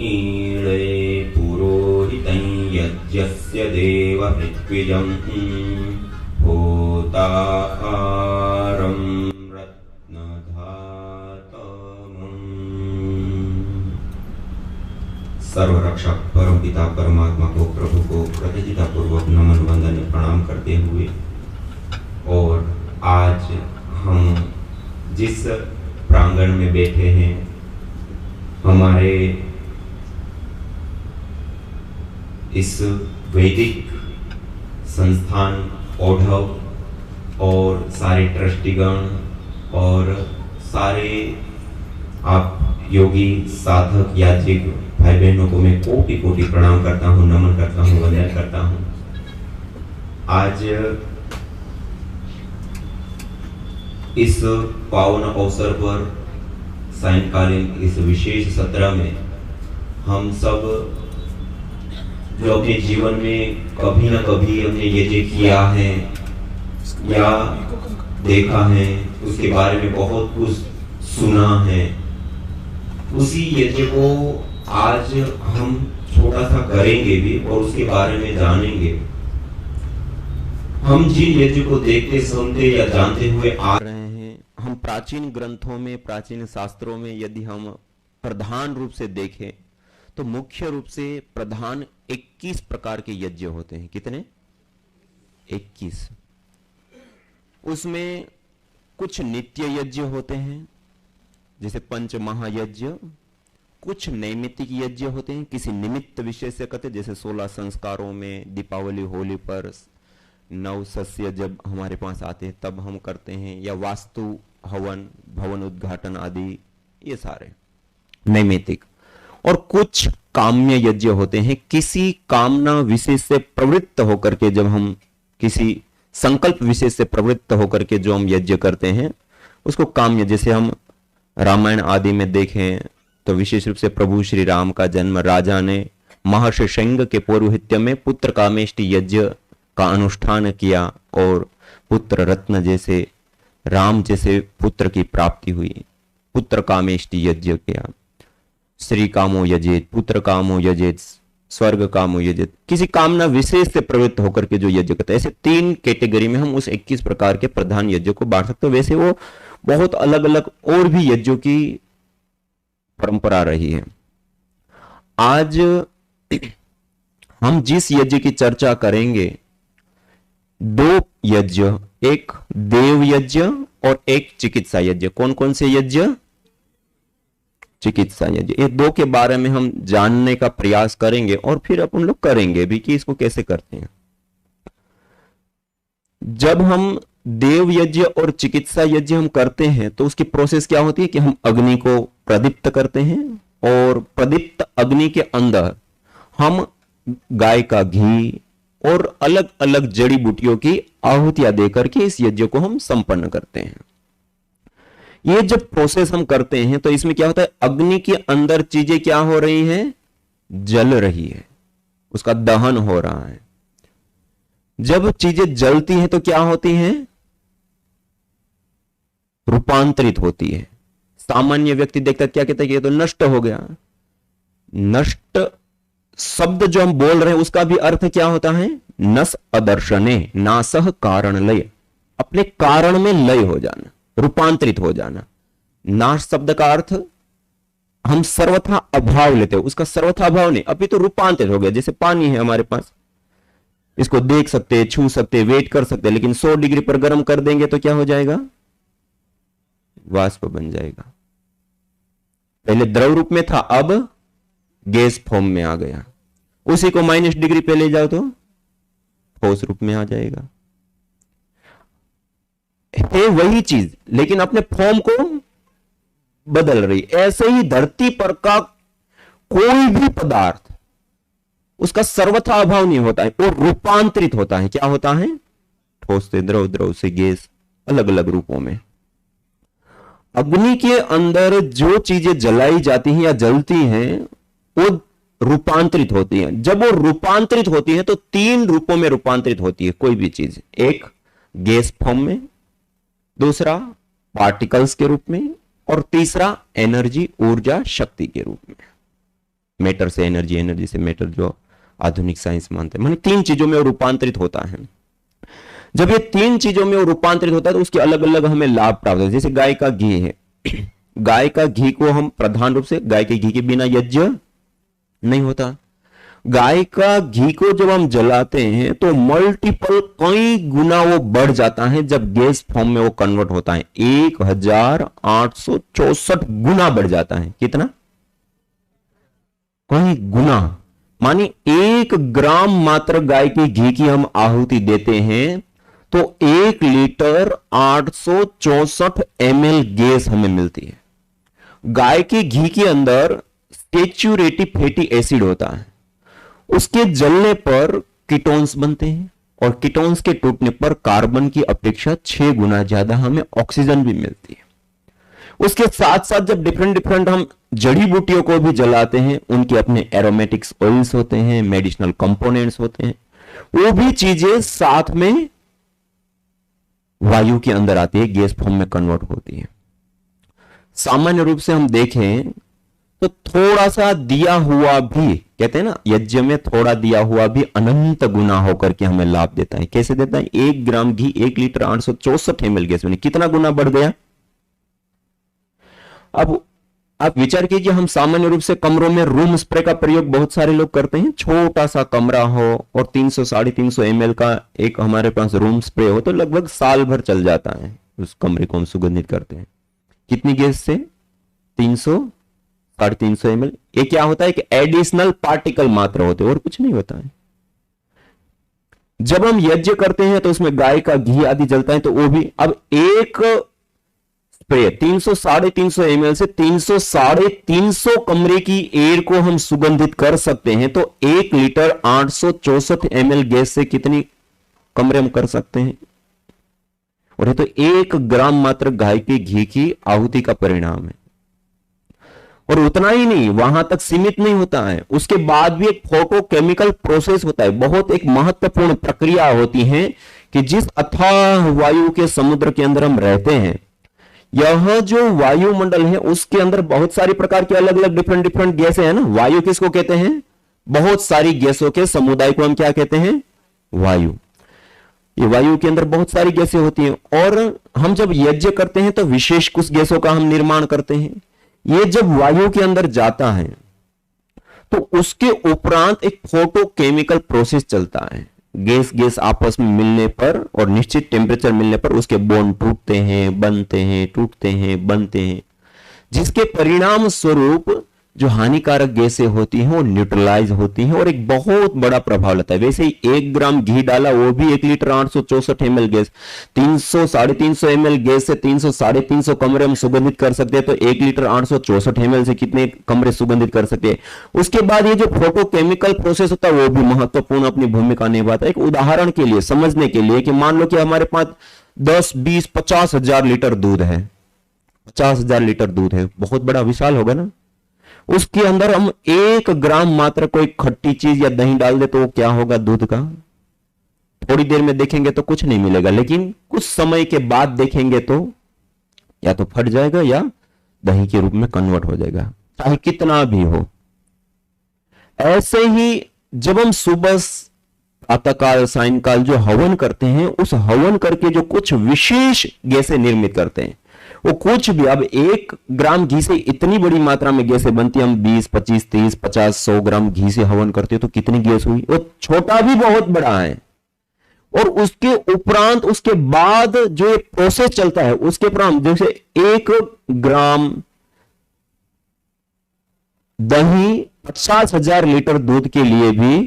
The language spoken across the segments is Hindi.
ईळे पुरोहितं यज्ञस्य देव ऋत्विजं होतारं सर्वरक्षक परम पिता परमात्मा को, प्रभु को कृतज्ञता पूर्वक नमन वंदन प्रणाम करते हुए, और आज हम जिस प्रांगण में बैठे हैं, हमारे इस वैदिक संस्थान ओढ़व और सारे ट्रस्टीगण और सारे आप योगी साधक यात्रिक भाई बहनों को मैं कोटि कोटि प्रणाम करता हूँ, नमन करता हूँ, वंदन करता हूँ। आज इस पावन अवसर पर सायंकालीन इस विशेष सत्र में हम सब जो अपने जीवन में कभी न कभी हमने यज्ञ किया है या देखा है, उसके बारे में बहुत कुछ सुना है, उसी यज्ञ को आज हम छोटा सा करेंगे भी और उसके बारे में जानेंगे। हम जिन यज्ञ को देखते, सुनते या जानते हुए आ रहे हैं, हम प्राचीन ग्रंथों में, प्राचीन शास्त्रों में यदि हम प्रधान रूप से देखें तो मुख्य रूप से प्रधान 21 प्रकार के यज्ञ होते हैं। कितने? 21। उसमें कुछ नित्य यज्ञ होते हैं जैसे पंच महायज्ञ, कुछ नैमित्तिक यज्ञ होते हैं किसी निमित्त विषय से करते, जैसे 16 संस्कारों में दीपावली होली पर नव सस्य जब हमारे पास आते हैं तब हम करते हैं, या वास्तु हवन, भवन उद्घाटन आदि, ये सारे नैमित्तिक। और कुछ काम्य यज्ञ होते हैं किसी कामना विशेष से प्रवृत्त होकर के, जब हम किसी संकल्प विशेष से प्रवृत्त होकर के जो हम यज्ञ करते हैं उसको काम्य। जैसे हम रामायण आदि में देखें तो विशेष रूप से प्रभु श्री राम का जन्म, राजा ने महर्षि शंग के पौरोहित्य में पुत्र कामेष्टि यज्ञ का अनुष्ठान किया और पुत्र रत्न जैसे राम जैसे पुत्र की प्राप्ति हुई, पुत्र कामेष्टि यज्ञ किया। श्री कामो यजेत, पुत्र कामो यजेत, स्वर्ग कामो यजेत, किसी कामना विशेष से प्रवृत्त होकर के जो यज्ञ करते हैं। ऐसे 3 कैटेगरी में हम उस 21 प्रकार के प्रधान यज्ञ को बांट सकते हैं। वैसे वो बहुत अलग अलग और भी यज्ञों की परंपरा रही है। आज हम जिस यज्ञ की चर्चा करेंगे, 2 यज्ञ, एक देव यज्ञ और एक चिकित्सा यज्ञ। कौन कौन से यज्ञ? चिकित्सा यज्ञ। ये 2 के बारे में हम जानने का प्रयास करेंगे और फिर अपन लोग करेंगे भी कि इसको कैसे करते हैं। जब हम देव यज्ञ और चिकित्सा यज्ञ हम करते हैं तो उसकी प्रोसेस क्या होती है कि हम अग्नि को प्रदीप्त करते हैं और प्रदीप्त अग्नि के अंदर हम गाय का घी और अलग अलग जड़ी बूटियों की आहुतियां देकर के इस यज्ञ को हम संपन्न करते हैं। ये जब प्रोसेस हम करते हैं तो इसमें क्या होता है, अग्नि के अंदर चीजें क्या हो रही हैं? जल रही है, उसका दहन हो रहा है। जब चीजें जलती हैं तो क्या होती हैं? रूपांतरित होती है। सामान्य व्यक्ति देखता क्या कहता है कि ये तो नष्ट हो गया। नष्ट शब्द जो हम बोल रहे हैं उसका भी अर्थ क्या होता है? नस अदर्शने, नासह कारण लय, अपने कारण में लय हो जाना, रूपांतरित हो जाना। नाश शब्द का अर्थ हम सर्वथा अभाव लेते हैं, उसका सर्वथा अभाव नहीं, अभी तो रूपांतरित हो गया। जैसे पानी है हमारे पास, इसको देख सकते हैं, छू सकते हैं, वेट कर सकते हैं, लेकिन 100 डिग्री पर गर्म कर देंगे तो क्या हो जाएगा? वाष्प बन जाएगा। पहले द्रव रूप में था, अब गैस फॉर्म में आ गया। उसी को -, डिग्री पे ले जाओ तो ठोस रूप में आ जाएगा। है वही चीज लेकिन अपने फॉर्म को बदल रही। ऐसे ही धरती पर का कोई भी पदार्थ उसका सर्वथा अभाव नहीं होता है, वो रूपांतरित होता है। क्या होता है? ठोस से द्रव, द्रव से गैस, अलग अलग रूपों में। अग्नि के अंदर जो चीजें जलाई जाती हैं या जलती हैं वो रूपांतरित होती हैं। जब वो रूपांतरित होती है तो 3 रूपों में रूपांतरित होती है कोई भी चीज। एक गैस फॉर्म में, दूसरा पार्टिकल्स के रूप में, और तीसरा एनर्जी, ऊर्जा, शक्ति के रूप में। मैटर से एनर्जी, एनर्जी से मैटर, जो आधुनिक साइंस मानते हैं। माने 3 चीजों में वो रूपांतरित होता है। जब ये 3 चीजों में वो रूपांतरित होता है तो उसके अलग अलग हमें लाभ प्राप्त होते हैं। जैसे गाय का घी है, गाय का घी को हम प्रधान रूप से, गाय के घी के बिना यज्ञ नहीं होता। गाय का घी को जब हम जलाते हैं तो मल्टीपल, कई गुना वो बढ़ जाता है जब गैस फॉर्म में वो कन्वर्ट होता है। 1864 गुना बढ़ जाता है। कितना? कई गुना। मानी 1 ग्राम मात्र गाय के घी की हम आहुति देते हैं तो 1 लीटर 864 ml गैस हमें मिलती है। गाय के घी के अंदर सैचुरेटिव फैटी एसिड होता है, उसके जलने पर कीटोन्स बनते हैं और कीटोन्स के टूटने पर कार्बन की अपेक्षा 6 गुना ज्यादा हमें ऑक्सीजन भी मिलती है। उसके साथ साथ जब डिफरेंट डिफरेंट हम जड़ी बूटियों को भी जलाते हैं, उनके अपने एरोमेटिक्स ऑयल्स होते हैं, मेडिसिनल कंपोनेंट्स होते हैं, वो भी चीजें साथ में वायु के अंदर आती है, गैस फॉर्म में कन्वर्ट होती है। सामान्य रूप से हम देखें तो थोड़ा सा दिया हुआ भी, कहते हैं ना यज्ञ में थोड़ा दिया हुआ भी अनंत गुना होकर के हमें लाभ देता है। कैसे देता है? 1 ग्राम घी 1 लीटर 864 ml गैस में कितना गुना बढ़ गया। अब आप विचार कीजिए, हम सामान्य रूप से कमरों में रूम स्प्रे का प्रयोग बहुत सारे लोग करते हैं। छोटा सा कमरा हो और 300-350 ml का एक हमारे पास रूम स्प्रे हो तो लगभग साल भर चल जाता है। उस कमरे को हम सुगंधित करते हैं। कितनी गैस से? 300-350 ml। ये क्या होता है कि एडिशनल पार्टिकल मात्र होते हैं और कुछ नहीं होता है। जब हम यज्ञ करते हैं तो उसमें गाय का घी आदि जलता है तो वो भी, अब एक स्प्रे 300-350 ml से 300-350 कमरे की एयर को हम सुगंधित कर सकते हैं। तो 1 लीटर 864 ml गैस से कितनी कमरे हम कर सकते हैं? और ये तो 1 ग्राम मात्र गाय के घी की आहुति का परिणाम है। और उतना ही नहीं, वहां तक सीमित नहीं होता है, उसके बाद भी एक फोटोकेमिकल प्रोसेस होता है। बहुत एक महत्वपूर्ण प्रक्रिया होती है कि जिस अथाह वायु के समुद्र के अंदर हम रहते हैं, यह जो वायुमंडल है उसके अंदर बहुत सारी प्रकार की अलग अलग डिफरेंट डिफरेंट गैसें हैं ना। वायु किसको कहते हैं? बहुत सारी गैसों के समुदाय को हम क्या कहते हैं? वायु। ये वायु के अंदर बहुत सारी गैसें होती हैं और हम जब यज्ञ करते हैं तो विशेष कुछ गैसों का हम निर्माण करते हैं। ये जब वायु के अंदर जाता है तो उसके उपरांत एक फोटोकेमिकल प्रोसेस चलता है। गैस गैस आपस में मिलने पर और निश्चित टेम्परेचर मिलने पर उसके बॉन्ड टूटते हैं, बनते हैं, टूटते हैं, बनते हैं, जिसके परिणाम स्वरूप जो हानिकारक गैसें होती हैं वो न्यूट्रलाइज होती हैं और एक बहुत बड़ा प्रभाव लेता है। वैसे ही 1 ग्राम घी डाला, वो भी 1 litre 864 ml gas, 300-350 ml gas से 300-350 कमरे हम सुगंधित कर सकते हैं। तो 1 लीटर 864 ml से कितने कमरे सुगंधित कर सकते हैं? उसके बाद ये जो फोटोकेमिकल प्रोसेस होता है वो भी महत्वपूर्ण अपनी भूमिका निभाता है। एक उदाहरण के लिए, समझने के लिए, कि मान लो कि हमारे पास 10, 20, 50 हजार लीटर दूध है। 50 हजार लीटर दूध है, बहुत बड़ा विशाल होगा ना। उसके अंदर हम 1 ग्राम मात्र कोई खट्टी चीज या दही डाल दे तो वो क्या होगा? दूध का थोड़ी देर में देखेंगे तो कुछ नहीं मिलेगा, लेकिन कुछ समय के बाद देखेंगे तो या तो फट जाएगा या दही के रूप में कन्वर्ट हो जाएगा, चाहे कितना भी हो। ऐसे ही जब हम सुबह प्रातःकाल सायंकाल जो हवन करते हैं, उस हवन करके जो कुछ विशेष गैसें निर्मित करते हैं, वो कुछ भी, अब 1 ग्राम घी से इतनी बड़ी मात्रा में गैसें बनती है। हम 20, 25, 30, 50, 100 ग्राम घी से हवन करते हो तो कितनी गैस हुई? वो छोटा भी बहुत बड़ा है। और उसके उपरांत, उसके बाद जो एक प्रोसेस चलता है, उसके उपरांत जैसे 1 ग्राम दही 50,000 लीटर दूध के लिए भी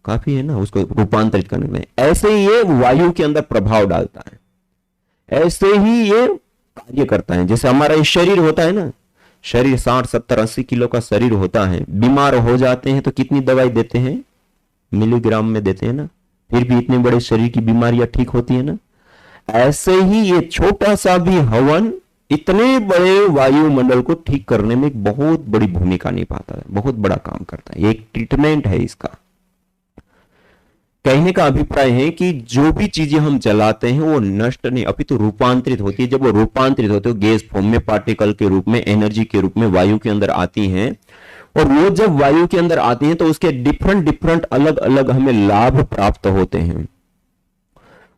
काफी है ना, उसको रूपांतरित करने में। ऐसे ही ये वायु के अंदर प्रभाव डालता है, ऐसे ही ये कार्य करता है। जैसे हमारा ये शरीर होता है ना, शरीर 60, 70, 80 किलो का शरीर होता है। बीमार हो जाते हैं तो कितनी दवाई देते हैं? मिलीग्राम में देते हैं ना, फिर भी इतने बड़े शरीर की बीमारियां ठीक होती है ना। ऐसे ही ये छोटा सा भी हवन इतने बड़े वायुमंडल को ठीक करने में एक बहुत बड़ी भूमिका निभाता है, बहुत बड़ा काम करता है। ये एक ट्रीटमेंट है इसका। कहने का अभिप्राय है कि जो भी चीजें हम जलाते हैं वो नष्ट नहीं, अपितु रूपांतरित होती है। जब वो रूपांतरित होती है गैस फॉर्म में, पार्टिकल के रूप में, एनर्जी के रूप में वायु के अंदर आती हैं और वो जब वायु के अंदर आती हैं तो उसके डिफरेंट डिफरेंट अलग अलग हमें लाभ प्राप्त होते हैं।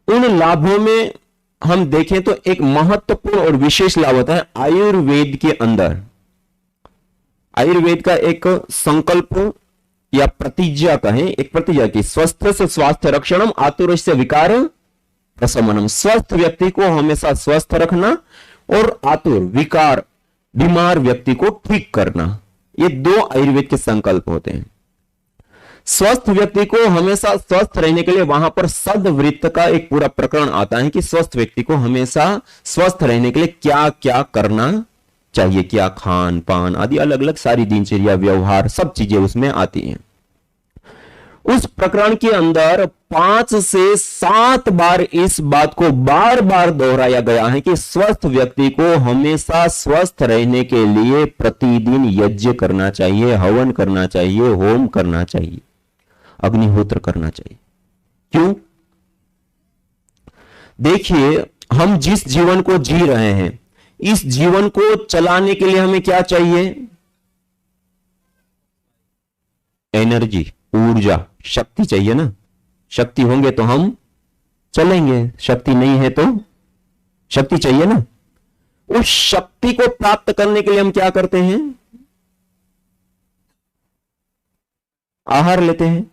उन लाभों में हम देखें तो एक महत्वपूर्ण और विशेष लाभ होता है आयुर्वेद के अंदर। आयुर्वेद का एक संकल्प या प्रतिज्ञा कहें, एक प्रतिज्ञा की स्वस्थ से स्वास्थ्य रक्षणम आतुरस्य विकार प्रशमनम, स्वस्थ व्यक्ति को हमेशा स्वस्थ रखना और आतुर विकार बीमार व्यक्ति को ठीक करना, ये दो आयुर्वेद के संकल्प होते हैं। स्वस्थ व्यक्ति को हमेशा स्वस्थ रहने के लिए वहां पर सदवृत्त का एक पूरा प्रकरण आता है कि स्वस्थ व्यक्ति को हमेशा स्वस्थ रहने के लिए क्या क्या करना चाहिए, क्या खान पान आदि अलग अलग सारी दिनचर्या व्यवहार सब चीजें उसमें आती हैं। उस प्रकरण के अंदर 5 से 7 बार इस बात को बार बार दोहराया गया है कि स्वस्थ व्यक्ति को हमेशा स्वस्थ रहने के लिए प्रतिदिन यज्ञ करना चाहिए, हवन करना चाहिए, होम करना चाहिए, अग्निहोत्र करना चाहिए। क्यों? देखिए, हम जिस जीवन को जी रहे हैं, इस जीवन को चलाने के लिए हमें क्या चाहिए? एनर्जी, ऊर्जा, शक्ति चाहिए ना। शक्ति होंगे तो हम चलेंगे, शक्ति नहीं है तो शक्ति चाहिए ना। उस शक्ति को प्राप्त करने के लिए हम क्या करते हैं? आहार लेते हैं।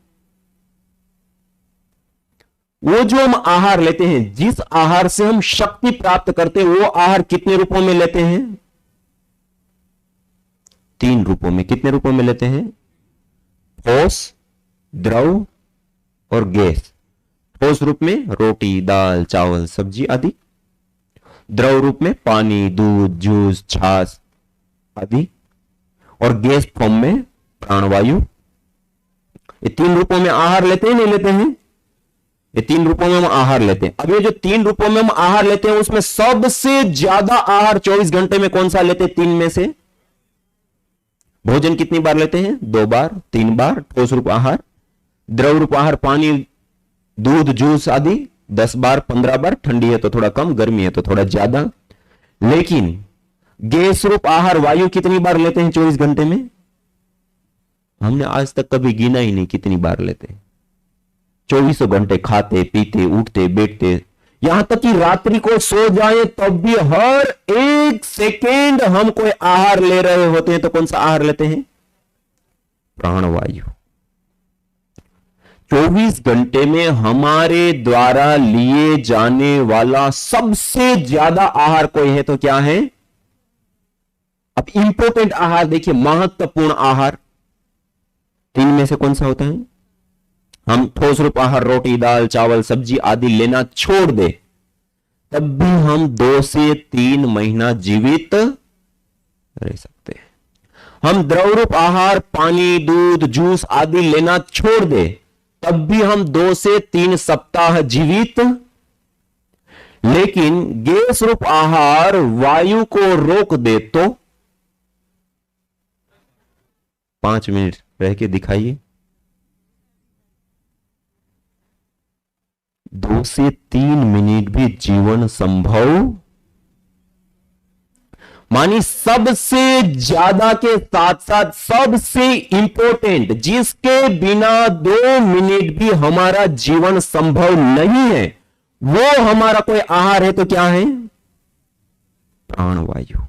वो जो हम आहार लेते हैं, जिस आहार से हम शक्ति प्राप्त करते हैं, वो आहार कितने रूपों में लेते हैं? 3 रूपों में। कितने रूपों में लेते हैं? ठोस, द्रव और गैस। ठोस रूप में रोटी, दाल, चावल, सब्जी आदि। द्रव रूप में पानी, दूध, जूस, छाछ आदि। और गैस फॉर्म में प्राणवायु। ये 3 रूपों में आहार लेते हैं, नहीं लेते हैं? ये 3 रूपों में हम आहार लेते हैं। अब ये जो 3 रूपों में हम आहार लेते हैं, उसमें सबसे ज्यादा आहार 24 घंटे में कौन सा लेते हैं? 3 में से। भोजन कितनी बार लेते हैं? 2 बार, 3 बार। ठोस रूप आहार, द्रव रूप आहार, पानी, दूध, जूस आदि 10 बार, 15 बार। ठंडी है तो थोड़ा कम, गर्मी है तो थोड़ा ज्यादा। लेकिन गैस रूप आहार वायु कितनी बार लेते हैं 24 घंटे में? हमने आज तक कभी गिना ही नहीं कितनी बार लेते हैं। 24 घंटे खाते पीते उठते बैठते, यहां तक कि रात्रि को सो जाए तब भी हर 1 सेकेंड हम कोई आहार ले रहे होते हैं। तो कौन सा आहार लेते हैं? प्राणवायु। 24 घंटे में हमारे द्वारा लिए जाने वाला सबसे ज्यादा आहार कोई है तो क्या है? अब इंपॉर्टेंट आहार देखिए, महत्वपूर्ण आहार 3 में से कौन सा होता है? हम ठोस रूप आहार रोटी, दाल, चावल, सब्जी आदि लेना छोड़ दे तब भी हम 2 से 3 महीना जीवित रह सकते हैं। हम द्रव रूप आहार पानी, दूध, जूस आदि लेना छोड़ दे तब भी हम 2 से 3 सप्ताह जीवित। लेकिन गैस रूप आहार वायु को रोक दे तो 5 मिनट रह के दिखाइए। 2 से 3 मिनट भी जीवन संभव। मानी सबसे ज्यादा के साथ साथ सबसे इंपॉर्टेंट, जिसके बिना 2 मिनट भी हमारा जीवन संभव नहीं है, वो हमारा कोई आहार है तो क्या है? प्राणवायु।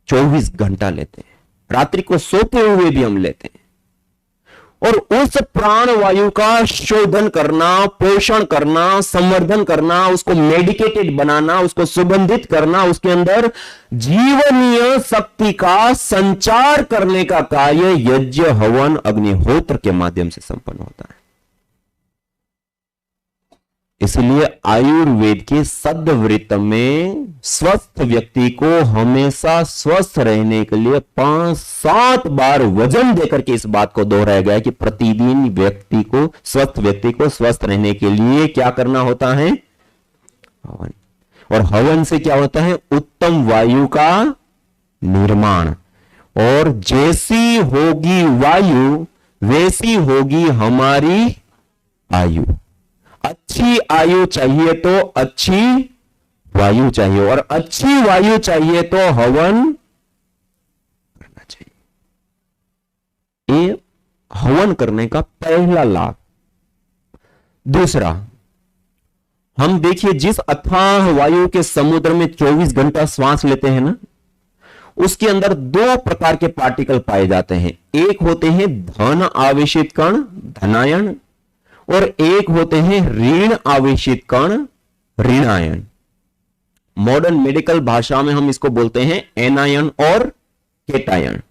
24 घंटा लेते हैं, रात्रि को सोते हुए भी हम लेते हैं। और उस प्राणवायु का शोधन करना, पोषण करना, संवर्धन करना, उसको मेडिकेटेड बनाना, उसको सुगंधित करना, उसके अंदर जीवनीय शक्ति का संचार करने का कार्य यज्ञ, हवन, अग्निहोत्र के माध्यम से संपन्न होता है। इसलिए आयुर्वेद के सदवृत्त में स्वस्थ व्यक्ति को हमेशा स्वस्थ रहने के लिए 5-7 बार वजन देकर के इस बात को दोहराया गया है कि प्रतिदिन व्यक्ति को, स्वस्थ व्यक्ति को स्वस्थ रहने के लिए क्या करना होता है? हवन। और हवन से क्या होता है? उत्तम वायु का निर्माण। और जैसी होगी वायु वैसी होगी हमारी आयु। अच्छी आयु चाहिए तो अच्छी वायु चाहिए, और अच्छी वायु चाहिए तो हवन करना चाहिए। हवन करने का पहला लाभ। दूसरा, हम देखिए जिस अथाह वायु के समुद्र में 24 घंटा श्वास लेते हैं ना, उसके अंदर दो प्रकार के पार्टिकल पाए जाते हैं। एक होते हैं धन आवेशित कण धनायन, और एक होते हैं ऋण आवेशित कण ऋणायन। मॉडर्न मेडिकल भाषा में हम इसको बोलते हैं एनायन और केटायन।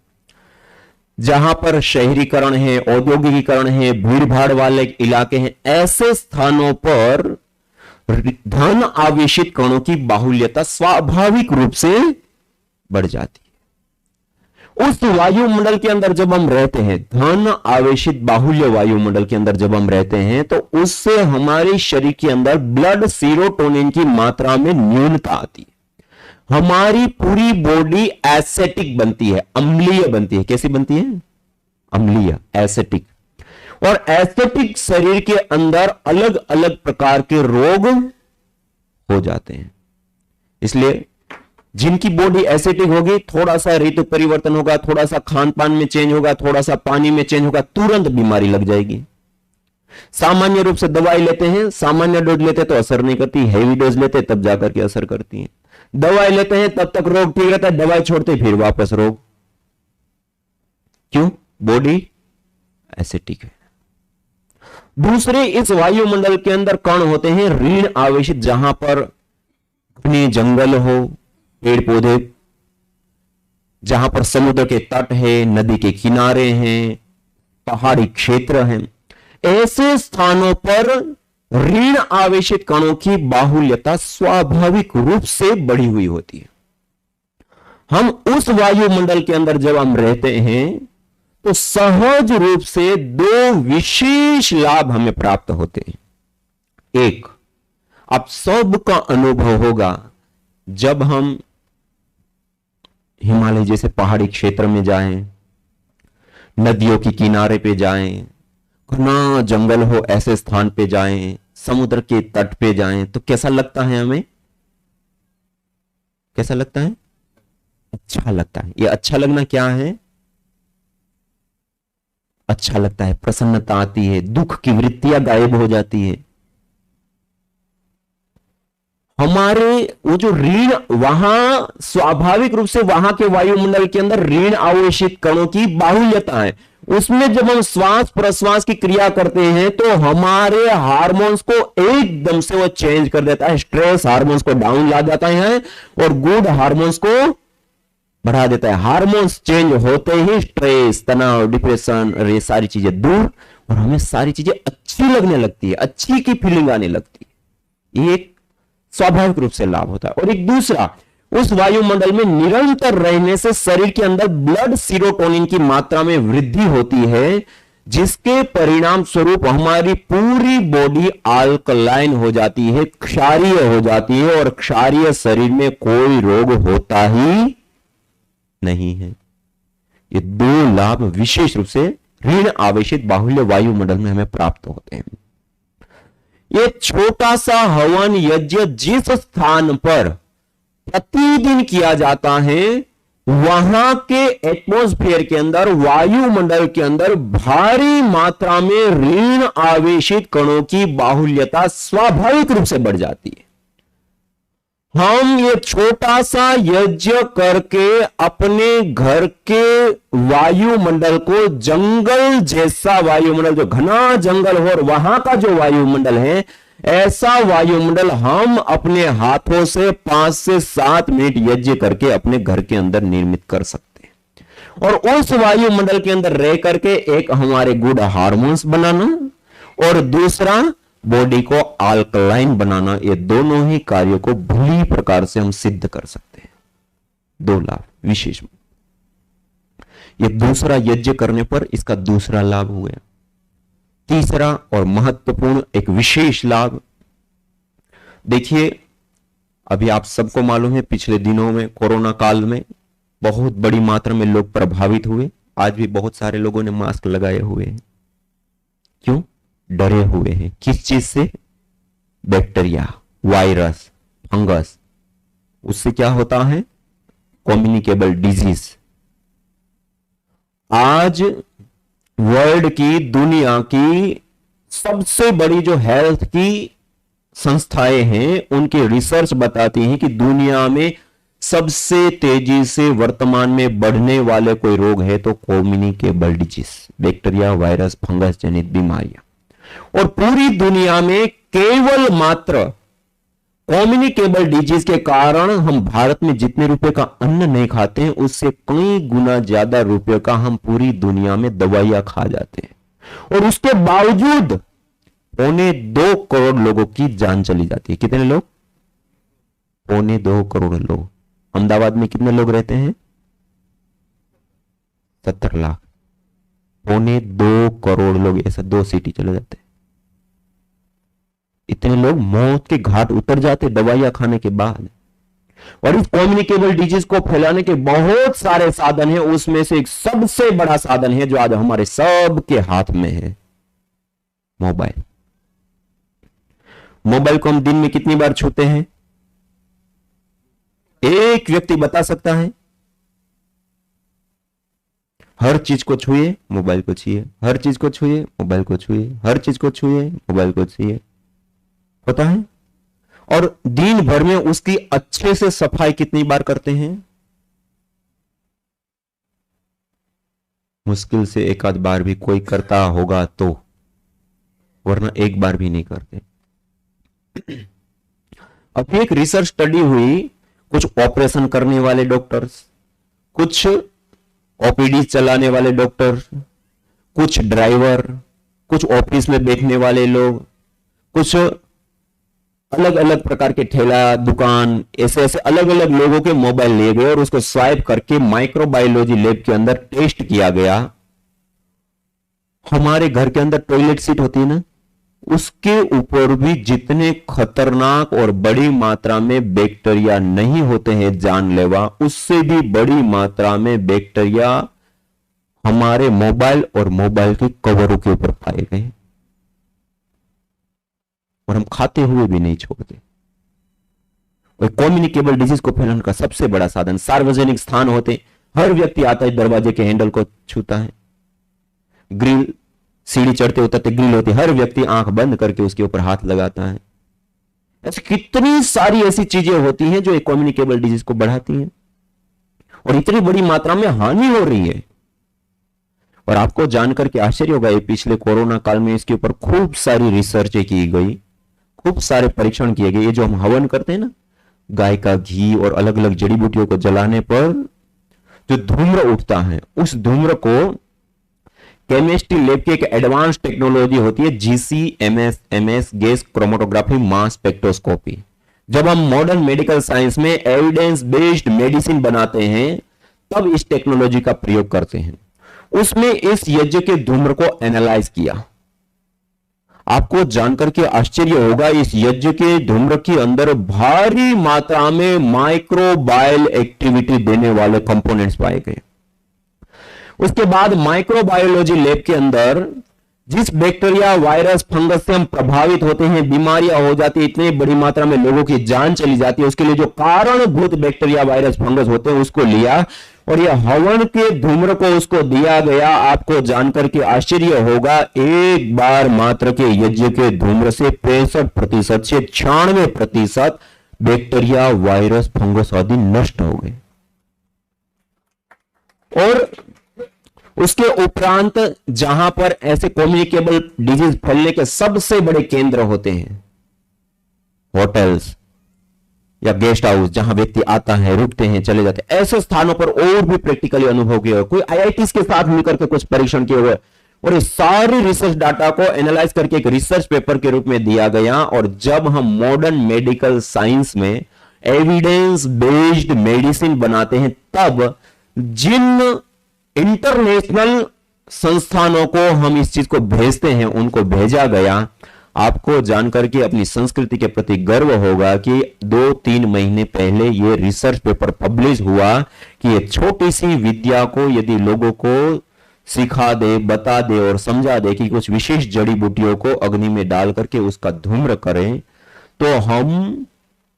जहां पर शहरीकरण है, औद्योगिकीकरण है, भीड़ भाड़ वाले इलाके हैं, ऐसे स्थानों पर धन आवेशित कणों की बाहुल्यता स्वाभाविक रूप से बढ़ जाती है। उस वायुमंडल के अंदर जब हम रहते हैं, धन आवेशित बाहुल्य वायुमंडल के अंदर जब हम रहते हैं, तो उससे हमारे शरीर के अंदर ब्लड सीरोटोनिन की मात्रा में न्यूनता आती है। हमारी पूरी बॉडी एसिडिक बनती है, अम्लीय बनती है। कैसी बनती है? अम्लीय, एसिडिक। और एसिडिक शरीर के अंदर अलग अलग प्रकार के रोग हो जाते हैं। इसलिए जिनकी बॉडी एसिडिक होगी, थोड़ा सा ऋतु परिवर्तन होगा, थोड़ा सा खान पान में चेंज होगा, थोड़ा सा पानी में चेंज होगा, तुरंत बीमारी लग जाएगी। सामान्य रूप से दवाई लेते हैं, सामान्य डोज लेते तो असर नहीं करती, हैवी डोज लेते तब जाकर के असर करती है। दवाई लेते हैं तब तक रोग ठीक रहता है, दवाई छोड़ते फिर वापस रोग। क्यों? बॉडी एसिडिक है। दूसरे, इस वायुमंडल के अंदर कण होते हैं ऋण आवेशित, जहां पर घने जंगल हो, पेड़ पौधे, जहां पर समुद्र के तट है, नदी के किनारे हैं, पहाड़ी क्षेत्र हैं। ऐसे स्थानों पर ऋण आवेशित कणों की बाहुल्यता स्वाभाविक रूप से बढ़ी हुई होती है। हम उस वायुमंडल के अंदर जब हम रहते हैं तो सहज रूप से दो विशेष लाभ हमें प्राप्त होते हैं। एक, आप सबका अनुभव होगा, जब हम हिमालय जैसे पहाड़ी क्षेत्र में जाएं, नदियों के किनारे पे जाएं, घना जंगल हो ऐसे स्थान पे जाएं, समुद्र के तट पे जाएं, तो कैसा लगता है हमें? कैसा लगता है? अच्छा लगता है। ये अच्छा लगना क्या है? अच्छा लगता है, प्रसन्नता आती है, दुख की वृत्तियां गायब हो जाती है। हमारे वो जो ऋण, वहां स्वाभाविक रूप से वहां के वायुमंडल के अंदर ऋण आवेशित कणों की बाहुल्यता है। उसमें जब हम श्वास प्रश्वास की क्रिया करते हैं तो हमारे हार्मोन्स को एकदम से वो चेंज कर देता है। स्ट्रेस हार्मोन्स को डाउन ला जाता है और गुड हार्मोन्स को बढ़ा देता है। हार्मोन्स चेंज होते ही स्ट्रेस, तनाव, डिप्रेशन, ये सारी चीजें दूर, और हमें सारी चीजें अच्छी लगने लगती है, अच्छी की फीलिंग आने लगती है। ये एक स्वाभाविक रूप से लाभ होता है। और एक दूसरा, उस वायुमंडल में निरंतर रहने से शरीर के अंदर ब्लड सीरोटोनिन की मात्रा में वृद्धि होती है, जिसके परिणाम स्वरूप हमारी पूरी बॉडी अल्कलाइन हो जाती है, क्षारीय हो जाती है, और क्षारीय शरीर में कोई रोग होता ही नहीं है। ये दो लाभ विशेष रूप से ऋण आवेशित बाहुल्य वायुमंडल में हमें प्राप्त होते हैं। ये छोटा सा हवन यज्ञ जिस स्थान पर प्रतिदिन किया जाता है, वहां के एटमॉस्फेयर के अंदर, वायुमंडल के अंदर भारी मात्रा में ऋण आवेशित कणों की बाहुल्यता स्वाभाविक रूप से बढ़ जाती है। हम ये छोटा सा यज्ञ करके अपने घर के वायुमंडल को, जंगल जैसा वायुमंडल, जो घना जंगल हो और वहां का जो वायुमंडल है, ऐसा वायुमंडल हम अपने हाथों से 5 से 7 मिनट यज्ञ करके अपने घर के अंदर निर्मित कर सकते हैं। और उस वायुमंडल के अंदर रह करके एक हमारे गुड हार्मोन्स बनाना और दूसरा बॉडी को अल्कलाइन बनाना, ये दोनों ही कार्यों को भली प्रकार से हम सिद्ध कर सकते हैं। दो लाभ विशेष। ये दूसरा यज्ञ करने पर इसका दूसरा लाभ हुआ। तीसरा और महत्वपूर्ण एक विशेष लाभ, देखिए अभी आप सबको मालूम है, पिछले दिनों में कोरोना काल में बहुत बड़ी मात्रा में लोग प्रभावित हुए। आज भी बहुत सारे लोगों ने मास्क लगाए हुए हैं। क्यों? डरे हुए हैं। किस चीज से? बैक्टीरिया, वायरस, फंगस, उससे क्या होता है? Communicable disease. आज वर्ल्ड की, दुनिया की सबसे बड़ी जो हेल्थ की संस्थाएं हैं, उनकी रिसर्च बताती है कि दुनिया में सबसे तेजी से वर्तमान में बढ़ने वाले कोई रोग है तो communicable disease, bacteria, virus, fungus जनित बीमारियां। और पूरी दुनिया में केवल मात्र कम्युनिकेबल डिजीज के कारण हम भारत में जितने रुपए का अन्न नहीं खाते हैं, उससे कई गुना ज्यादा रुपए का हम पूरी दुनिया में दवाइयां खा जाते हैं। और उसके बावजूद 2.25 करोड़ लोगों की जान चली जाती है। कितने लोग? 2.25 करोड़ लोग। अहमदाबाद में कितने लोग रहते हैं? 70 लाख। 2.25 करोड़ लोग, ऐसा 2 सिटी चले जाते हैं। इतने लोग मौत के घाट उतर जाते दवाइयां खाने के बाद। और इस कम्युनिकेबल डिजीज को फैलाने के बहुत सारे साधन हैं, उसमें से एक सबसे बड़ा साधन है जो आज हमारे सबके हाथ में है, मोबाइल। मोबाइल को हम दिन में कितनी बार छूते हैं? एक व्यक्ति बता सकता है? हर चीज को छुए, मोबाइल को छुए, हर चीज को छुए, मोबाइल को छुए, हर चीज को छुए, मोबाइल को छुए, पता है? और दिन भर में उसकी अच्छे से सफाई कितनी बार करते हैं? मुश्किल से एक आध बार भी कोई करता होगा तो, वरना एक बार भी नहीं करते। अभी एक रिसर्च स्टडी हुई, कुछ ऑपरेशन करने वाले डॉक्टर्स, कुछ ओपीडी चलाने वाले डॉक्टर, कुछ ड्राइवर, कुछ ऑफिस में बैठने वाले लोग, कुछ अलग अलग प्रकार के ठेला दुकान, ऐसे ऐसे अलग अलग लोगों के मोबाइल लिए गए और उसको स्वाइप करके माइक्रोबायोलॉजी लैब के अंदर टेस्ट किया गया। हमारे घर के अंदर टॉयलेट सीट होती है ना, उसके ऊपर भी जितने खतरनाक और बड़ी मात्रा में बैक्टीरिया नहीं होते हैं जानलेवा, उससे भी बड़ी मात्रा में बैक्टीरिया हमारे मोबाइल और मोबाइल के कवरों के ऊपर पाए गए, और हम खाते हुए भी नहीं छोड़ते। और कम्युनिकेबल डिजीज को फैलाने का सबसे बड़ा साधन सार्वजनिक स्थान होते, हर व्यक्ति आता है दरवाजे के हैंडल को छूता है, ग्रिल, सीढ़ी चढ़ते उतरते ग्रिल होती, हर व्यक्ति आंख बंद करके उसके ऊपर हाथ लगाता है। ऐसी कितनी सारी ऐसी चीजें होती हैं जो एक कम्युनिकेबल डिजीज को बढ़ाती हैं, और इतनी बड़ी मात्रा में हानि हो रही है। और आपको जानकर के आश्चर्य होगा, ये पिछले कोरोना काल में इसके ऊपर खूब सारी रिसर्च की गई, खूब सारे परीक्षण किए गए। ये जो हम हवन करते हैं ना, गाय का घी और अलग अलग जड़ी बूटियों को जलाने पर जो धूम्र उठता है, उस धूम्र को केमिस्ट्री लैब की एक एडवांस टेक्नोलॉजी होती है, GC-MS gas chromatography mass spectroscopy. जब हम मॉडर्न मेडिकल साइंस में एविडेंस बेस्ड मेडिसिन बनाते हैं, तब इस टेक्नोलॉजी का प्रयोग करते हैं। उसमें इस यज्ञ के धूम्र को एनालाइज किया। आपको जानकर के आश्चर्य होगा, इस यज्ञ के धूम्र के अंदर भारी मात्रा में माइक्रोबायल एक्टिविटी देने वाले कंपोनेंट्स पाए गए। उसके बाद माइक्रोबायोलॉजी लैब के अंदर जिस बैक्टीरिया, वायरस, फंगस से हम प्रभावित होते हैं, बीमारियां हो जाती है, इतनी बड़ी मात्रा में लोगों की जान चली जाती है, उसके लिए जो कारणभूत बैक्टीरिया, वायरस, फंगस होते हैं उसको लिया और यह हवन के धूम्र को उसको दिया गया। आपको जानकर के आश्चर्य होगा, एक बार मात्र के यज्ञ के धूम्र से 65% से 96% बैक्टीरिया, वायरस, फंगस आदि नष्ट हो गए। और उसके उपरांत जहां पर ऐसे कम्युनिकेबल डिजीज फैलने के सबसे बड़े केंद्र होते हैं, होटल्स या गेस्ट हाउस, जहां व्यक्ति आता है, रुकते हैं, चले जाते हैं, ऐसे स्थानों पर और भी प्रैक्टिकली अनुभव किए हुए, कोई IITs के साथ मिलकर के कुछ परीक्षण किए हुए, और इस सारी रिसर्च डाटा को एनालाइज करके एक रिसर्च पेपर के रूप में दिया गया। और जब हम मॉडर्न मेडिकल साइंस में एविडेंस बेस्ड मेडिसिन बनाते हैं, तब जिन इंटरनेशनल संस्थानों को हम इस चीज को भेजते हैं, उनको भेजा गया। आपको जानकर के अपनी संस्कृति के प्रति गर्व होगा कि 2-3 महीने पहले यह रिसर्च पेपर पब्लिश हुआ कि ये छोटी सी विद्या को यदि लोगों को सिखा दे, बता दे और समझा दे कि कुछ विशेष जड़ी बूटियों को अग्नि में डाल करके उसका धूम्र करें, तो हम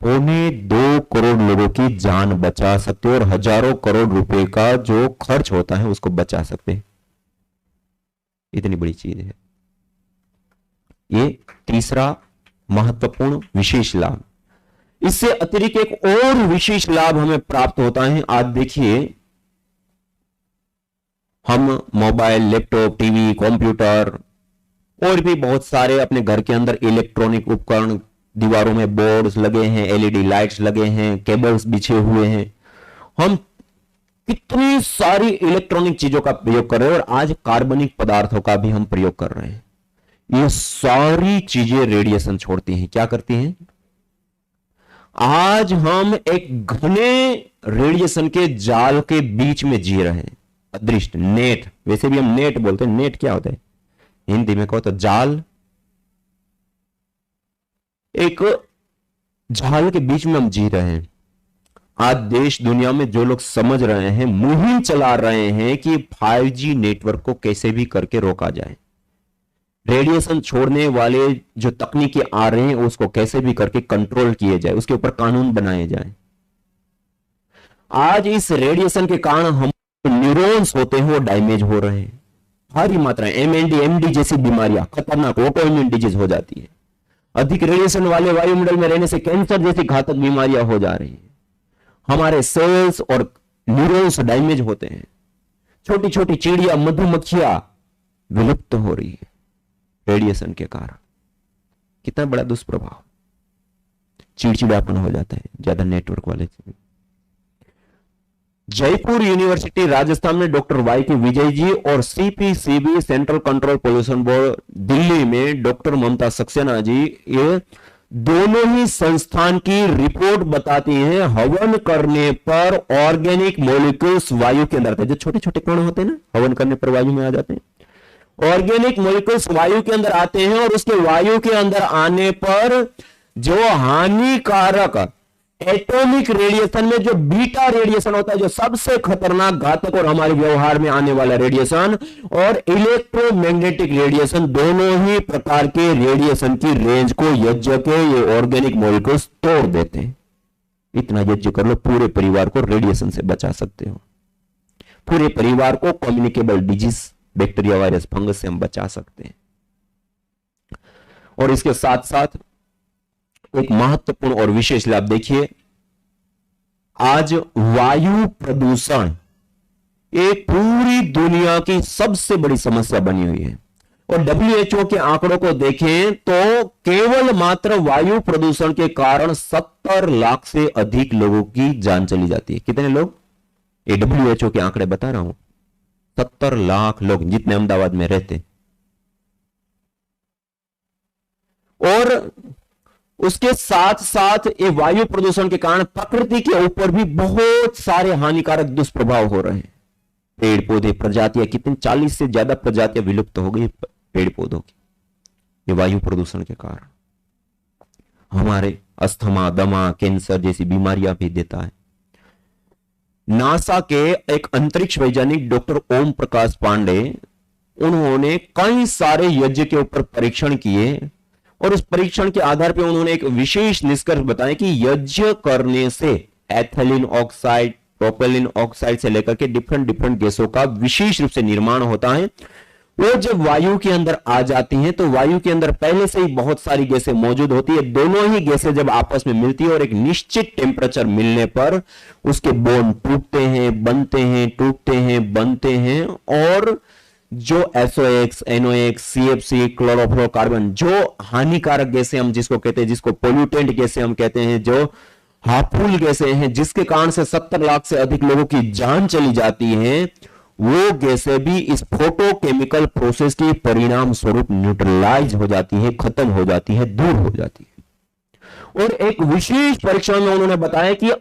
2.25 करोड़ लोगों की जान बचा सकते हैं और हजारों करोड़ रुपए का जो खर्च होता है उसको बचा सकते हैं। इतनी बड़ी चीज है। ये तीसरा महत्वपूर्ण विशेष लाभ। इससे अतिरिक्त एक और विशेष लाभ हमें प्राप्त होता है। आज देखिए, हम मोबाइल, लैपटॉप, टीवी, कंप्यूटर और भी बहुत सारे अपने घर के अंदर इलेक्ट्रॉनिक उपकरण, दीवारों में बोर्ड्स लगे हैं, एलईडी लाइट्स लगे हैं, केबल्स बिछे हुए हैं, हम कितनी सारी इलेक्ट्रॉनिक चीजों का प्रयोग कर रहे हैं और आज कार्बनिक पदार्थों का भी हम प्रयोग कर रहे हैं। ये सारी चीजें रेडिएशन छोड़ती हैं। क्या करती हैं? आज हम एक घने रेडिएशन के जाल के बीच में जी रहे हैं। अदृष्ट नेट, वैसे भी हम नेट बोलते हैं। नेट क्या होता है हिंदी में? कहो तो जाल। एक जाल के बीच में हम जी रहे हैं। आज देश दुनिया में जो लोग समझ रहे हैं, मुहिम चला रहे हैं कि 5G नेटवर्क को कैसे भी करके रोका जाए, रेडिएशन छोड़ने वाले जो तकनीकें आ रहे हैं उसको कैसे भी करके कंट्रोल किए जाए, उसके ऊपर कानून बनाए जाए। आज इस रेडिएशन के कारण हम न्यूरॉन्स होते हैं वो डैमेज हो रहे हैं। भारी मात्रा MND, MD जैसी बीमारियां, खतरनाक ऑटोइम्यून डिजीज हो जाती है। अधिक रेडिएशन वाले वायुमंडल में रहने से कैंसर जैसी घातक बीमारियां हो जा रही हैं। हमारे सेल्स और न्यूरॉन्स डैमेज होते हैं। छोटी छोटी चिड़िया, मधुमक्खियां विलुप्त हो रही है रेडिएशन के कारण। कितना बड़ा दुष्प्रभाव। चिड़चिड़ापन हो जाता है ज्यादा नेटवर्क वाले। जयपुर यूनिवर्सिटी राजस्थान में डॉक्टर वाई विजय जी और CPCB central control pollution board Delhi में डॉक्टर ममता सक्सेना जी, ये दोनों ही संस्थान की रिपोर्ट बताती हैं हवन करने पर ऑर्गेनिक मॉलिक्यूल्स वायु के अंदर आते हैं। जो छोटे छोटे कण होते हैं ना, हवन करने पर वायु में आ जाते हैं। ऑर्गेनिक मॉलिक्यूल्स वायु के अंदर आते हैं और उसके वायु के अंदर आने पर जो हानिकारक एटॉमिक रेडिएशन में जो बीटा रेडिएशन होता है, जो सबसे खतरनाक, घातक और हमारे व्यवहार में आने वाला रेडिएशन, और इलेक्ट्रोमैग्नेटिक रेडिएशन, दोनों ही प्रकार के रेडिएशन की रेंज को यज्ञ के ये ऑर्गेनिक मॉलिक्यूल्स तोड़ देते हैं। इतना यज्ञ कर लो, पूरे परिवार को रेडिएशन से बचा सकते हो। पूरे परिवार को communicable disease, bacteria, virus, fungus से हम बचा सकते हैं। और इसके साथ साथ एक महत्वपूर्ण और विशेष लाभ देखिए, आज वायु प्रदूषण एक पूरी दुनिया की सबसे बड़ी समस्या बनी हुई है। और WHO के आंकड़ों को देखें तो केवल मात्र वायु प्रदूषण के कारण 70 लाख से अधिक लोगों की जान चली जाती है। कितने लोग? ये WHO के आंकड़े बता रहा हूं। 70 लाख लोग, जितने अहमदाबाद में रहते। और उसके साथ साथ ये वायु प्रदूषण के कारण प्रकृति के ऊपर भी बहुत सारे हानिकारक दुष्प्रभाव हो रहे हैं। पेड़ पौधे, प्रजातियां, कितनी 40 से ज्यादा प्रजातियां विलुप्त हो गई पेड़ पौधों की, ये वायु प्रदूषण के कारण। हमारे अस्थमा, दमा, कैंसर जैसी बीमारियां भी देता है। नासा के एक अंतरिक्ष वैज्ञानिक डॉक्टर ओम प्रकाश पांडे, उन्होंने कई सारे यज्ञ के ऊपर परीक्षण किए और उस परीक्षण के आधार पर उन्होंने एक विशेष निष्कर्ष बताया कि यज्ञ करने से एथिलीन ऑक्साइड, प्रोपेलिन ऑक्साइड से लेकर के डिफरेंट गैसों का विशेष रूप से निर्माण होता है। वो जब वायु के अंदर आ जाती हैं तो वायु के अंदर पहले से ही बहुत सारी गैसें मौजूद होती है। दोनों ही गैसें जब आपस में मिलती है और एक निश्चित टेम्परेचर मिलने पर उसके बॉन्ड टूटते हैं, बनते हैं, टूटते हैं, बनते हैं, और जो SOX, NOx, CFC, क्लोरोफ्लोरोकार्बन, जो हानिकारक गैसें हम जिसको कहते हैं, जिसको पोल्यूटेंट गैसें हम कहते हैं, जो हार्मफुल गैसें हैं, जिसके कारण से 70 लाख से अधिक लोगों की जान चली जाती है, वो गैसें भी इस फोटोकेमिकल प्रोसेस के परिणाम स्वरूप न्यूट्रलाइज हो जाती है, खत्म हो जाती है, दूर हो जाती है। और एक विशेष परीक्षण में उन्होंने बताया कि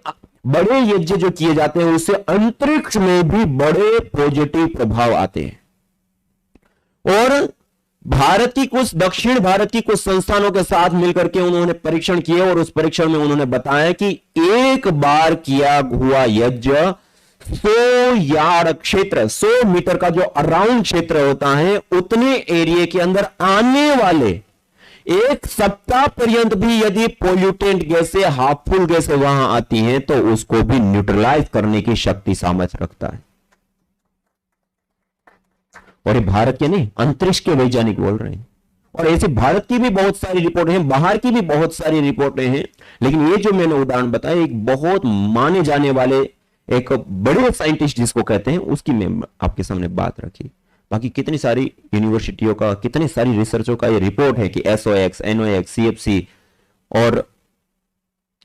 बड़े यज्ञ जो किए जाते हैं उससे अंतरिक्ष में भी बड़े पॉजिटिव प्रभाव आते हैं। और भारत की कुछ, दक्षिण भारत की कुछ संस्थानों के साथ मिलकर के उन्होंने परीक्षण किए और उस परीक्षण में उन्होंने बताया कि एक बार किया हुआ यज्ञ 100 यार्ड क्षेत्र, 100 मीटर का जो अराउंड क्षेत्र होता है, उतने एरिया के अंदर आने वाले एक सप्ताह पर्यंत भी यदि पोल्यूटेंट गैसें, हार्मफुल गैसें वहां आती हैं तो उसको भी न्यूट्रलाइज करने की शक्ति, सामर्थ्य रखता है। और ये भारत के नहीं, अंतरिक्ष के वैज्ञानिक बोल रहे हैं। और ऐसे भारत की भी बहुत सारी रिपोर्टें हैं, बाहर की भी बहुत सारी रिपोर्टें हैं, लेकिन ये जो मैंने उदाहरण बताया एक बहुत माने जाने वाले एक बड़े साइंटिस्ट जिसको कहते हैं उसकी मैं आपके सामने बात रखी। बाकी कितनी सारी यूनिवर्सिटियों का, कितनी सारी रिसर्चों का ये रिपोर्ट है कि SOX, NOx, CFC और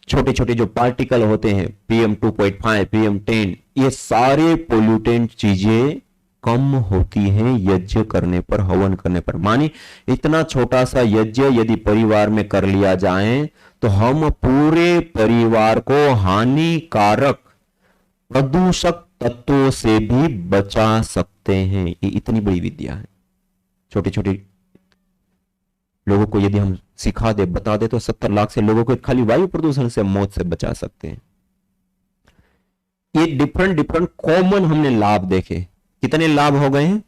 छोटे छोटे जो पार्टिकल होते हैं PM2.5, PM10, ये सारे पोल्यूटेंट चीजें कम होती हैं यज्ञ करने पर, हवन करने पर। माने इतना छोटा सा यज्ञ यदि परिवार में कर लिया जाए तो हम पूरे परिवार को हानिकारक प्रदूषक तत्वों से भी बचा सकते हैं। ये इतनी बड़ी विद्या है। छोटे छोटे लोगों को यदि हम सिखा दे, बता दे, तो 70 लाख से लोगों को खाली वायु प्रदूषण से, मौत से बचा सकते हैं। ये डिफरेंट डिफरेंट कॉमन हमने लाभ देखे। कितने लाभ हो गए हैं?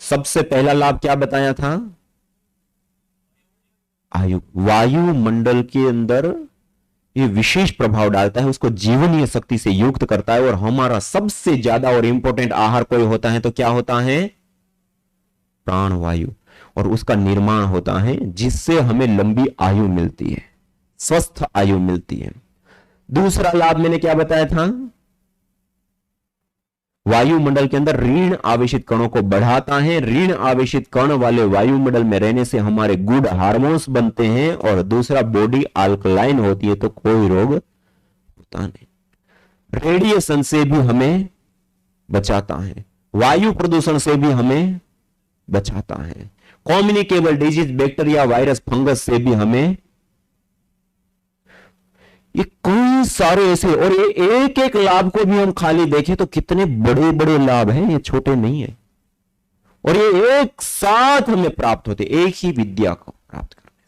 सबसे पहला लाभ क्या बताया था? आयु, वायुमंडल के अंदर ये विशेष प्रभाव डालता है, उसको जीवनीय शक्ति से युक्त करता है। और हमारा सबसे ज्यादा और इंपॉर्टेंट आहार कोई होता है तो क्या होता है? प्राणवायु। और उसका निर्माण होता है जिससे हमें लंबी आयु मिलती है, स्वस्थ आयु मिलती है। दूसरा लाभ मैंने क्या बताया था? वायुमंडल के अंदर ऋण आवेशित कणों को बढ़ाता है। ऋण आवेशित कण वाले वायुमंडल में रहने से हमारे गुड हार्मोन्स बनते हैं। और दूसरा, बॉडी अल्कलाइन होती है तो कोई रोग होता नहीं। रेडिएशन से भी हमें बचाता है, वायु प्रदूषण से भी हमें बचाता है, communicable disease, bacteria, virus, fungus से भी हमें। ये कई सारे ऐसे, और ये एक एक लाभ को भी हम खाली देखें तो कितने बड़े बड़े लाभ हैं, ये छोटे नहीं है। और ये एक साथ हमें प्राप्त होते, एक ही विद्या को प्राप्त करने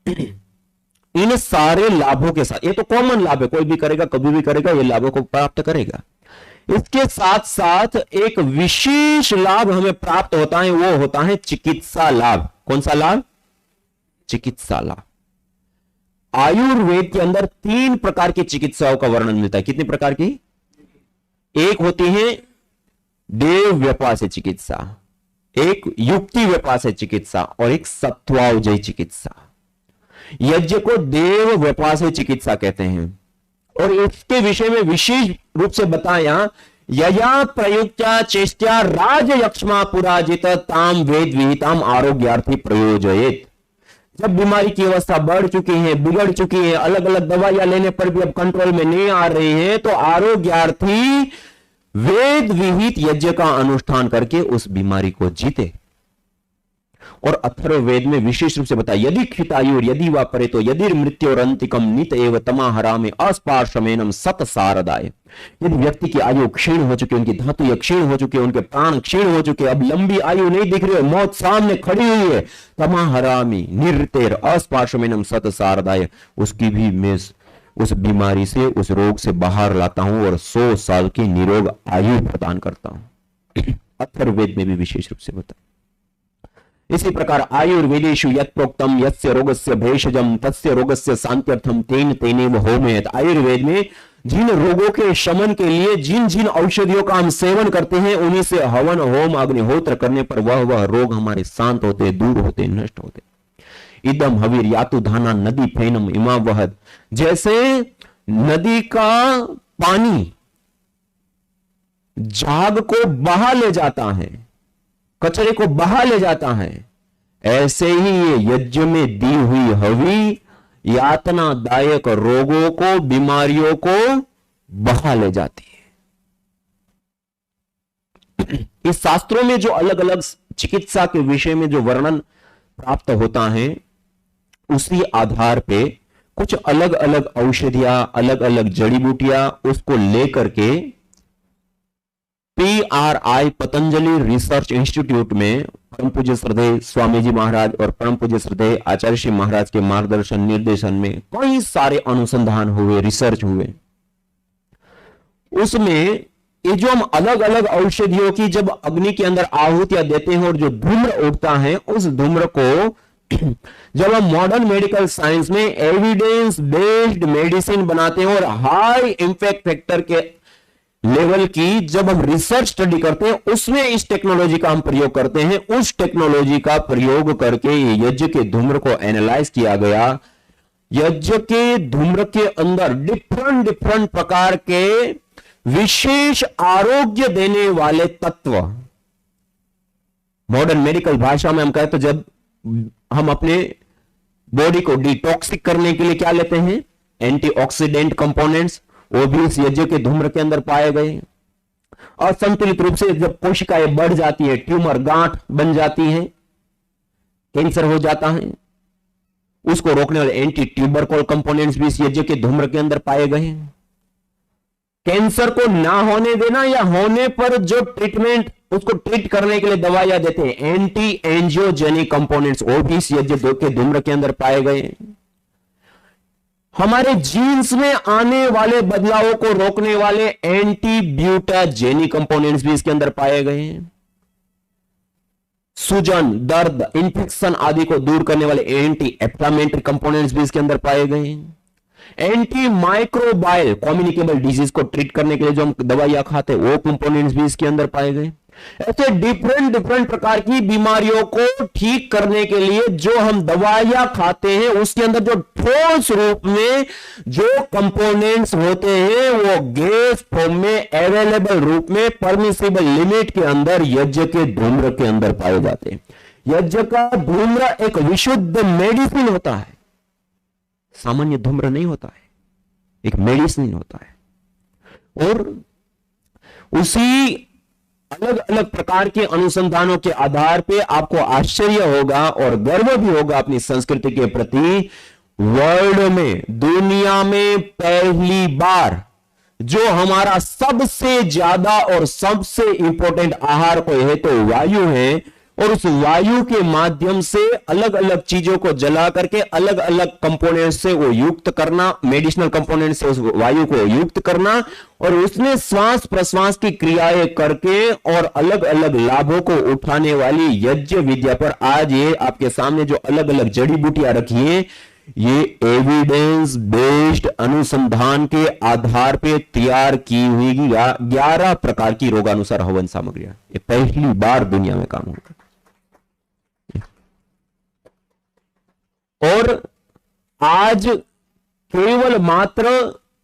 से। इन सारे लाभों के साथ, ये तो कॉमन लाभ है, कोई भी करेगा, कभी भी करेगा, ये लाभों को प्राप्त करेगा। इसके साथ साथ एक विशेष लाभ हमें प्राप्त होता है, वो होता है चिकित्सा लाभ। कौन सा लाभ? चिकित्सा लाभ। आयुर्वेद के अंदर 3 प्रकार की चिकित्साओं का वर्णन मिलता है। कितने प्रकार की? एक होती है देव व्यपास्य चिकित्सा, एक युक्ति व्यपास्य चिकित्सा, और एक सत्वावजयी चिकित्सा। यज्ञ को देव व्यपास्य चिकित्सा कहते हैं। और इसके विषय में विशेष रूप से बताया, यया प्रयुक्त्या चेष्ट्या राजयक्ष्मा पुराजित ताम वेद विहिताम आरोग्यार्थी प्रयोजयेत। जब बीमारी की अवस्था बढ़ चुकी है, बिगड़ चुकी है, अलग अलग दवाइयां लेने पर भी अब कंट्रोल में नहीं आ रही है, तो आरोग्यार्थी वेद विहित यज्ञ का अनुष्ठान करके उस बीमारी को जीते। और अथर्ववेद में विशेष रूप से बताया, यदि क्षितायुर यदि वा परेतो यदि मृत्योरंतिकम नित एव तमाहरा में अस्पार्शमेनम सत सारदाय। यदि व्यक्ति की आयु क्षीण हो चुकी, उनकी धातु क्षीण हो चुकी, उनके प्राण क्षीण हो चुके, अब लंबी आयु नहीं दिख रही है, मौत सामने खड़ी हुई है, तमाहरामी निर्तेर अस्पार्शमेनम सत सारदाय, उसकी भी मैं उस बीमारी से, उस रोग से बाहर लाता हूं और 100 साल की निरोग आयु प्रदान करता हूं। अथर्ववेद में भी विशेष रूप से बताया। इसी प्रकार आयुर्वेदेषु यत् प्रोक्तम यस्य रोगस्य भेषजम तस्य रोगस्य शांत्यर्थम तेन तेनेव होमेत। आयुर्वेद में जिन रोगों के शमन के लिए जिन जिन औषधियों का हम सेवन करते हैं, उन्हीं से हवन, होम, अग्निहोत्र करने पर वह रोग हमारे शांत होते, दूर होते, नष्ट होते। इदम हवीर यातु धाना नदी फेनम इमा वहद। जैसे नदी का पानी झाग को बहा ले जाता है, कचरे को बहा ले जाता है, ऐसे ही ये यज्ञ में दी हुई हवि यातनादायक रोगों को, बीमारियों को बहा ले जाती है। इस शास्त्रों में जो अलग अलग चिकित्सा के विषय में जो वर्णन प्राप्त होता है, उसी आधार पे कुछ अलग अलग औषधियां, अलग अलग जड़ी बूटियां, उसको लेकर के PRI पतंजलि रिसर्च इंस्टीट्यूट में परम पूज्य श्रद्धेय स्वामी जी महाराज और परम पूज्य श्रद्धेय आचार्य श्री महाराज के मार्गदर्शन निर्देशन में कई सारे अनुसंधान हुए, रिसर्च हुए। उसमें ये जो हम अलग अलग औषधियों की जब अग्नि के अंदर आहुतियां देते हैं और जो धूम्र उठता है, उस धूम्र को जब हम मॉडर्न मेडिकल साइंस में एविडेंस बेस्ड मेडिसिन बनाते हैं और हाई इंपैक्ट फैक्टर के लेवल की जब हम रिसर्च स्टडी करते हैं, उसमें इस टेक्नोलॉजी का हम प्रयोग करते हैं। उस टेक्नोलॉजी का प्रयोग करके यज्ञ के धूम्र को एनालाइज किया गया। यज्ञ के धूम्र के अंदर डिफरेंट डिफरेंट प्रकार के विशेष आरोग्य देने वाले तत्व, मॉडर्न मेडिकल भाषा में हम कहें तो जब हम अपने बॉडी को डिटॉक्सिक करने के लिए क्या लेते हैं, एंटीऑक्सीडेंट कंपोनेंट्स, वो भी इस यज्ञ के धूम्र के अंदर पाए गए। और संतुलित रूप से जब कोशिकाएं बढ़ जाती है, ट्यूमर गांठ बन जाती है, कैंसर हो जाता है, उसको रोकने वाले एंटी ट्यूबरकुल कंपोनेंट्स भी इस यज्ञ के धूम्र के अंदर पाए गए। कैंसर को ना होने देना या होने पर जो ट्रीटमेंट, उसको ट्रीट करने के लिए दवाइयां देते हैं, एंटी एंजियोजेनिक कंपोनेंट्स, वो भी इस यज्ञ के धूम्र के अंदर पाए गए। हमारे जीन्स में आने वाले बदलावों को रोकने वाले एंटी ब्यूटाजेनिक कंपोनेंट्स भी इसके अंदर पाए गए हैं। सूजन, दर्द, इंफेक्शन आदि को दूर करने वाले एंटी इंफ्लेमेटरी कंपोनेंट्स भी इसके अंदर पाए गए हैं। एंटी माइक्रोबायल कम्युनिकेबल डिजीज को ट्रीट करने के लिए जो हम दवाइयां खाते हैं, वो कंपोनेंट्स भी इसके अंदर पाए गए। ऐसे डिफरेंट डिफरेंट प्रकार की बीमारियों को ठीक करने के लिए जो हम दवाइयां खाते हैं, उसके अंदर जो ठोस रूप में जो कंपोनेंट्स होते हैं, वो गैस फॉर्म में अवेलेबल रूप में परमिसिबल लिमिट के अंदर यज्ञ के धूम्र के अंदर पाए जाते हैं। यज्ञ का धूम्र एक विशुद्ध मेडिसिन होता है, सामान्य धूम्र नहीं होता है, एक मेडिसिन होता है। और उसी अलग अलग प्रकार के अनुसंधानों के आधार पे आपको आश्चर्य होगा और गर्व भी होगा अपनी संस्कृति के प्रति। वर्ल्ड में, दुनिया में पहली बार जो हमारा सबसे ज्यादा और सबसे इंपॉर्टेंट आहार कोई है तो वायु है, और उस वायु के माध्यम से अलग अलग चीजों को जला करके अलग अलग कंपोनेंट से वो युक्त करना, मेडिसिनल कंपोनेंट से उस वायु को युक्त करना, और उसमें श्वास प्रश्वास की क्रियाएं करके और अलग अलग लाभों को उठाने वाली यज्ञ विद्या पर आज ये आपके सामने जो अलग अलग जड़ी बूटियां रखी हैं, ये एविडेंस बेस्ड अनुसंधान के आधार पे तैयार की हुई 11 प्रकार की रोगानुसार हवन सामग्रियां, ये पहली बार दुनिया में काम होगा। और आज केवल मात्र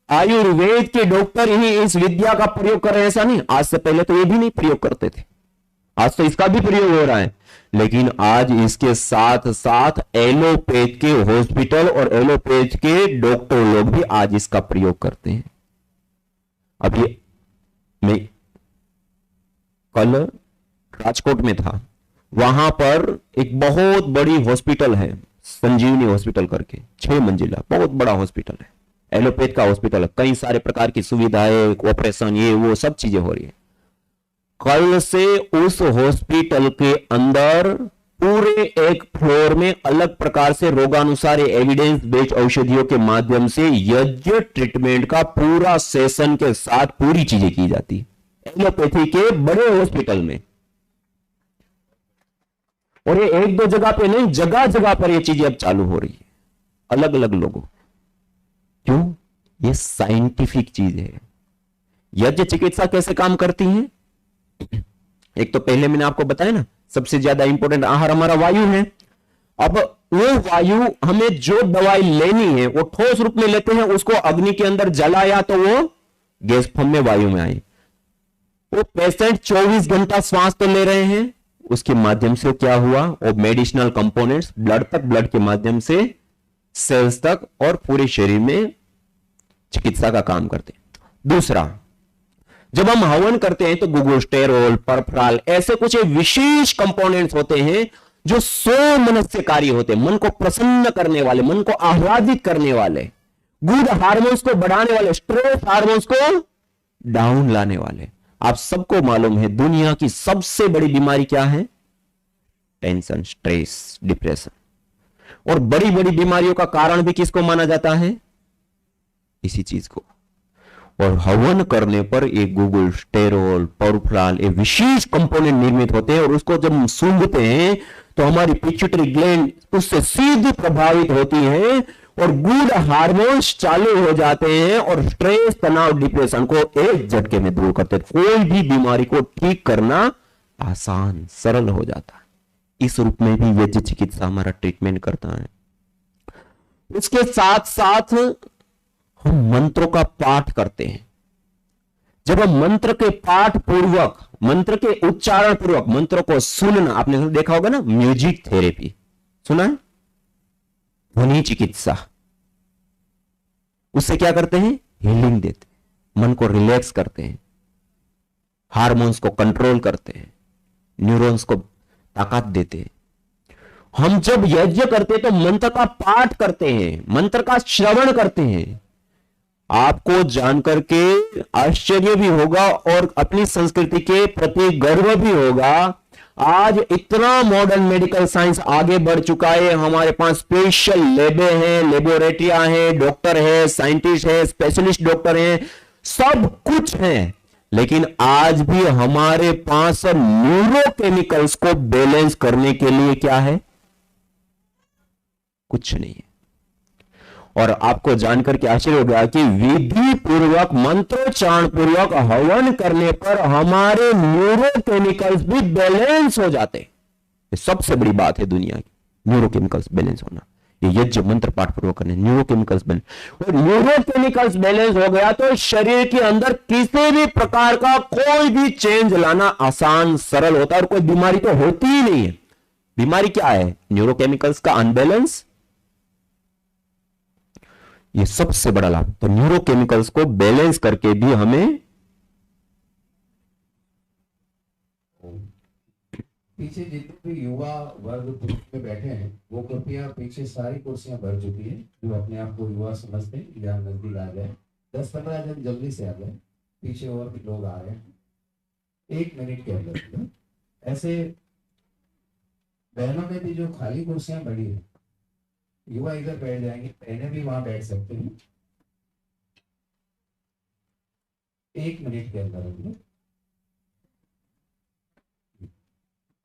आयुर्वेद के डॉक्टर ही इस विद्या का प्रयोग कर रहे हैं, ऐसा नहीं। आज से पहले तो ये भी नहीं प्रयोग करते थे, आज तो इसका भी प्रयोग हो रहा है। लेकिन आज इसके साथ साथ एलोपैथ के हॉस्पिटल और एलोपैथ के डॉक्टर लोग भी आज इसका प्रयोग करते हैं। अब ये मैं कल राजकोट में था, वहां पर एक बहुत बड़ी हॉस्पिटल है, संजीवनी हॉस्पिटल करके, 6 मंजिला बहुत बड़ा हॉस्पिटल है, एलोपैथ का हॉस्पिटल है, कई सारे प्रकार की सुविधाएं, ऑपरेशन, ये वो सब चीजें हो रही है। कल से उस हॉस्पिटल के अंदर पूरे एक फ्लोर में अलग प्रकार से रोगानुसार एविडेंस बेस्ड औषधियों के माध्यम से यज्ञ ट्रीटमेंट का पूरा सेशन के साथ पूरी चीजें की जाती है एलोपैथी के बड़े हॉस्पिटल में। और ये एक दो जगह पे नहीं, जगह जगह पर ये चीजें अब चालू हो रही है अलग अलग लोगों। क्यों? ये साइंटिफिक चीज है। यज्ञ चिकित्सा कैसे काम करती है? एक तो पहले मैंने आपको बताया ना, सबसे ज्यादा इंपॉर्टेंट आहार हमारा वायु है। अब वो वायु, हमें जो दवाई लेनी है वो ठोस रूप में लेते हैं, उसको अग्नि के अंदर जलाया तो वो गैस फॉर्म में वायु में आई। वो पेशेंट 24 घंटा श्वास तो ले रहे हैं, उसके माध्यम से क्या हुआ, वो मेडिसिनल कंपोनेंट्स ब्लड तक, ब्लड के माध्यम से सेल्स तक और पूरे शरीर में चिकित्सा का काम करते हैं। दूसरा, जब हम हवन करते हैं तो गुगुस्टेरोल, परफ्राल, ऐसे कुछ विशेष कंपोनेंट्स होते हैं जो सोमनस्यकारी होते हैं, मन को प्रसन्न करने वाले, मन को आह्लादित करने वाले, गुड हार्मोन्स को बढ़ाने वाले, स्ट्रेस हार्मोन्स को डाउन लाने वाले। आप सबको मालूम है दुनिया की सबसे बड़ी बीमारी क्या है? Tension, stress, depression. और बड़ी बड़ी बीमारियों का कारण भी किसको माना जाता है? इसी चीज को। और हवन करने पर एक गुगुल, स्टेरोल, पॉरफ्राल, ये विशेष कंपोनेंट निर्मित होते हैं और उसको जब हम सूंघते हैं तो हमारी पिट्यूटरी ग्लैंड उससे सीधे प्रभावित होती है और गुड हार्मोन्स चालू हो जाते हैं और स्ट्रेस, तनाव, डिप्रेशन को एक झटके में दूर करते हैं। कोई भी बीमारी को ठीक करना आसान, सरल हो जाता है। इस रूप में भी वैद्य चिकित्सा हमारा ट्रीटमेंट करता है। इसके साथ साथ हम मंत्रों का पाठ करते हैं। जब हम मंत्र के पाठ पूर्वक, मंत्र के उच्चारण पूर्वक मंत्रों को सुनना, आपने देखा होगा ना, म्यूजिक थेरेपी सुना है, ध्वनि चिकित्सा, उससे क्या करते हैं, हीलिंग देते हैं, मन को रिलैक्स करते हैं, हार्मोन्स को कंट्रोल करते हैं, न्यूरॉन्स को ताकत देते हैं। हम जब यज्ञ करते हैं तो मंत्र का पाठ करते हैं, मंत्र का श्रवण करते हैं। आपको जानकर के आश्चर्य भी होगा और अपनी संस्कृति के प्रति गर्व भी होगा। आज इतना मॉडर्न मेडिकल साइंस आगे बढ़ चुका है, हमारे पास स्पेशल लैबे हैं, लेबोरेटरिया हैं, डॉक्टर है, साइंटिस्ट है, स्पेशलिस्ट डॉक्टर हैं, सब कुछ है, लेकिन आज भी हमारे पास न्यूरोकेमिकल्स को बैलेंस करने के लिए क्या है, कुछ नहीं है। और आपको जानकर के आश्चर्य हो गया कि विधि पूर्वक, मंत्रोच्चारण पूर्वक हवन करने पर हमारे न्यूरोकेमिकल्स भी बैलेंस हो जाते हैं। ये सबसे बड़ी बात है दुनिया की, न्यूरोकेमिकल्स बैलेंस होना। ये यज्ञ मंत्र पाठ पूर्वक करने, न्यूरोकेमिकल्स बैलेंस, और न्यूरोकेमिकल्स बैलेंस हो गया तो शरीर के अंदर किसी भी प्रकार का कोई भी चेंज लाना आसान, सरल होता है और कोई बीमारी तो होती ही नहीं है। बीमारी क्या है, न्यूरोकेमिकल्स का अनबैलेंस, ये सबसे बड़ा लाभ। तो न्यूरोकेमिकल्स को बैलेंस करके भी हमें, पीछे जितने भी युवा वर्ग में बैठे हैं वो कृपया, पीछे सारी कुर्सियां भर चुकी हैं। जो अपने आप को युवा समझते हैं या नजदीक आ जाए, 10-15 जन जल्दी से आ जाए, पीछे और भी लोग आ रहे हैं। 1 मिनट के अंदर ऐसे बहनों में भी जो खाली कुर्सियां पड़ी है, युवा इधर बैठ जाएंगे, बहनें भी वहां बैठ सकते हैं। 1 मिनट के अंदर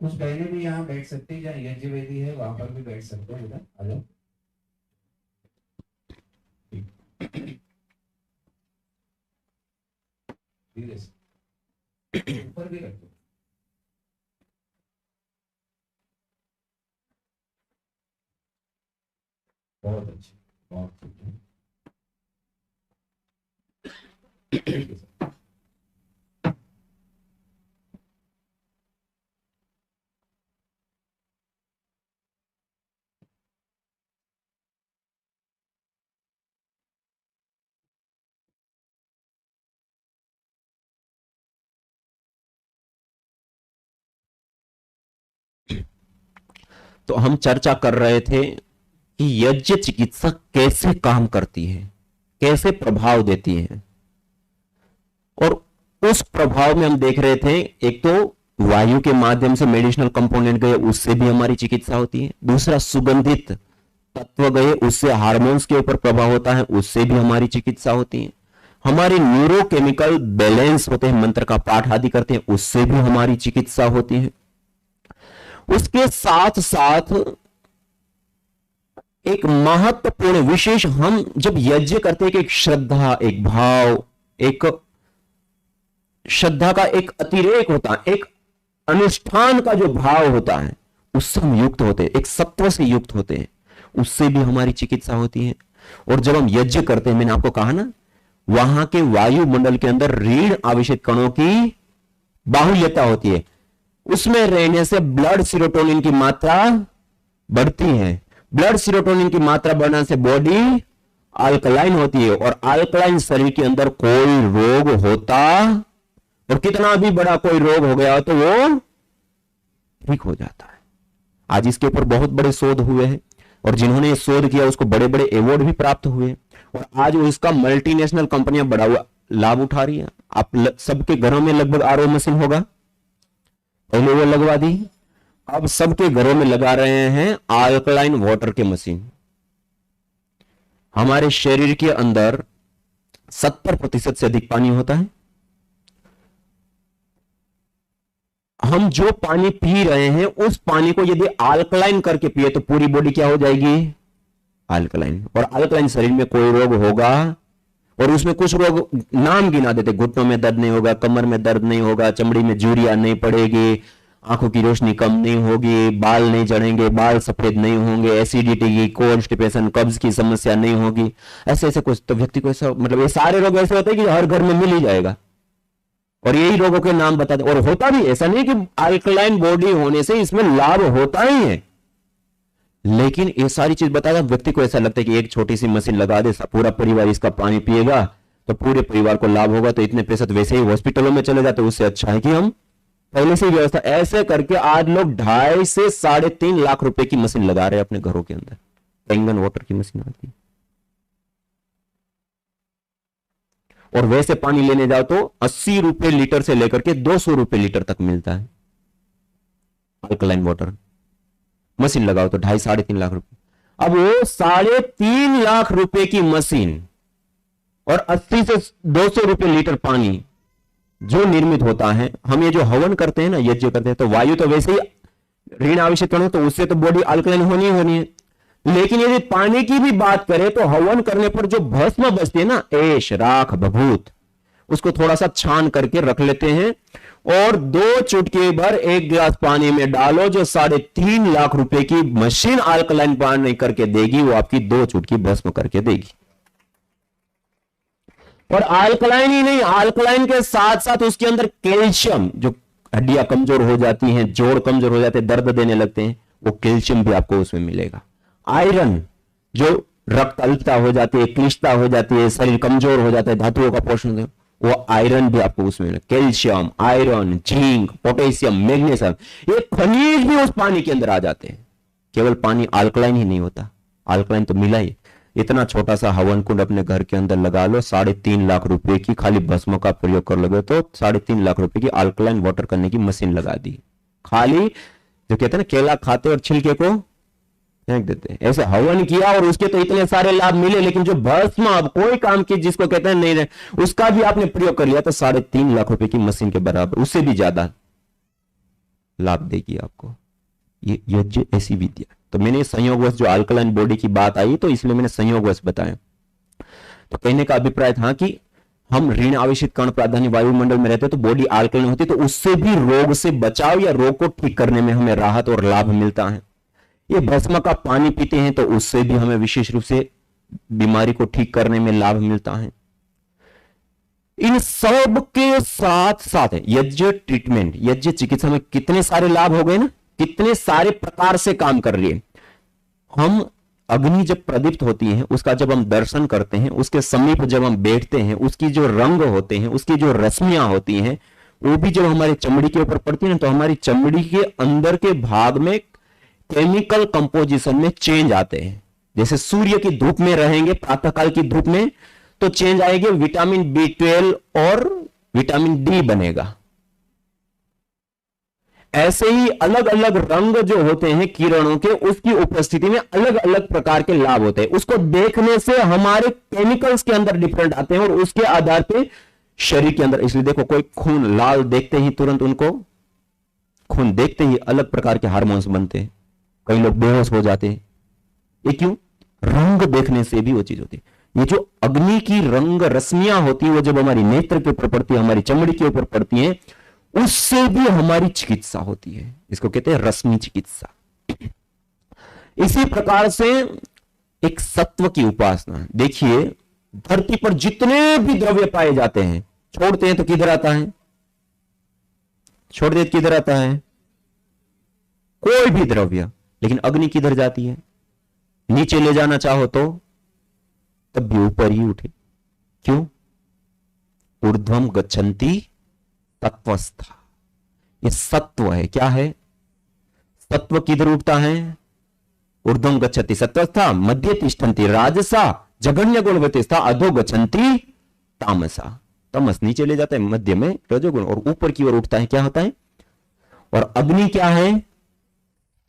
कुछ बहनें भी यहाँ बैठ सकती हैं, जहाँ यज्ञ वेदी है वहां पर भी बैठ सकते हैं। इधर आ जाओ, धीरे से ऊपर भी रखो। बहुत अच्छी, बहुत ठीक है। ठीक है सर। तो हम चर्चा कर रहे थे कि यज्ञ चिकित्सा कैसे काम करती है, कैसे प्रभाव देती है। और उस प्रभाव में हम देख रहे थे, एक तो वायु के माध्यम से मेडिसिनल कंपोनेंट गए, उससे भी हमारी चिकित्सा होती है। दूसरा, सुगंधित तत्व गए, उससे हार्मोन्स के ऊपर प्रभाव होता है, उससे भी हमारी चिकित्सा होती है। हमारे न्यूरोकेमिकल बैलेंस होते हैं, मंत्र का पाठ आदि करते हैं, उससे भी हमारी चिकित्सा होती है। उसके साथ साथ एक महत्वपूर्ण विशेष, हम जब यज्ञ करते हैं कि एक श्रद्धा, एक भाव, एक श्रद्धा का एक अतिरेक होता है, एक अनुष्ठान का जो भाव होता है, उससे हम युक्त होते हैं, एक सत्व से युक्त होते हैं, उससे भी हमारी चिकित्सा होती है। और जब हम यज्ञ करते हैं, मैंने आपको कहा ना, वहां के वायुमंडल के अंदर ऋण आवेशित कणों की बाहुल्यता होती है, उसमें रहने से ब्लड सीरोटोनिन की मात्रा बढ़ती है। ब्लड सीरोटोनिन की मात्रा बढ़ने से बॉडी अल्कलाइन होती है, और अल्कलाइन शरीर के अंदर कोई रोग होता, और कितना भी बड़ा कोई रोग हो गया तो वो ठीक हो जाता है। आज इसके ऊपर बहुत बड़े शोध हुए हैं, और जिन्होंने शोध किया उसको बड़े बड़े अवार्ड भी प्राप्त हुए, और आज वो इसका मल्टीनेशनल कंपनियां बड़ा हुआ लाभ उठा रही है। आप सबके घरों में लगभग आरओ मशीन होगा, पहले वो लगवा दी, अब सबके घरों में लगा रहे हैं अल्कलाइन वाटर के मशीन। हमारे शरीर के अंदर 70% से अधिक पानी होता है। हम जो पानी पी रहे हैं उस पानी को यदि अल्कलाइन करके पिए तो पूरी बॉडी क्या हो जाएगी? अल्कलाइन। और अल्कलाइन शरीर में कोई रोग होगा, और उसमें कुछ रोग नाम गिना देते, घुटनों में दर्द नहीं होगा, कमर में दर्द नहीं होगा, चमड़ी में झुर्रियां नहीं पड़ेगी, आंखों की रोशनी कम नहीं होगी, बाल नहीं झड़ेंगे, बाल सफेद नहीं होंगे, एसिडिटी की, कॉन्स्टिपेशन, कब्ज की समस्या नहीं होगी, ऐसे ऐसे कुछ। तो व्यक्ति को ऐसा, मतलब ये सारे रोग ऐसे होते हैं कि हर घर में मिल ही जाएगा, और यही रोगों के नाम बताते। और होता भी ऐसा नहीं कि अल्कलाइन बॉडी होने से इसमें लाभ होता ही है, लेकिन ये सारी चीज बताता व्यक्ति को ऐसा लगता है कि एक छोटी सी मशीन लगा दे, पूरा परिवार इसका पानी पिएगा तो पूरे परिवार को लाभ होगा, तो इतने पैसे तो वैसे ही हॉस्पिटलों में चले जाते, उससे अच्छा है कि हम पहले से ही व्यवस्था। ऐसे करके आज लोग 2.5 से 3.5 लाख रुपए की मशीन लगा रहे हैं अपने घरों के अंदर। कैंगन वाटर की मशीन आती है, और वैसे पानी लेने जाओ तो 80 रुपए लीटर से लेकर के 200 रुपए लीटर तक मिलता है। अल्कलाइन वाटर मशीन लगाओ तो 2.5-3.5 लाख रुपए। अब वो 3.5 लाख रुपए की मशीन और 80 से 200 रुपए लीटर पानी जो निर्मित होता है, हम ये जो हवन करते हैं ना, यज्ञ करते हैं, तो वायु तो वैसे ही ऋण आवेशित करो तो उससे तो बॉडी अल्कलाइन होनी होनी है। लेकिन यदि पानी की भी बात करें तो हवन करने पर जो भस्म बचती है ना, ऐश, राख, भभूत, उसको थोड़ा सा छान करके रख लेते हैं, और 2 चुटकी भर 1 गिलास पानी में डालो, जो 3.5 लाख रुपए की मशीन अल्कलाइन पानी करके देगी, वो आपकी 2 चुटकी भस्म करके देगी। और अल्कलाइन ही नहीं, अल्कलाइन के साथ साथ उसके अंदर कैल्शियम, जो हड्डियां कमजोर हो जाती हैं, जोड़ कमजोर हो जाते हैं, दर्द देने लगते हैं, वो कैल्शियम भी आपको उसमें मिलेगा। आयरन, जो रक्त अल्पता हो जाती है, क्लिष्टता हो जाती है, शरीर कमजोर हो जाता है, धातुओं का पोषण, वो आयरन भी आपको उसमें मिलेगा। Calcium, iron, zinc, potassium, magnesium, ये खनिज भी उस पानी के अंदर आ जाते हैं। केवल पानी अल्कलाइन ही नहीं होता, अल्कलाइन तो मिला ही। इतना छोटा सा हवन कुंड अपने घर के अंदर लगा लो, 3.5 लाख रुपए की खाली भस्म का प्रयोग कर लोगे तो 3.5 लाख रुपए की अल्कलाइन वाटर करने की मशीन लगा दी। खाली जो कहते हैं ना, केला खाते और छिलके को फेंक देते हैं, ऐसे हवन किया और उसके तो इतने सारे लाभ मिले, लेकिन जो भस्म अब कोई काम की जिसको कहते हैं नहीं, उसका भी आपने प्रयोग कर लिया तो 3.5 लाख रुपए की मशीन के बराबर, उससे भी ज्यादा लाभ देगी आपको ये यज्ञ, ऐसी विद्या। तो मैंने संयोगवश जो अल्कलाइन बॉडी की बात आई तो इसलिए मैंने संयोगवश बताया। तो कहने का अभिप्राय था कि हम ऋण आवेशित कण प्राधान्य वायुमंडल में रहते तो बॉडी अल्कलाइन होती, तो उससे भी रोग से बचाव या रोग को ठीक करने में हमें राहत और लाभ मिलता है। ये भस्म का पानी पीते हैं तो उससे भी हमें विशेष रूप से बीमारी को ठीक करने में लाभ मिलता है। इन सब के साथ साथ यज्ञ ट्रीटमेंट, यज्ञ चिकित्सा में कितने सारे लाभ हो गए ना, कितने सारे प्रकार से काम कर रही है। हम अग्नि जब प्रदीप्त होती है, उसका जब हम दर्शन करते हैं, उसके समीप जब हम बैठते हैं, उसकी जो रंग होते हैं, उसकी जो रश्मियां होती हैं, वो भी जब हमारी चमड़ी के ऊपर पड़ती है ना, तो हमारी चमड़ी के अंदर के भाग में केमिकल कंपोजिशन में चेंज आते हैं। जैसे सूर्य की धूप में रहेंगे, प्रातःकाल की धूप में, तो चेंज आएंगे, विटामिन B12 और विटामिन D बनेगा। ऐसे ही अलग अलग रंग जो होते हैं किरणों के, उसकी उपस्थिति में अलग अलग प्रकार के लाभ होते हैं। उसको देखने से हमारे केमिकल्स के अंदर डिफरेंट आते हैं और उसके आधार पे शरीर के अंदर, इसलिए देखो कोई खून लाल देखते ही तुरंत उनको, खून देखते ही अलग प्रकार के हार्मोन्स बनते हैं, कई लोग बेहोश हो जाते हैं। ये क्यों? रंग देखने से भी वो चीज होती है। ये जो अग्नि की रंग रश्मियां होती है, वो जब हमारी नेत्र के ऊपर पड़ती है, हमारी चमड़ी के ऊपर पड़ती है, उससे भी हमारी चिकित्सा होती है। इसको कहते हैं रश्मि चिकित्सा। इसी प्रकार से एक सत्व की उपासना। देखिए, धरती पर जितने भी द्रव्य पाए जाते हैं, छोड़ते हैं तो किधर आता है? छोड़ देते किधर आता है? कोई भी द्रव्य। लेकिन अग्नि किधर जाती है? नीचे ले जाना चाहो तो तब भी ऊपर ही उठे। क्यों? ऊर्ध्वम गच्छन्ति तत्वस्था। ये सत्व है। क्या है? सत्व किधर उठता है? ऊर्ध्वम गच्छति सत्वस्था, मध्य तिष्ठन्ति राजसा, जघन्य गुणवतिस्था, अधो गच्छन्ति तामसा। तमस नीचे ले जाता है, मध्य में रजोगुण, और ऊपर की ओर उठता है। क्या होता है? और अग्नि क्या है?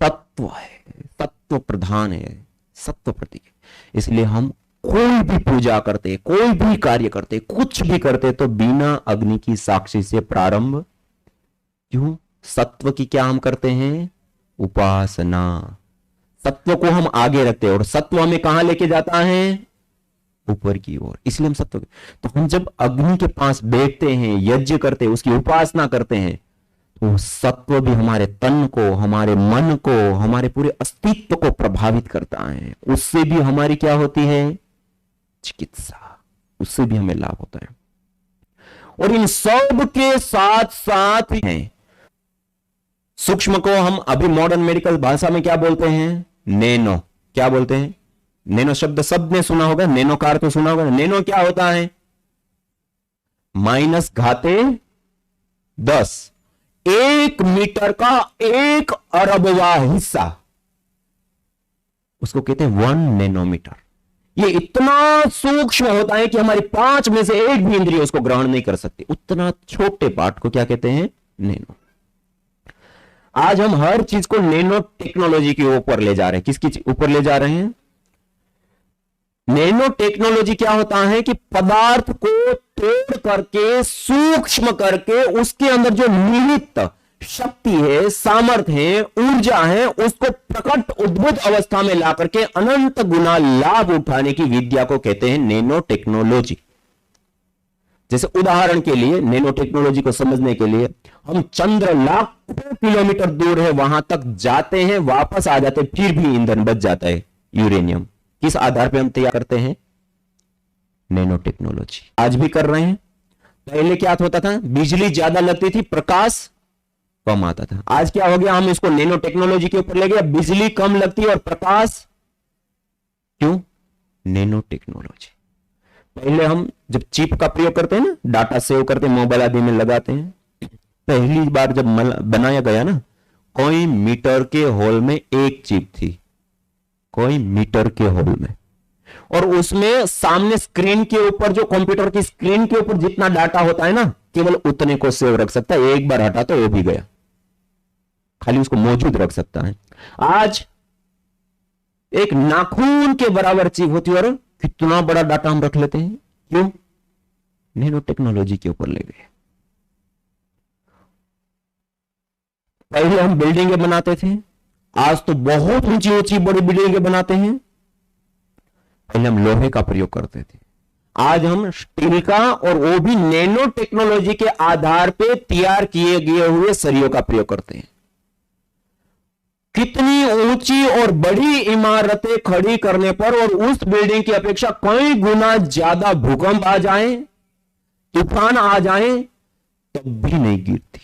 तत्व है, तत्व प्रधान है, सत्व प्रतीक है। इसलिए हम कोई भी पूजा करते, कोई भी कार्य करते, कुछ भी करते तो बिना अग्नि की साक्षी से प्रारंभ क्यों? सत्व की क्या हम करते हैं? उपासना। सत्व को हम आगे रखते हैं और सत्व हमें कहां लेके जाता है? ऊपर की ओर। इसलिए हम सत्व, तो हम जब अग्नि के पास बैठते हैं, यज्ञ करते हैं, उसकी उपासना करते हैं, तो सत्व भी हमारे तन को, हमारे मन को, हमारे पूरे अस्तित्व को प्रभावित करता है। उससे भी हमारी क्या होती है? चिकित्सा। उससे भी हमें लाभ होता है। और इन सब के साथ साथ हैं सूक्ष्म को हम अभी मॉडर्न मेडिकल भाषा में क्या बोलते हैं? नैनो। क्या बोलते हैं? नैनो शब्द सबने सुना होगा, नैनो का अर्थ तो सुना होगा। नैनो क्या होता है? -10 1 मीटर का 1 अरबवा हिस्सा, उसको कहते हैं 1 नैनोमीटर। ये इतना सूक्ष्म होता है कि हमारी 5 में से 1 भी इंद्रिय उसको ग्रहण नहीं कर सकती। उतना छोटे पार्ट को क्या कहते हैं? नैनो। आज हम हर चीज को नैनो टेक्नोलॉजी के ऊपर ले जा रहे हैं। किसकी ऊपर ले जा रहे हैं? नैनो टेक्नोलॉजी क्या होता है कि पदार्थ को तोड़ करके, सूक्ष्म करके, उसके अंदर जो निहित शक्ति है, सामर्थ्य है, ऊर्जा है, उसको प्रकट उद्भुत अवस्था में ला करके अनंत गुना लाभ उठाने की विद्या को कहते हैं नैनो टेक्नोलॉजी। जैसे उदाहरण के लिए, नैनो टेक्नोलॉजी को समझने के लिए हम चंद्र लाखों किलोमीटर दूर है, वहां तक जाते हैं, वापस आ जाते हैं, फिर भी ईंधन बच जाता है, यूरेनियम। किस आधार पे हम तैयार करते हैं? Nano technology. आज भी कर रहे हैं। पहले क्या होता था? बिजली ज्यादा लगती थी, प्रकाश कम आता था। आज क्या हो गया? हम इसको नैनो टेक्नोलॉजी के ऊपर ले गए, बिजली कम लगती है और प्रकाश क्यों? Nano technology. पहले हम जब चिप का प्रयोग करते हैं ना, डाटा सेव करते हैं, मोबाइल आदि में लगाते हैं, पहली बार जब बनाया गया ना, कोई मीटर के होल में 1 चिप थी, कोई मीटर के होल में, और उसमें सामने स्क्रीन के ऊपर, जो कंप्यूटर की स्क्रीन के ऊपर जितना डाटा होता है ना, केवल उतने को सेव रख सकता है। एक बार हटा तो वो भी गया, खाली उसको मौजूद रख सकता है। आज एक नाखून के बराबर चिप होती है और कितना बड़ा डाटा हम रख लेते हैं। क्यों? नैनो टेक्नोलॉजी के ऊपर ले गए। पहले हम बिल्डिंगें बनाते थे, आज तो बहुत ऊंची ऊंची बड़ी बिल्डिंगें बनाते हैं। पहले हम लोहे का प्रयोग करते थे, आज हम स्टील का, और वो भी नैनो टेक्नोलॉजी के आधार पे तैयार किए गए हुए सरियों का प्रयोग करते हैं। कितनी ऊंची और बड़ी इमारतें खड़ी करने पर और उस बिल्डिंग की अपेक्षा कई गुना ज्यादा भूकंप आ जाए, तूफान आ जाए, तब भी नहीं गिरती,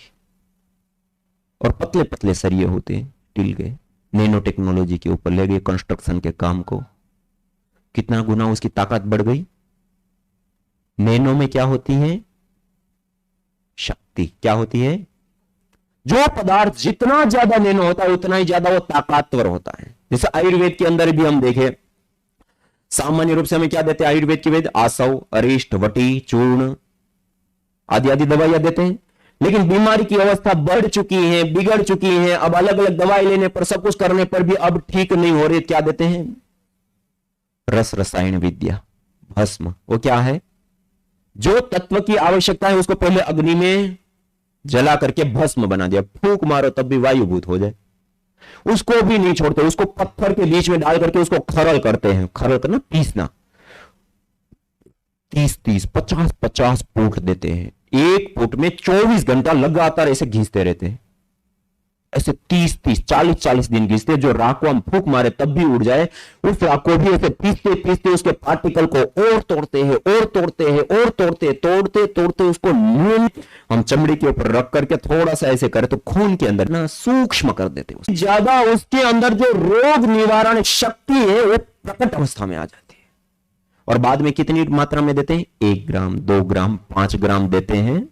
और पतले पतले सरिये होते हैं, टिल गए। नैनो टेक्नोलॉजी के ऊपर ले गए कंस्ट्रक्शन के काम को, कितना गुना उसकी ताकत बढ़ गई। नैनो में क्या होती है? शक्ति। क्या होती है? जो पदार्थ जितना ज्यादा नैनो होता है उतना ही ज्यादा वो ताकतवर होता है। जैसे आयुर्वेद के अंदर भी हम देखें, सामान्य रूप से हमें क्या देते हैं आयुर्वेद के वेद? आसव, अरिष्ट, वटी, चूर्ण आदि आदि दवाइयां देते हैं। लेकिन बीमारी की अवस्था बढ़ चुकी है, बिगड़ चुकी है, अब अलग अलग दवाई लेने पर, सब कुछ करने पर भी अब ठीक नहीं हो रही, क्या देते हैं? रस रसायन विद्या, भस्म। वो क्या है? जो तत्व की आवश्यकता है उसको पहले अग्नि में जला करके भस्म बना दिया, फूंक मारो तब भी वायुभूत हो जाए। उसको भी नहीं छोड़ते, उसको पत्थर के बीच में डाल करके उसको खरल करते हैं। खरल करना, पीसना। 30-30, 50-50 फुट देते हैं। एक फुट में 24 घंटा लगातार ऐसे घिसते रहते हैं। ऐसे 30-30, 40-40 दिन घिसते, जो राख को हम फूंक मारे तब भी उड़ जाए, उस राख को भी ऐसे पीसते पीसते उसके पार्टिकल को और तोड़ते हैं, और तोड़ते हैं, और तोड़ते तोड़ते उसको नून हम चमड़ी के ऊपर रख करके थोड़ा सा ऐसे करें तो खून के अंदर ना सूक्ष्म कर देते हैं। ज्यादा उसके अंदर जो रोग निवारण शक्ति है वो प्रकट अवस्था में आ जाती है। और बाद में कितनी मात्रा में देते हैं? 1 ग्राम, 2 ग्राम, 5 ग्राम देते हैं,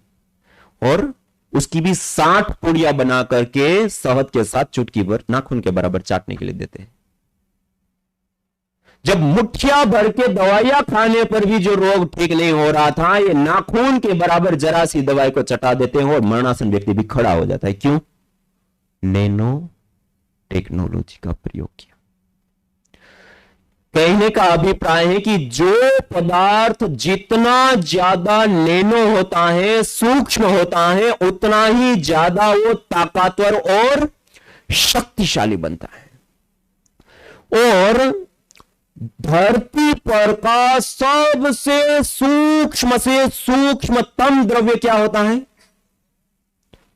और उसकी भी 60 पुड़िया बना करके शहद के साथ चुटकी भर नाखून के बराबर चाटने के लिए देते हैं। जब मुठ्ठिया भर के दवाइयां खाने पर भी जो रोग ठीक नहीं हो रहा था, ये नाखून के बराबर जरा सी दवाई को चटा देते हैं और मरणासन व्यक्ति भी खड़ा हो जाता है। क्यों? नैनो टेक्नोलॉजी का प्रयोग किया। कहने का अभिप्राय है कि जो पदार्थ जितना ज्यादा नैनो होता है, सूक्ष्म होता है, उतना ही ज्यादा वो ताकतवर और शक्तिशाली बनता है। और धरती पर का सबसे सूक्ष्म से सूक्ष्मतम द्रव्य क्या होता है?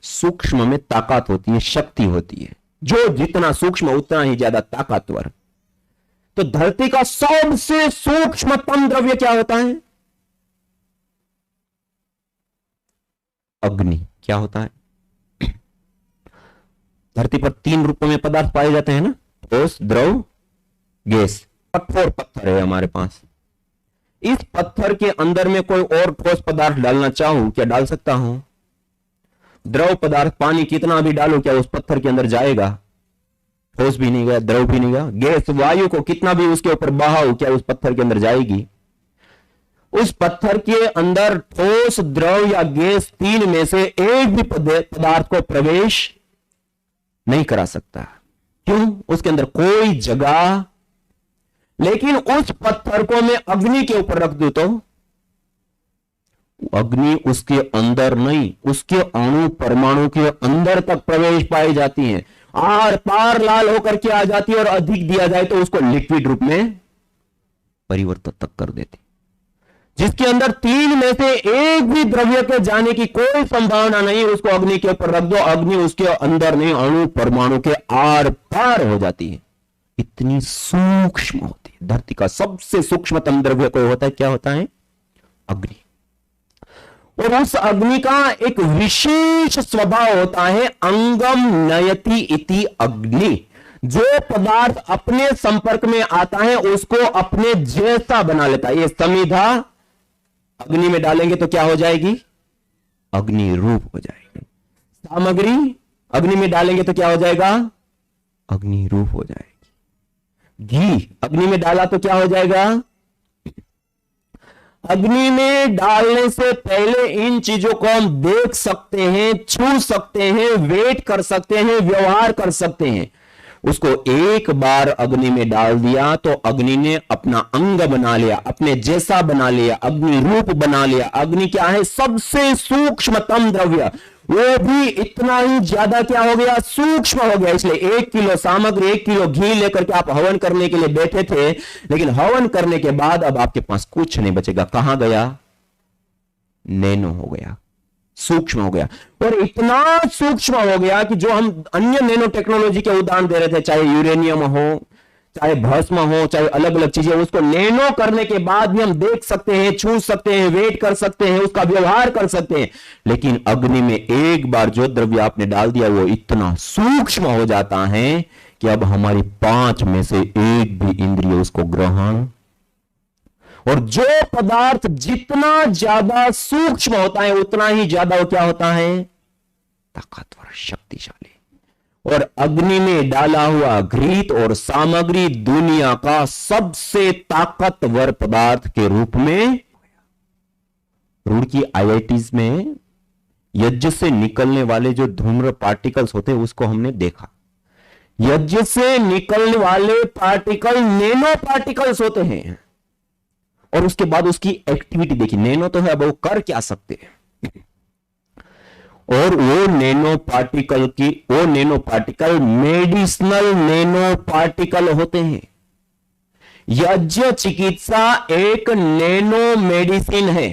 सूक्ष्म में ताकत होती है, शक्ति होती है। जो जितना सूक्ष्म उतना ही ज्यादा ताकतवर। तो धरती का सबसे सूक्ष्मतम द्रव्य क्या होता है? अग्नि। क्या होता है? धरती पर 3 रूपों में पदार्थ पाए जाते हैं ना, ठोस, द्रव, गैस। कठोर पत्थर है हमारे पास। इस पत्थर के अंदर में कोई और ठोस पदार्थ डालना चाहूं, क्या डाल सकता हूं? द्रव पदार्थ पानी कितना भी डालो, क्या उस पत्थर के अंदर जाएगा? ठोस भी नहीं गया, द्रव भी नहीं गया। गैस, वायु को कितना भी उसके ऊपर बहाओ, क्या उस पत्थर के अंदर जाएगी? उस पत्थर के अंदर ठोस, द्रव या गैस 3 में से एक भी पदार्थ को प्रवेश नहीं करा सकता। क्यों? उसके अंदर कोई जगह। लेकिन उस पत्थर को मैं अग्नि के ऊपर रख दूं तो अग्नि उसके अंदर नहीं, उसके अणु परमाणु के अंदर तक प्रवेश पाई जाती है, आर पार लाल होकर के आ जाती है, और अधिक दिया जाए तो उसको लिक्विड रूप में परिवर्तित तक कर देती। जिसके अंदर 3 में से एक भी द्रव्य के जाने की कोई संभावना नहीं, उसको अग्नि के ऊपर रख दो, अग्नि उसके अंदर नहीं, अणु परमाणु के आर पार हो जाती है। इतनी सूक्ष्म होती है। धरती का सबसे सूक्ष्मतम द्रव्य कोई होता है, क्या होता है? अग्नि। और उस अग्नि का एक विशेष स्वभाव होता है, अंगम नयति इति अग्नि। जो पदार्थ अपने संपर्क में आता है उसको अपने जैसा बना लेता है। ये समिधा अग्नि में डालेंगे तो क्या हो जाएगी? अग्नि रूप हो जाएगी। सामग्री अग्नि में डालेंगे तो क्या हो जाएगा? अग्नि रूप हो जाएगी। घी अग्नि में डाला तो क्या हो जाएगा? अग्नि में डालने से पहले इन चीजों को हम देख सकते हैं, छू सकते हैं, वेट कर सकते हैं, व्यवहार कर सकते हैं। उसको एक बार अग्नि में डाल दिया तो अग्नि ने अपना अंग बना लिया, अपने जैसा बना लिया, अग्नि रूप बना लिया। अग्नि क्या है? सबसे सूक्ष्मतम द्रव्य। वो भी इतना ही ज्यादा क्या हो गया? सूक्ष्म हो गया। इसलिए 1 किलो सामग्री, 1 किलो घी लेकर के आप हवन करने के लिए बैठे थे, लेकिन हवन करने के बाद अब आपके पास कुछ नहीं बचेगा। कहां गया? नैनो हो गया, सूक्ष्म हो गया। और इतना सूक्ष्म हो गया कि जो हम अन्य नैनो टेक्नोलॉजी के उदाहरण दे रहे थे, चाहे यूरेनियम हो, चाहे भस्म हो, चाहे अलग अलग चीजें, उसको नैनो करने के बाद भी हम देख सकते हैं, छू सकते हैं, वेट कर सकते हैं, उसका व्यवहार कर सकते हैं। लेकिन अग्नि में एक बार जो द्रव्य आपने डाल दिया वो इतना सूक्ष्म हो जाता है कि अब हमारी 5 में से एक भी इंद्रिय उसको ग्रहण। और जो पदार्थ जितना ज्यादा सूक्ष्म होता है उतना ही ज्यादा वो क्या होता है? ताकतवर, शक्तिशाली। और अग्नि में डाला हुआ घृत और सामग्री दुनिया का सबसे ताकतवर पदार्थ के रूप में। रुड़की आईआईटीज में यज्ञ से निकलने वाले जो धूम्र पार्टिकल्स होते हैं उसको हमने देखा। यज्ञ से निकलने वाले पार्टिकल नैनो पार्टिकल्स होते हैं, और उसके बाद उसकी एक्टिविटी देखी। नैनो तो है, अब वो कर क्या सकते हैं। और वो nano particle medicinal nano particle होते हैं। यज्ञ चिकित्सा एक नैनो मेडिसिन है।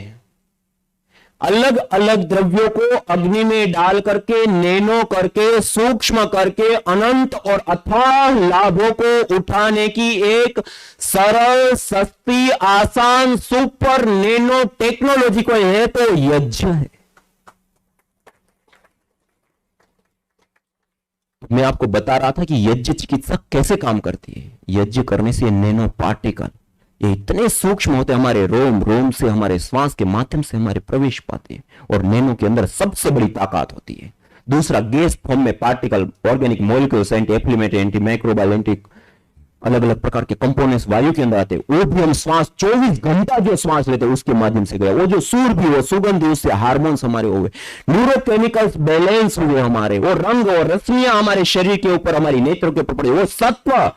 अलग अलग द्रव्यों को अग्नि में डाल करके, नैनो करके, सूक्ष्म करके अनंत और अथाह लाभों को उठाने की एक सरल, सस्ती, आसान, सुपर नैनो टेक्नोलॉजी कोई है तो यज्ञ है। मैं आपको बता रहा था कि यज्ञ चिकित्सा कैसे काम करती है। यज्ञ करने से नैनो पार्टिकल ये इतने सूक्ष्म होते हैं, हमारे रोम से, हमारे श्वास के माध्यम से हमारे प्रवेश पाते हैं। और नैनो के अंदर सबसे बड़ी ताकत होती है। दूसरा, गैस फॉर्म में पार्टिकल, ऑर्गेनिक मॉलिक्यूल्स, एंटी एफ्लिमेंट, एंटी माइक्रोबाइल, एंटी अलग अलग प्रकार के कंपोनेंट्स वायु के अंदर आते हैं। वो भी हम श्वास 24 घंटा जो श्वास लेते हैं उसके माध्यम से गया। वो जो सूर भी हो, सुगंध, उससे हार्मोन्स हमारे हुए, न्यूरोकेमिकल्स बैलेंस हुए हमारे, वो रंग और रश्मियां हमारे शरीर के ऊपर, हमारी नेत्रों के ऊपर पड़े, वो सत्व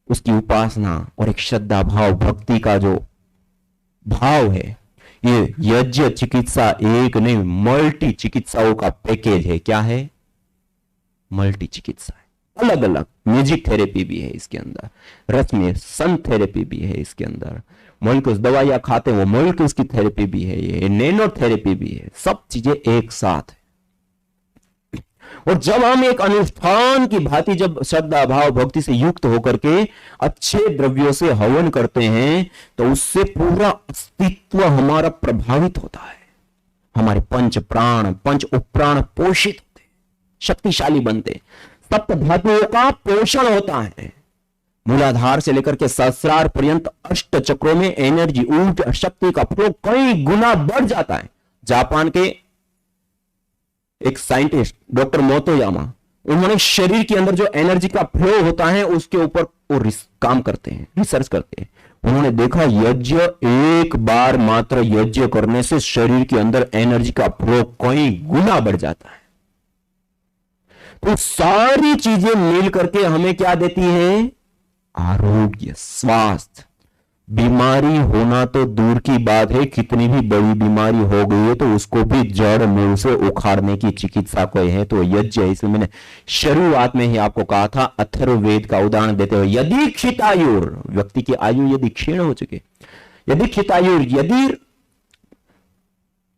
उसकी उपासना और एक श्रद्धा भाव भक्ति का जो भाव है, ये यज्ञ चिकित्सा एक नहीं मल्टी चिकित्साओं का पैकेज है। क्या है? मल्टी चिकित्सा है। अलग अलग म्यूजिक थेरेपी भी है इसके अंदर, रश्मि सन थेरेपी भी है इसके अंदर, मोलिकुलस दवाइयां खाते हैं वो मोलिकुलस की थेरेपी भी है, ये नैनो थेरेपी भी है, सब चीजें एक साथ है। और जब हम एक अनुष्ठान की भांति जब श्रद्धा भाव भक्ति से युक्त होकर के अच्छे द्रव्यों से हवन करते हैं तो उससे पूरा अस्तित्व हमारा प्रभावित होता है। हमारे पंच प्राण पंच उपप्राण पोषित होते, शक्तिशाली बनते, सप्त धातुओं का पोषण होता है। मूलाधार से लेकर के सहस्रार पर्यंत अष्ट चक्रों में एनर्जी ऊर्जा शक्ति का फ्लो कई गुना बढ़ जाता है। जापान के एक साइंटिस्ट डॉक्टर मोतोयामा, उन्होंने शरीर के अंदर जो एनर्जी का फ्लो होता है उसके ऊपर वो काम करते हैं, रिसर्च करते हैं। उन्होंने देखा यज्ञ एक बार मात्र यज्ञ करने से शरीर के अंदर एनर्जी का फ्लो कई गुना बढ़ जाता है। तो सारी चीजें मिल करके हमें क्या देती है? आरोग्य, स्वास्थ्य। बीमारी होना तो दूर की बात है, कितनी भी बड़ी बीमारी हो गई है तो उसको भी जड़ मूल से उखाड़ने की चिकित्सा कोई है तो यज्ञ है। इसलिए मैंने शुरुआत में ही आपको कहा था, अथर्ववेद का उदाहरण देते हुए, यदि क्षितायुर, व्यक्ति की आयु यदि क्षीण हो चुके, यदि क्षितायुर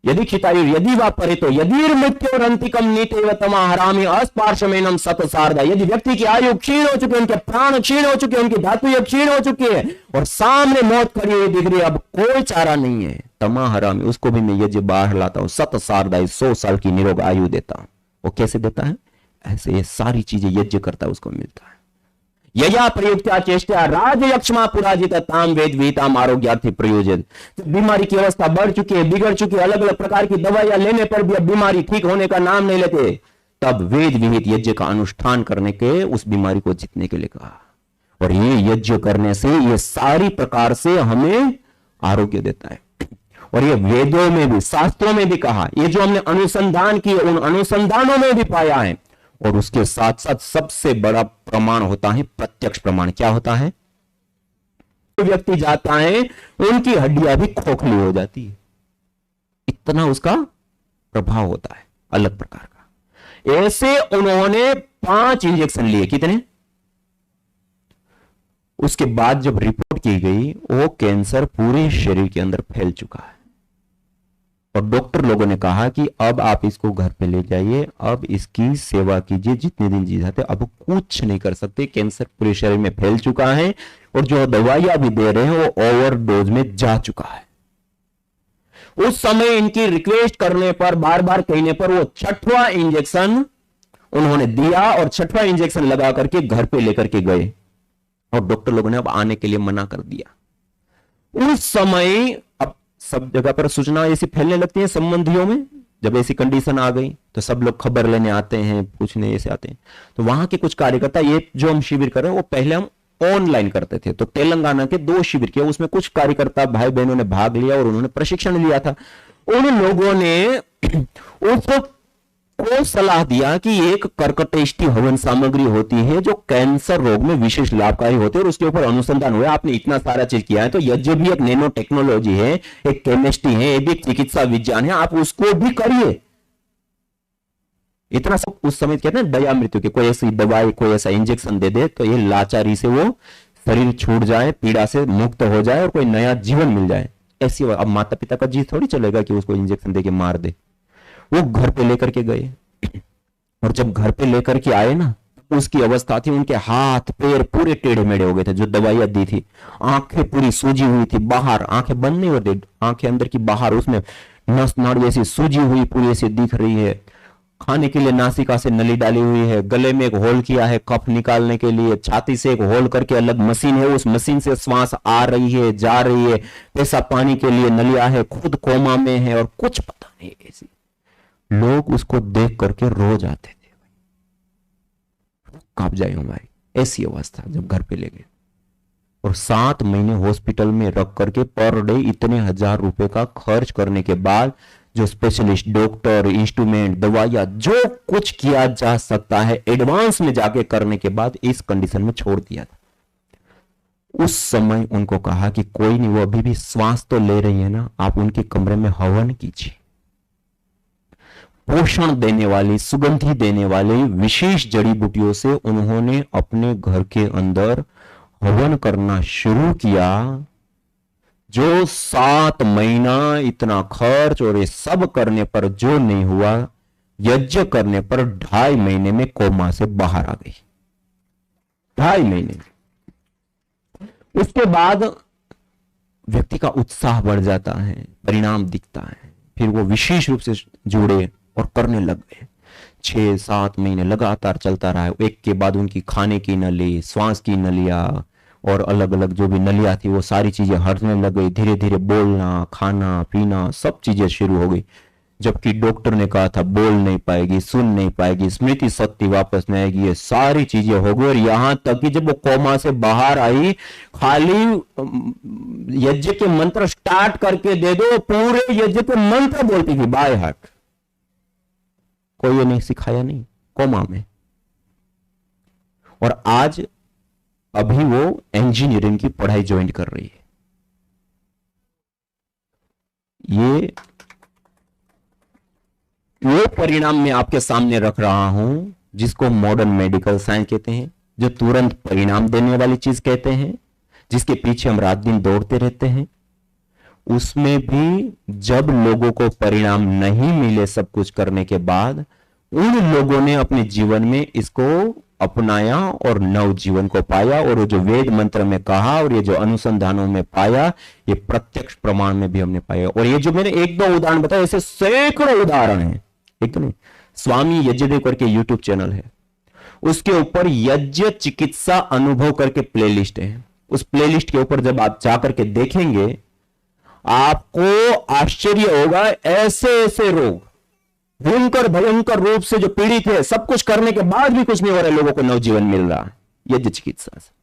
यदि क्षितायुर यदि वा परितो यदि मृत्युरंतिकम नीतेव तमाहरामि अस्पार्शमेनम सतसारदा, यदि व्यक्ति की आयु क्षीण हो चुकी, उनके प्राण क्षीण हो चुके, उनकी धातु क्षीण हो चुकी है और सामने मौत खड़ी हुई दिख रही है, अब कोई चारा नहीं है, तमाहरामि, उसको भी मैं यज्ञ बाहर लाता हूं, सतसारदा 100 साल की निरोग आयु देता हूं। वो कैसे देता है? ऐसे ये सारी चीजें यज्ञ करता है उसको मिलता है। यया प्रयुक्त्या चेष्टा राजयक्ष्मा पुराजित ताम वेद वीताम आरोग्यार्थी प्रयोजन। बीमारी की अवस्था बढ़ चुकी है, बिगड़ चुकी है, अलग अलग प्रकार की दवाइयां लेने पर भी अब बीमारी ठीक होने का नाम नहीं लेते, तब वेद विहित यज्ञ का अनुष्ठान करने के उस बीमारी को जीतने के लिए कहा। और ये यज्ञ करने से ये सारी प्रकार से हमें आरोग्य देता है। और ये वेदों में भी शास्त्रों में भी कहा, ये जो हमने अनुसंधान किए उन अनुसंधानों में भी पाया है। और उसके साथ साथ सबसे बड़ा प्रमाण होता है प्रत्यक्ष प्रमाण। क्या होता है? व्यक्ति जाता है उनकी हड्डियां भी खोखली हो जाती है, इतना उसका प्रभाव होता है अलग प्रकार का। ऐसे उन्होंने 5 इंजेक्शन लिए। कितने? उसके बाद जब रिपोर्ट की गई वो कैंसर पूरे शरीर के अंदर फैल चुका है और डॉक्टर लोगों ने कहा कि अब आप इसको घर पे ले जाइए, अब इसकी सेवा कीजिए जितने दिन जी जाते, अब कुछ नहीं कर सकते, कैंसर पूरे शरीर में फैल चुका है और जो दवाइयां भी दे रहे हैं वो ओवरडोज में जा चुका है। उस समय इनकी रिक्वेस्ट करने पर, बार बार कहने पर वो 6वां इंजेक्शन उन्होंने दिया और 6वां इंजेक्शन लगा करके घर पे लेकर के गए और डॉक्टर लोगों ने अब आने के लिए मना कर दिया। उस समय अब सब जगह पर सूचना ऐसी फैलने लगती है संबंधियों में, जब ऐसी कंडीशन आ गई तो सब लोग खबर लेने आते हैं, पूछने ऐसे आते हैं। तो वहां के कुछ कार्यकर्ता, ये जो हम शिविर कर रहे हैं वो पहले हम ऑनलाइन करते थे, तो तेलंगाना के 2 शिविर किए, उसमें कुछ कार्यकर्ता भाई बहनों ने भाग लिया और उन्होंने प्रशिक्षण लिया था। उन लोगों ने उसको सलाह दिया कि एक कर्कटेष्टि हवन सामग्री होती है जो कैंसर रोग में विशेष लाभकारी होती है और उसके ऊपर अनुसंधान हुआ। आपने इतना सारा चीज किया है तो यज्ञ भी एक नैनो टेक्नोलॉजी है, एक केमिस्ट्री है, ये भी चिकित्सा विज्ञान है, आप उसको भी करिए। इतना सब उस समय कहते हैं दया मृत्यु के, कोई ऐसी दवाई कोई ऐसा इंजेक्शन दे दे तो ये लाचारी से वो शरीर छूट जाए, पीड़ा से मुक्त हो जाए और कोई नया जीवन मिल जाए। ऐसी अब माता पिता का जी थोड़ी चलेगा कि उसको इंजेक्शन देके मार दे। वो घर पे लेकर के गए और जब घर पे लेकर के आए ना, उसकी अवस्था थी, उनके हाथ पैर पूरे टेढ़े मेढ़े हो गए थे जो दवाइयां दी थी, आंखें पूरी सूजी हुई थी, बाहर आंखें बंद नहीं होती, आंखें अंदर की बाहर, उसमें नस नाड़ी ऐसी सूजी हुई पूरी ऐसी दिख रही है। खाने के लिए नासिका से नली डाली हुई है, गले में एक होल किया है कफ निकालने के लिए, छाती से एक होल करके अलग मशीन है, उस मशीन से श्वास आ रही है जा रही है, पैसा पानी के लिए नलिया है, खुद कोमा में है और कुछ पता नहीं। ऐसी लोग उसको देख करके रो जाते थे, कांप जाए हमारी ऐसी अवस्था जब घर पे ले गए। और 7 महीने हॉस्पिटल में रख करके पर डे इतने 1000 रुपए का खर्च करने के बाद जो स्पेशलिस्ट डॉक्टर, इंस्ट्रूमेंट, दवाइयां, जो कुछ किया जा सकता है एडवांस में जाके करने के बाद इस कंडीशन में छोड़ दिया था। उस समय उनको कहा कि कोई नहीं, वो अभी भी श्वास तो ले रही है ना, आप उनके कमरे में हवन कीजिए। पोषण देने वाली, सुगंधि देने वाली विशेष जड़ी बूटियों से उन्होंने अपने घर के अंदर हवन करना शुरू किया। जो 7 महीना इतना खर्च और ये सब करने पर जो नहीं हुआ, यज्ञ करने पर 2.5 महीने में कोमा से बाहर आ गई। 2.5 महीने। उसके बाद व्यक्ति का उत्साह बढ़ जाता है, परिणाम दिखता है, फिर वो विशेष रूप से जुड़े और करने लग गए। 6-7 महीने लगातार चलता रहा। एक के बाद उनकी खाने की नली, श्वास की नलियां और अलग अलग जो भी नलियां थी वो सारी चीजें हटने लग गई। धीरे धीरे बोलना, खाना पीना सब चीजें शुरू हो गई। जबकि डॉक्टर ने कहा था बोल नहीं पाएगी, सुन नहीं पाएगी, स्मृति शक्ति वापस नहीं आएगी, ये सारी चीजें हो गई। और यहां तक कि जब वो कोमा से बाहर आई, खाली यज्ञ के मंत्र स्टार्ट करके दे दो, पूरे यज्ञ के मंत्र बोलती थी बाय हार्ट। कोई ये नहीं सिखाया, नहीं, कोमा में। और आज अभी वो इंजीनियरिंग की पढ़ाई ज्वाइन कर रही है। ये वो परिणाम मैं आपके सामने रख रहा हूं जिसको मॉडर्न मेडिकल साइंस कहते हैं, जो तुरंत परिणाम देने वाली चीज कहते हैं, जिसके पीछे हम रात दिन दौड़ते रहते हैं। उसमें भी जब लोगों को परिणाम नहीं मिले सब कुछ करने के बाद, उन लोगों ने अपने जीवन में इसको अपनाया और नव जीवन को पाया। और जो वेद मंत्र में कहा और ये जो अनुसंधानों में पाया, ये प्रत्यक्ष प्रमाण में भी हमने पाया। और ये जो मैंने 1-2 उदाहरण बताए, ऐसे सैकड़ों उदाहरण हैं। एक तो नहीं, स्वामी यज्ञदेव करके यूट्यूब चैनल है, उसके ऊपर यज्ञ चिकित्सा अनुभव करके प्लेलिस्ट है। उस प्लेलिस्ट के ऊपर जब आप जाकर के देखेंगे, आपको आश्चर्य होगा। ऐसे ऐसे रोग, भयंकर भयंकर रूप से जो पीड़ित है, सब कुछ करने के बाद भी कुछ नहीं हो रहा है, लोगों को नवजीवन मिल रहा है यज्ञ चिकित्सा से।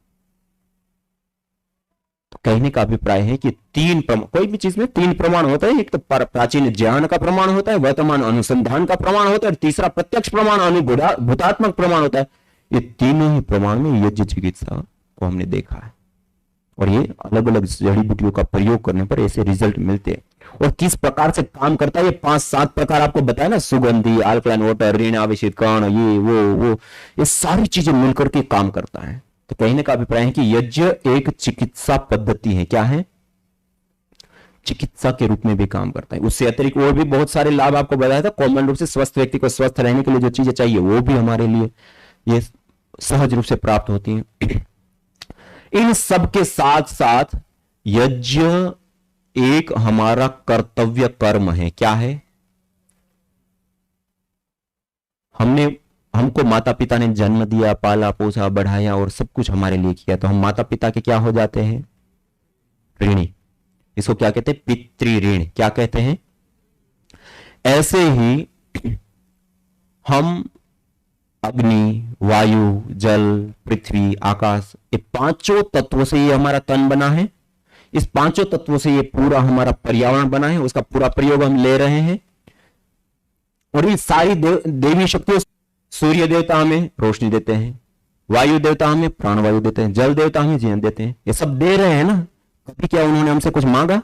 तो कहने का अभिप्राय है कि कोई भी चीज में 3 प्रमाण होता है। एक तो प्राचीन ज्ञान का प्रमाण होता है, वर्तमान अनुसंधान का प्रमाण होता है, और तीसरा प्रत्यक्ष प्रमाण, अनुभूतात्मक प्रमाण होता है। ये तीनों ही प्रमाण में यज्ञ चिकित्सा को हमने देखा है। और ये अलग अलग जड़ी बूटियों का प्रयोग करने पर ऐसे रिजल्ट मिलते हैं। और किस प्रकार से काम करता है, ये 5-7 प्रकार आपको बताया ना, सुगंधी, अल्कलाइन वाटर, ऋण आवेशित कण, ये वो ये सारी चीजें मिलकर के काम करता है। तो कहने का अभिप्राय है कि यज्ञ एक चिकित्सा पद्धति है। क्या है? चिकित्सा के रूप में भी काम करता है। उससे अतिरिक्त और भी बहुत सारे लाभ आपको बताया था। कॉमन रूप से स्वस्थ व्यक्ति को स्वस्थ रहने के लिए जो चीजें चाहिए वो भी हमारे लिए ये सहज रूप से प्राप्त होती हैं। इन सब के साथ साथ यज्ञ एक हमारा कर्तव्य कर्म है। क्या है? हमको माता पिता ने जन्म दिया, पाला पोसा, बढ़ाया और सब कुछ हमारे लिए किया, तो हम माता पिता के क्या हो जाते हैं? ऋणी। इसको क्या कहते हैं? पितृ ऋण। क्या कहते हैं? ऐसे ही हम अग्नि, वायु, जल, पृथ्वी, आकाश, ये 5 तत्वों से ये हमारा तन बना है। इस 5 तत्वों से ये पूरा हमारा पर्यावरण बना है, उसका पूरा प्रयोग हम ले रहे हैं। और ये सारी देवी शक्तियों, सूर्य देवता हमें रोशनी देते हैं, वायु देवता हमें प्राणवायु देते हैं, जल देवता हमें जीवन देते हैं। ये सब दे रहे हैं ना। कभी क्या उन्होंने हमसे कुछ मांगा?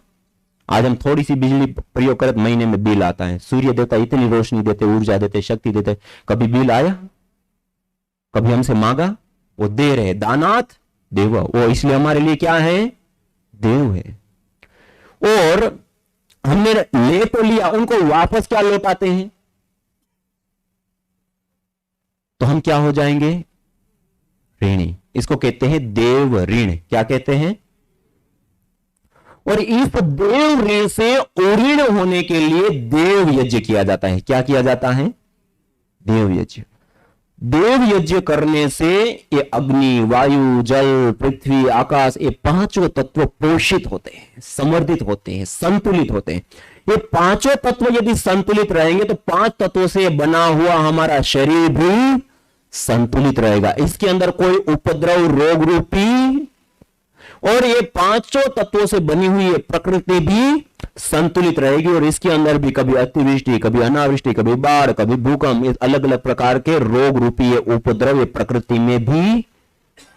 आज हम थोड़ी सी बिजली प्रयोग करें, महीने में बिल आता है। सूर्य देवता इतनी रोशनी देते, ऊर्जा देते, शक्ति देते, कभी बिल आया? कभी हमसे मांगा? वो दे रहे। दानात देव, वो इसलिए हमारे लिए क्या है? देव है। और हमने ले तो लिया, उनको वापस क्या लौटाते हैं? तो हम क्या हो जाएंगे? ऋणी। इसको कहते हैं देव ऋण। क्या कहते हैं? और इस देव ऋण से उऋण होने के लिए देव यज्ञ किया जाता है। क्या किया जाता है? देव यज्ञ। देव यज्ञ करने से ये अग्नि, वायु, जल, पृथ्वी, आकाश, ये 5 तत्व पोषित होते हैं, समर्थित होते हैं, संतुलित होते हैं। ये 5 तत्व यदि संतुलित रहेंगे तो 5 तत्वों से बना हुआ हमारा शरीर भी संतुलित रहेगा। इसके अंदर कोई उपद्रव, रोग रूपी, और ये 5 तत्वों से बनी हुई ये प्रकृति भी संतुलित रहेगी। और इसके अंदर भी कभी अतिवृष्टि, कभी अनावृष्टि, कभी बाढ़, कभी भूकंप, अलग अलग प्रकार के रोग रूपी ये उपद्रव ये प्रकृति में भी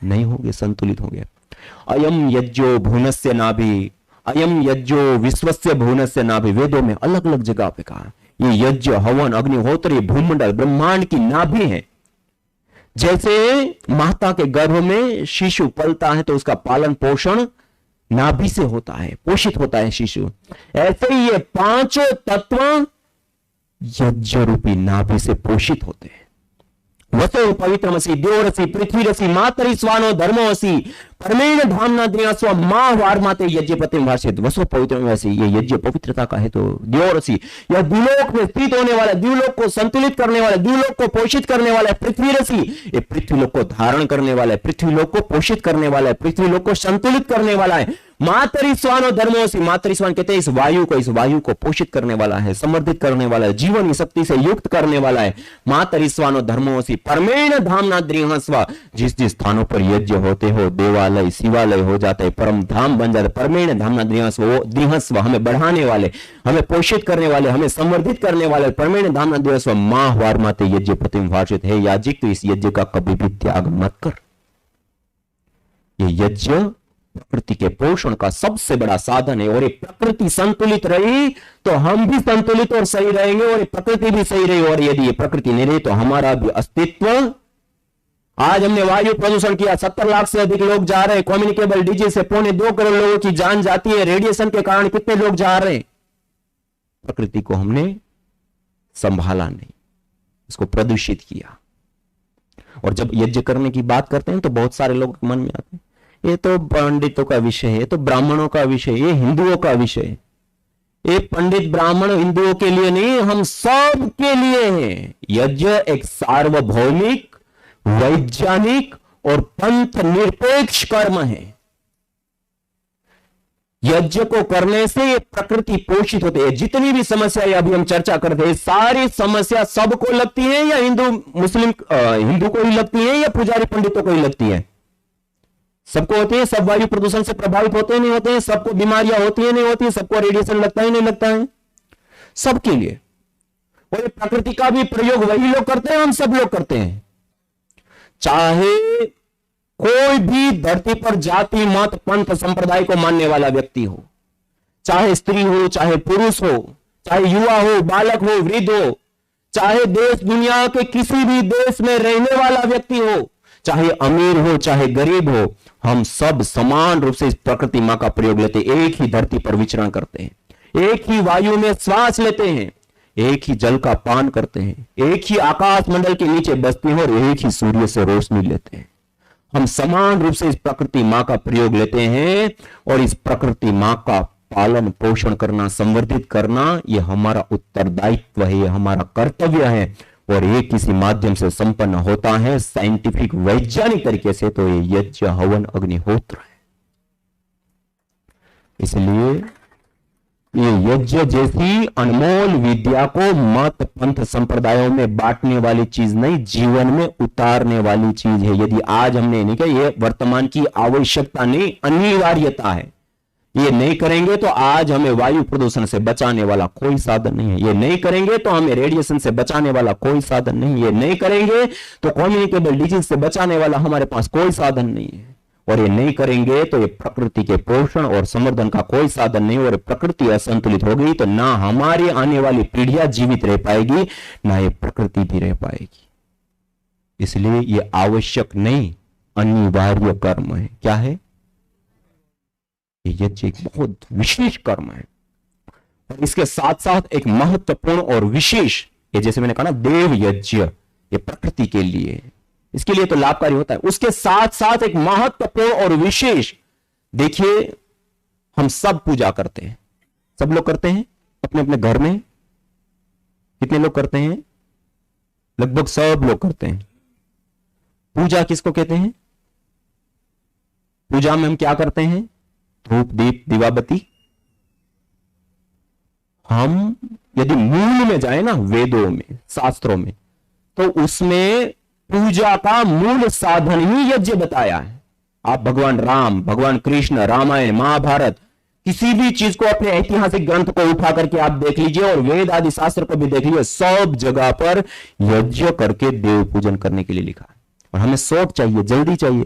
नहीं होंगे, संतुलित होंगे। अयम यज्ञो भुवनस्य नाभि, अयम यज्ञो विश्वस्य भुवनस्य नाभि। वेदों में अलग अलग जगह पे कहा ये यज्ञ, हवन, अग्निहोत्र, भूमंडल, ब्रह्मांड की नाभि है। जैसे माता के गर्भ में शिशु पलता है तो उसका पालन पोषण नाभि से होता है, पोषित होता है शिशु, ऐसे ही ये पांचों तत्व यज्ञ रूपी नाभि से पोषित होते हैं। वसो पवित्रमसि द्योरसि पृथ्वीरसि मातरि स्वानो धर्मोऽसि परमेण धामना द्रियास्व मां वार्माते यज्ञपतिम भाषित। वसो पवित्रमसि, ये यज्ञ पवित्रता का है। तो द्योरसि, यह द्युलोक में स्थित होने वाला, द्युलोक को संतुलित करने वाला, द्युलोक को पोषित करने वाला है। पृथ्वीरसि, ये पृथ्वीलोक को धारण करने वाला है, पृथ्वीलोक को पोषित करने वाला है, पृथ्वीलोक को संतुलित करने वाला है। मातरि स्वानो धर्मोऽसि, मातरि स्वान कहते हैं इस वायु को पोषित करने वाला है, समर्थित करने वाला है, जीवन की शक्ति से युक्त करने वाला है। मातरि स्वानो धर्मोऽसि परमेण धामना द्रिहस्व, जिस जिस स्थानों पर यज्ञ होते हो देवालय शिवालय हो जाता है, परम धाम बन जाता है। परमेण धामना द्रिहस्व, वो द्रिहस्व हमें बढ़ाने वाले, हमें पोषित करने वाले, हमें संवर्धित करने वाले। परमेण धामना द्रिहस्व मां वार्माते यज्ञ प्रतिम भाषित है। याजिक तो इस यज्ञ का कभी भी त्याग मत कर। ये यज्ञ प्रकृति के पोषण का सबसे बड़ा साधन है, और ये प्रकृति संतुलित रही तो हम भी संतुलित और सही रहेंगे, और ये प्रकृति भी सही रही। और यदि ये प्रकृति नहीं रही तो हमारा भी अस्तित्व। आज हमने वायु प्रदूषण किया, 70 लाख से अधिक लोग जा रहे हैं, कम्युनिकेबल डिजीज से 2.25 करोड़ लोगों की जान जाती है, रेडिएशन के कारण कितने लोग जा रहे हैं। प्रकृति को हमने संभाला नहीं, इसको प्रदूषित किया। और जब यज्ञ करने की बात करते हैं तो बहुत सारे लोग मन में आते हैं ये तो पंडितों का विषय है, ये तो ब्राह्मणों का विषय, ये हिंदुओं का विषय है। ये पंडित ब्राह्मण हिंदुओं के लिए नहीं, हम सब के लिए है। यज्ञ एक सार्वभौमिक, वैज्ञानिक और पंथ निरपेक्ष कर्म है। यज्ञ को करने से ये प्रकृति पोषित होती है। जितनी भी समस्या अभी हम चर्चा करते हैं, सारी समस्या सबको लगती है, या हिंदू मुस्लिम हिंदू को ही लगती है, या पुजारी पंडितों को ही लगती है? सबको होती है। सब वायु प्रदूषण से प्रभावित होते नहीं होते हैं, सबको बीमारियां होती है नहीं होती है, सबको रेडिएशन लगता है नहीं लगता है, सबके लिए। और प्रकृति का भी प्रयोग वही लोग करते हैं, हम सब लोग करते हैं। चाहे कोई भी धरती पर जाति मत पंथ संप्रदाय को मानने वाला व्यक्ति हो, चाहे स्त्री हो, चाहे पुरुष हो, चाहे युवा हो, बालक हो, वृद्ध हो, चाहे देश दुनिया के किसी भी देश में रहने वाला व्यक्ति हो, चाहे अमीर हो चाहे गरीब हो, हम सब समान रूप से इस प्रकृति मां का प्रयोग लेते हैं। एक ही धरती पर विचरण करते हैं, एक ही वायु में श्वास लेते हैं, एक ही जल का पान करते हैं, एक ही आकाश मंडल के नीचे बसते हैं, और एक ही सूर्य से रोशनी लेते हैं। हम समान रूप से इस प्रकृति मां का प्रयोग लेते हैं, और इस प्रकृति मां का पालन पोषण करना, संवर्धित करना, यह हमारा उत्तरदायित्व है, यह हमारा कर्तव्य है। और ये किसी माध्यम से संपन्न होता है साइंटिफिक वैज्ञानिक तरीके से, तो ये यज्ञ हवन अग्निहोत्र है। इसलिए ये यज्ञ जैसी अनमोल विद्या को मत पंथ संप्रदायों में बांटने वाली चीज नहीं, जीवन में उतारने वाली चीज है। यदि आज हमने नहीं कहा, ये वर्तमान की आवश्यकता नहीं, अनिवार्यता है। ये नहीं करेंगे तो आज हमें वायु प्रदूषण से बचाने वाला कोई साधन नहीं है। ये नहीं करेंगे तो हमें रेडिएशन से बचाने वाला कोई साधन नहीं है। ये नहीं करेंगे तो कम्युनिकेबल डिजीज से बचाने वाला हमारे पास कोई साधन नहीं है। और ये नहीं करेंगे तो ये प्रकृति के पोषण और संवर्धन का कोई साधन नहीं। और प्रकृति असंतुलित हो गई तो ना हमारी आने वाली पीढ़ियां जीवित रह पाएगी, ना ये प्रकृति भी रह पाएगी। इसलिए ये आवश्यक नहीं, अनिवार्य कर्म है। क्या है? ये यज्ञ एक बहुत विशेष कर्म है, और इसके साथ साथ एक महत्वपूर्ण और विशेष, ये जैसे मैंने कहा ना देव यज्ञ, ये प्रकृति के लिए, इसके लिए तो लाभकारी होता है। उसके साथ साथ एक महत्वपूर्ण और विशेष, देखिए हम सब पूजा करते हैं, सब लोग करते हैं अपने अपने घर में। कितने लोग करते हैं? लगभग सब लोग करते हैं। पूजा किसको कहते हैं? पूजा में हम क्या करते हैं? धूप दीप दीवाबत्ती। हम यदि मूल में जाए ना, वेदों में शास्त्रों में, तो उसमें पूजा का मूल साधन ही यज्ञ बताया है। आप भगवान राम, भगवान कृष्ण, रामायण, महाभारत, किसी भी चीज को अपने ऐतिहासिक ग्रंथ को उठा करके आप देख लीजिए, और वेद आदि शास्त्र को भी देख लीजिए, सब जगह पर यज्ञ करके देव पूजन करने के लिए लिखा है। और हमें शॉर्ट चाहिए, जल्दी चाहिए,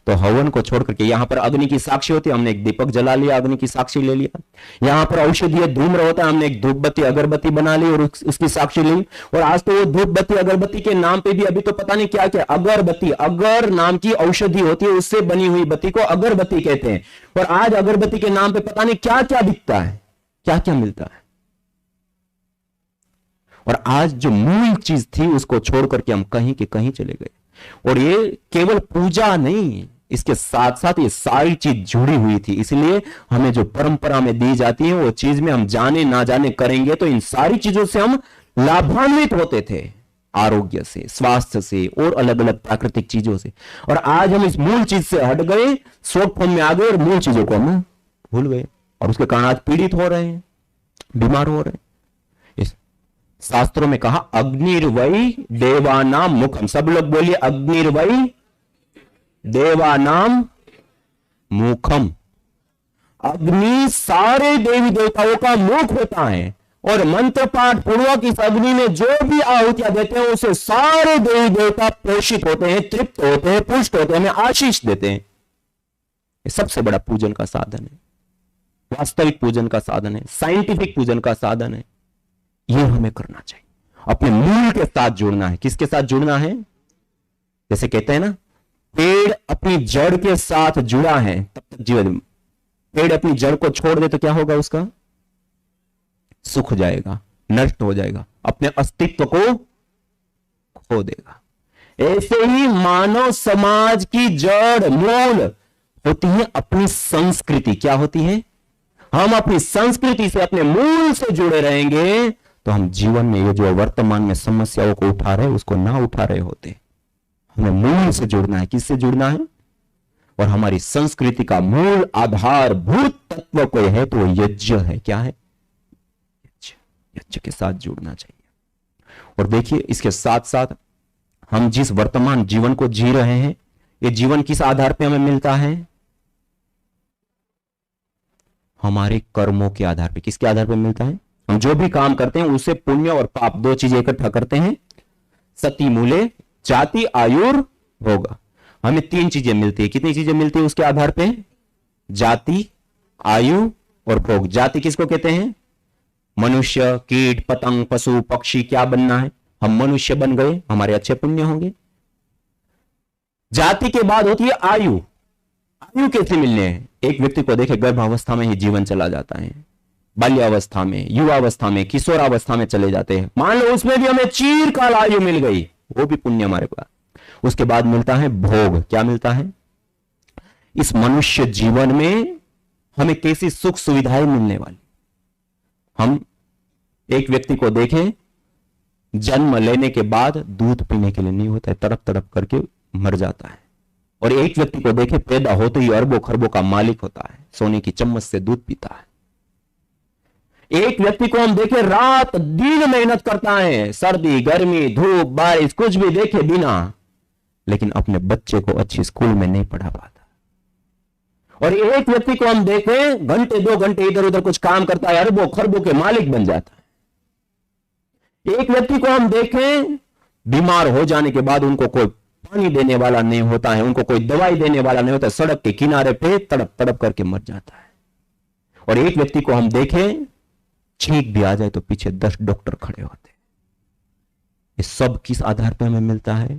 तो हवन को छोड़ करके, यहां पर अग्नि की साक्षी होती है, हमने एक दीपक जला लिया, अग्नि की साक्षी ले लिया। यहां पर औषधीय धूम्र होता है, हमने एक धूप बत्ती अगरबत्ती बना ली और उसकी साक्षी ली। और आज तो वो धूप बत्ती अगरबत्ती के नाम पे भी अभी तो पता नहीं क्या क्या, अगरबत्ती, अगर नाम की औषधि होती है, उससे बनी हुई बत्ती को अगरबत्ती कहते हैं। और आज अगरबत्ती के नाम पे पता नहीं क्या क्या बिकता है, क्या क्या मिलता है। और आज जो मूल चीज थी उसको छोड़ करके हम कहीं के कहीं चले गए। और ये केवल पूजा नहीं, इसके साथ साथ ये सारी चीज जुड़ी हुई थी। इसलिए हमें जो परंपरा में दी जाती है वो चीज में हम जाने ना जाने करेंगे तो इन सारी चीजों से हम लाभान्वित होते थे, आरोग्य से, स्वास्थ्य से और अलग अलग प्राकृतिक चीजों से। और आज हम इस मूल चीज से हट गए, शॉर्ट फॉर्म में आ गए और मूल चीजों को हम भूल गए। और उसके कारण आज पीड़ित हो रहे हैं, बीमार हो रहे हैं। शास्त्रों में कहा अग्निर्वै देवानाम मुखम। सब लोग बोलिए अग्निर्वै देवानाम मुखम। अग्नि सारे देवी देवताओं का मुख होता है और मंत्र पाठ पूर्वक इस अग्नि में जो भी आहुतियां देते हैं उसे सारे देवी देवता पोषित होते हैं, तृप्त होते हैं, पुष्ट होते हैं, हमें आशीष देते हैं। ये सबसे बड़ा पूजन का साधन है, वास्तविक पूजन का साधन है, साइंटिफिक पूजन का साधन है। ये हमें करना चाहिए, अपने मूल के साथ जुड़ना है। किसके साथ जुड़ना है? जैसे कहते हैं ना, पेड़ अपनी जड़ के साथ जुड़ा है तब तक जीवन। पेड़ अपनी जड़ को छोड़ दे तो क्या होगा? उसका सूख जाएगा, नष्ट हो जाएगा, अपने अस्तित्व को खो देगा। ऐसे ही मानव समाज की जड़, मूल होती है अपनी संस्कृति। क्या होती है? हम अपनी संस्कृति से, अपने मूल से जुड़े रहेंगे तो हम जीवन में ये जो वर्तमान में समस्याओं को उठा रहे उसको ना उठा रहे होते। हमें मूल से जुड़ना है। किससे जुड़ना है? और हमारी संस्कृति का मूल आधारभूत तत्व कोई है तो वो यज्ञ है। क्या है? यज्ञ के साथ जुड़ना चाहिए। और देखिए, इसके साथ साथ हम जिस वर्तमान जीवन को जी रहे हैं, ये जीवन किस आधार पे हमें मिलता है? हमारे कर्मों के आधार पे। किसके आधार पे मिलता है? हम जो भी काम करते हैं उससे पुण्य और पाप दो चीजें इकट्ठा करते हैं। सती मूले जाति आयुर भोग। हमें तीन चीजें मिलती है। कितनी चीजें मिलती है उसके आधार पे? जाति, आयु और भोग। जाति किसको कहते हैं? मनुष्य, कीट, पतंग, पशु, पक्षी। क्या बनना है? हम मनुष्य बन गए, हमारे अच्छे पुण्य होंगे। जाति के बाद होती है आयु। आयु कैसे मिलने हैं? एक व्यक्ति को देखे, गर्भावस्था में ही जीवन चला जाता है, बाल्यावस्था में, युवावस्था में, किशोरावस्था में चले जाते हैं। मान लो उसमें भी हमें चीरकाल आयु मिल गई, वो भी पुण्य हमारे पास। उसके बाद मिलता है भोग। क्या मिलता है? इस मनुष्य जीवन में हमें कैसी सुख सुविधाएं मिलने वाली। हम एक व्यक्ति को देखें, जन्म लेने के बाद दूध पीने के लिए नहीं होता है, तड़प तड़प करके मर जाता है। और एक व्यक्ति को देखे, पैदा होते ही अरबों खरबों का मालिक होता है, सोने की चम्मच से दूध पीता है। एक व्यक्ति को हम देखे, रात दिन मेहनत करता है, सर्दी गर्मी धूप बारिश कुछ भी देखे बिना, लेकिन अपने बच्चे को अच्छी स्कूल में नहीं पढ़ा पाता। और एक व्यक्ति को हम देखें, घंटे 2 घंटे इधर उधर कुछ काम करता है, अरबों खरबों के मालिक बन जाता है। एक व्यक्ति को हम देखें, बीमार हो जाने के बाद उनको कोई पानी देने वाला नहीं होता है, उनको कोई दवाई देने वाला नहीं होता, सड़क के किनारे पे तड़प तड़प करके मर जाता है। और एक व्यक्ति को हम देखें, छींक भी आ जाए तो पीछे 10 डॉक्टर खड़े होते। ये सब किस आधार पर हमें मिलता है?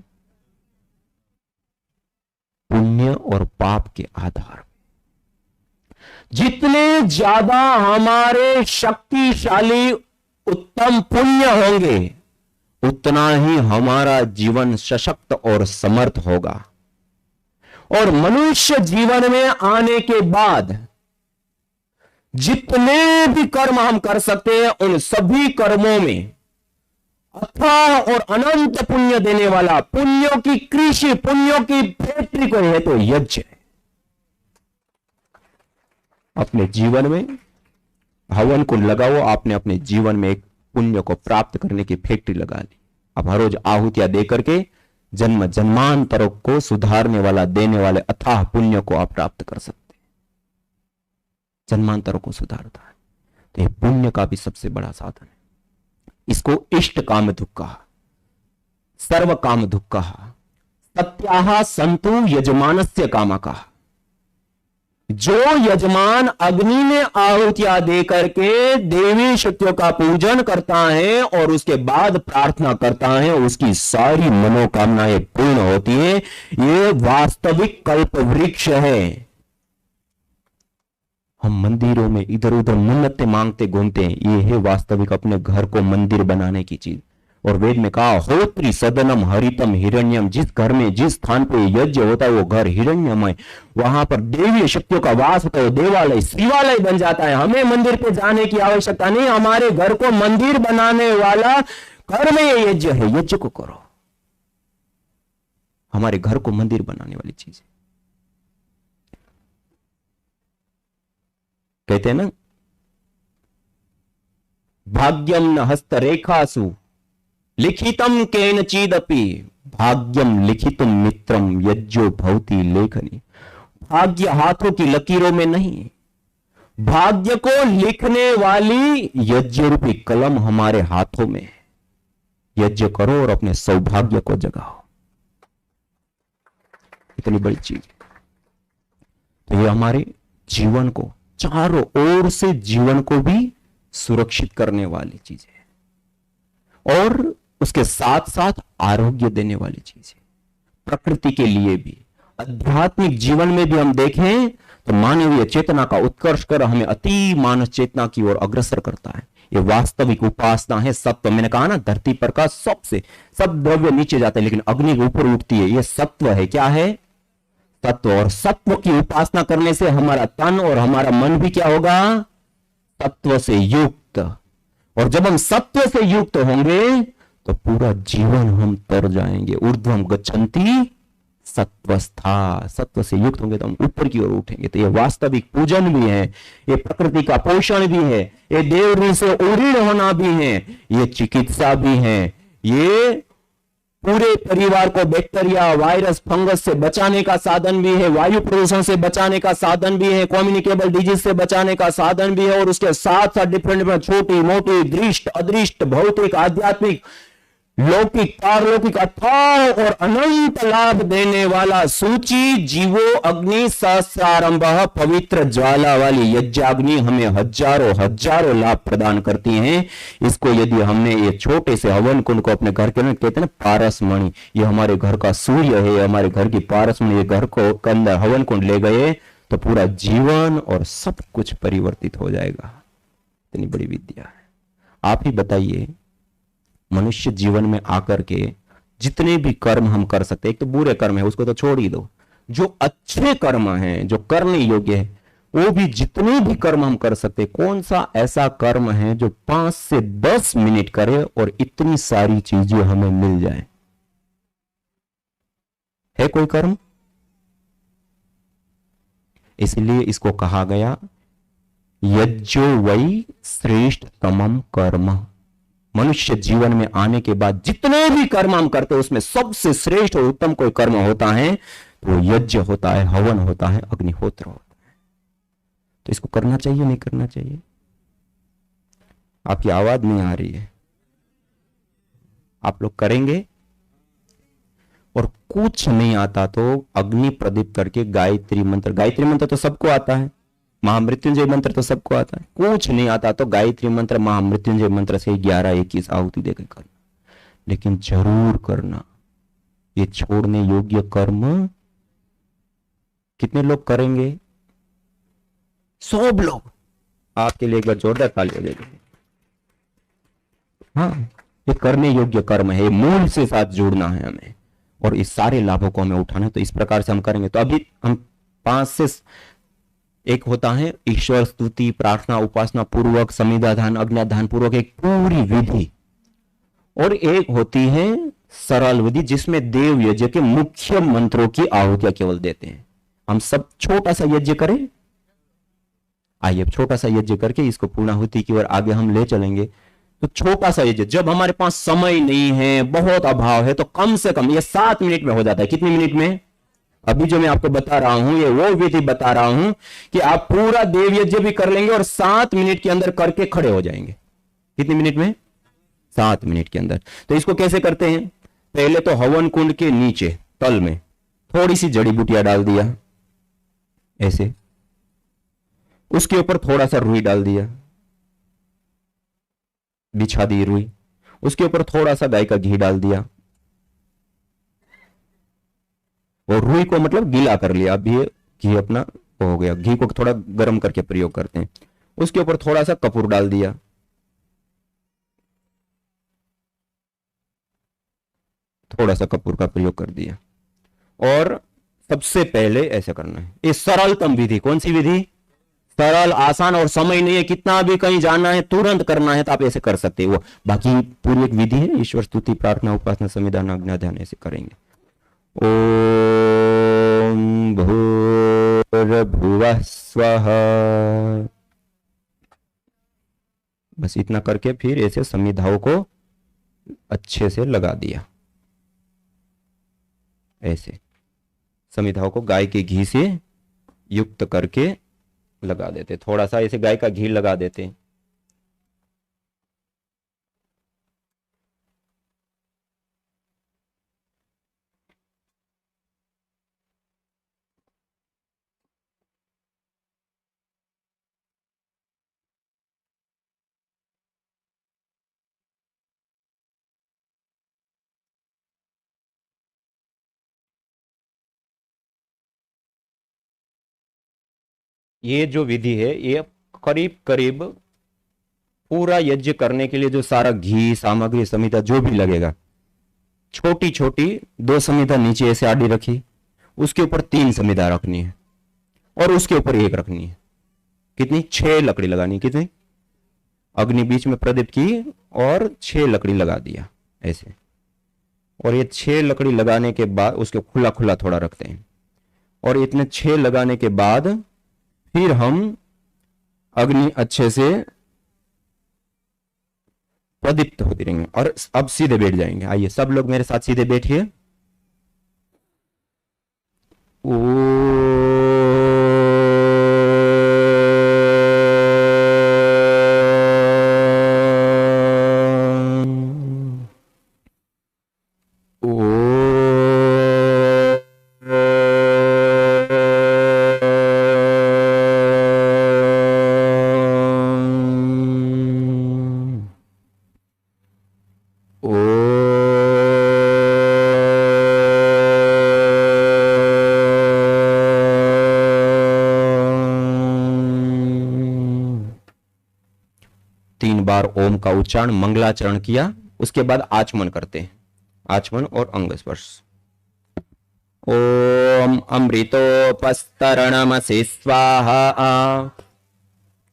पुण्य और पाप के आधार। जितने ज्यादा हमारे शक्तिशाली उत्तम पुण्य होंगे उतना ही हमारा जीवन सशक्त और समर्थ होगा। और मनुष्य जीवन में आने के बाद जितने भी कर्म हम कर सकते हैं उन सभी कर्मों में अथाह और अनंत पुण्य देने वाला, पुण्यों की कृषि, पुण्यों की फैक्ट्री कोई है तो यज्ञ है। अपने जीवन में हवन को लगाओ, आपने अपने जीवन में एक पुण्य को प्राप्त करने की फैक्ट्री लगा ली। अब हर रोज आहुतियां दे करके जन्म जन्मांतरों को सुधारने वाला, देने वाले अथाह पुण्य को आप प्राप्त कर सकते हैं। जन्मांतरों को सुधारता है तो यह पुण्य का भी सबसे बड़ा साधन है। इसको इष्ट काम दुख कहा, सर्व काम दुख कहा, तत्याह संतु यजमानस्य कामका। जो यजमान अग्नि में आहुतियां दे करके देवी शक्तियों का पूजन करता है और उसके बाद प्रार्थना करता है, उसकी सारी मनोकामनाएं पूर्ण होती हैं। ये वास्तविक कल्प वृक्ष है। हम मंदिरों में इधर उधर मन्नतें मांगते घूमते हैं, ये है वास्तविक अपने घर को मंदिर बनाने की चीज। और वेद में कहा होत्री सदनम हरितम हिरण्यम, जिस घर में जिस स्थान पे यज्ञ होता है वो घर हिरण्यमय, वहां पर देवी शक्तियों का वास होता है, देवालय शिवालय बन जाता है। हमें मंदिर पे जाने की आवश्यकता नहीं, हमारे घर को मंदिर बनाने वाला घर में ये यज्ञ है, यज्ञ को करो। हमारे घर को मंदिर बनाने वाली चीज है। कहते हैं ना, भाग्यम न हस्तरेखासु लिखितम केनचिदपि, भाग्यम लिखितुम मित्रम यज्ञो भवति लेखनी। भाग्य हाथों की लकीरों में नहीं, भाग्य को लिखने वाली यज्ञ रूपी कलम हमारे हाथों में। यज्ञ करो और अपने सौभाग्य को जगाओ, इतनी बड़ी चीज। तो ये हमारे जीवन को चारों ओर से जीवन को भी सुरक्षित करने वाली चीज है और उसके साथ साथ आरोग्य देने वाली चीज है। प्रकृति के लिए भी, आध्यात्मिक जीवन में भी हम देखें तो मानवीय चेतना का उत्कर्ष कर हमें अति मानस चेतना की ओर अग्रसर करता है। ये वास्तविक उपासना है। सत्व, मैंने कहा ना, धरती पर का सबसे सब द्रव्य नीचे जाता है लेकिन अग्नि ऊपर उठती है। ये सत्व है। क्या है? तत्व। और सत्व की उपासना करने से हमारा तन और हमारा मन भी क्या होगा? तत्व से युक्त। और जब हम सत्व से युक्त होंगे तो पूरा जीवन हम तर जाएंगे। ऊर्ध्वम गच्छन्ति सत्वस्था। सत्व से युक्त होंगे तो हम ऊपर की ओर उठेंगे। तो ये वास्तविक पूजन भी है, ये प्रकृति का पोषण भी है, ये देव ऋण से उऋण होना भी है, ये चिकित्सा भी है, ये पूरे परिवार को बैक्टीरिया, वायरस, फंगस से बचाने का साधन भी है, वायु प्रदूषण से बचाने का साधन भी है, कम्युनिकेबल डिजीज से बचाने का साधन भी है। और उसके साथ साथ डिफरेंट छोटी मोटी दृष्ट अदृष्ट भौतिक आध्यात्मिक लौकिक पारलौकिक अथाह और अनंत लाभ देने वाला सूची जीवो अग्नि सहस्रारंभ पवित्र ज्वाला वाली यज्ञाग्नि हमें हजारों हजारों लाभ प्रदान करती हैं। इसको यदि हमने ये छोटे से हवन कुंड को अपने घर के में कहते हैं ना पारसमणि, ये हमारे घर का सूर्य है, हमारे घर की पारसमणि, ये घर को अंदर हवन कुंड ले गए तो पूरा जीवन और सब कुछ परिवर्तित हो जाएगा। इतनी बड़ी विद्या है। आप ही बताइए, मनुष्य जीवन में आकर के जितने भी कर्म हम कर सकते हैं, एक तो बुरे कर्म है उसको तो छोड़ ही दो, जो अच्छे कर्म हैं जो करने योग्य है वो भी जितने भी कर्म हम कर सकते हैं, कौन सा ऐसा कर्म है जो 5 से 10 मिनट करे और इतनी सारी चीजें हमें मिल जाए? है कोई कर्म? इसलिए इसको कहा गया यज्ञो वै श्रेष्ठतमम कर्म। मनुष्य जीवन में आने के बाद जितने भी कर्म हम करते हैं उसमें सबसे श्रेष्ठ और उत्तम कोई कर्म होता है तो वो यज्ञ होता है, हवन होता है, अग्निहोत्र होता है। तो इसको करना चाहिए नहीं करना चाहिए? आपकी आवाज नहीं आ रही है। आप लोग करेंगे? और कुछ नहीं आता तो अग्नि प्रदीप करके गायत्री मंत्र तो सबको आता है, महामृत्युंजय मंत्र तो सबको आता है। कुछ नहीं आता तो गायत्री मंत्र महामृत्युंजय मंत्र से 11-21 आहुति देकर करना, लेकिन जरूर करना। ये छोड़ने योग्य कर्म कितने लोग करेंगे? 100 लोग। आपके लिए एक बार जोरदार ताली हो जाएगी। हाँ, ये करने योग्य कर्म है, मूल से साथ जुड़ना है हमें और इस सारे लाभों को हमें उठाना है। तो इस प्रकार से हम करेंगे। तो अभी हम 5 से एक होता है ईश्वर स्तुति, प्रार्थना, उपासना पूर्वक, समिधाधान, अज्ञाधान पूर्वक एक पूरी विधि, और एक होती है सरल विधि जिसमें देव यज्ञ के मुख्य मंत्रों की आहुतियां केवल देते हैं। हम सब छोटा सा यज्ञ करें। आइए छोटा सा यज्ञ करके इसको पूर्णाहुति की ओर आगे हम ले चलेंगे। तो छोटा सा यज्ञ, जब हमारे पास समय नहीं है, बहुत अभाव है, तो कम से कम ये 7 मिनट में हो जाता है। कितनी मिनट में? अभी जो मैं आपको बता रहा हूं ये वो विधि बता रहा हूं कि आप पूरा देव यज्ञ भी कर लेंगे और 7 मिनट के अंदर करके खड़े हो जाएंगे। कितने मिनट में? 7 मिनट के अंदर। तो इसको कैसे करते हैं? पहले तो हवन कुंड के नीचे तल में थोड़ी सी जड़ी बूटियां डाल दिया ऐसे, उसके ऊपर थोड़ा सा रुई डाल दिया, बिछा दी रुई, उसके ऊपर थोड़ा सा गाय का घी डाल दिया और रुई को मतलब गीला कर लिया। अब ये घी अपना हो गया, घी को थोड़ा गर्म करके प्रयोग करते हैं। उसके ऊपर थोड़ा सा कपूर डाल दिया, थोड़ा सा कपूर का प्रयोग कर दिया। और सबसे पहले ऐसा करना है, ये सरलतम विधि। कौन सी विधि? सरल, आसान और समय नहीं है, कितना भी कहीं जाना है तुरंत करना है तो आप ऐसे कर सकते हो। बाकी पूरी एक विधि है, ईश्वर स्तुति, प्रार्थना, उपासना, संविधान, आज्ञा, ध्यान, ऐसे करेंगे। ओम भूर्भुवः स्वः, बस इतना करके फिर ऐसे संविधाओं को अच्छे से लगा दिया। ऐसे संविधाओं को गाय के घी से युक्त करके लगा देते, थोड़ा सा ऐसे गाय का घी लगा देते। ये जो विधि है ये करीब करीब पूरा यज्ञ करने के लिए जो सारा घी, सामग्री, संहिता जो भी लगेगा, छोटी छोटी 2 संहिता नीचे ऐसे आड़ी रखी, उसके ऊपर 3 संहिता रखनी है और उसके ऊपर 1 रखनी है। कितनी? 6 लकड़ी लगानी। कितनी? अग्नि बीच में प्रदीप की और 6 लकड़ी लगा दिया ऐसे। और ये 6 लकड़ी लगाने के बाद उसके खुला खुला थोड़ा रखते हैं और इतने 6 लगाने के बाद फिर हम अग्नि अच्छे से प्रदीप्त होती रहेंगे। और अब सीधे बैठ जाएंगे। आइए सब लोग मेरे साथ सीधे बैठिए। ओम का उच्चारण, मंगलाचरण किया, उसके बाद आचमन करते हैं। आचमन और अंग स्पर्श। ओम अमृतोपस्तरणमसि स्वाहा,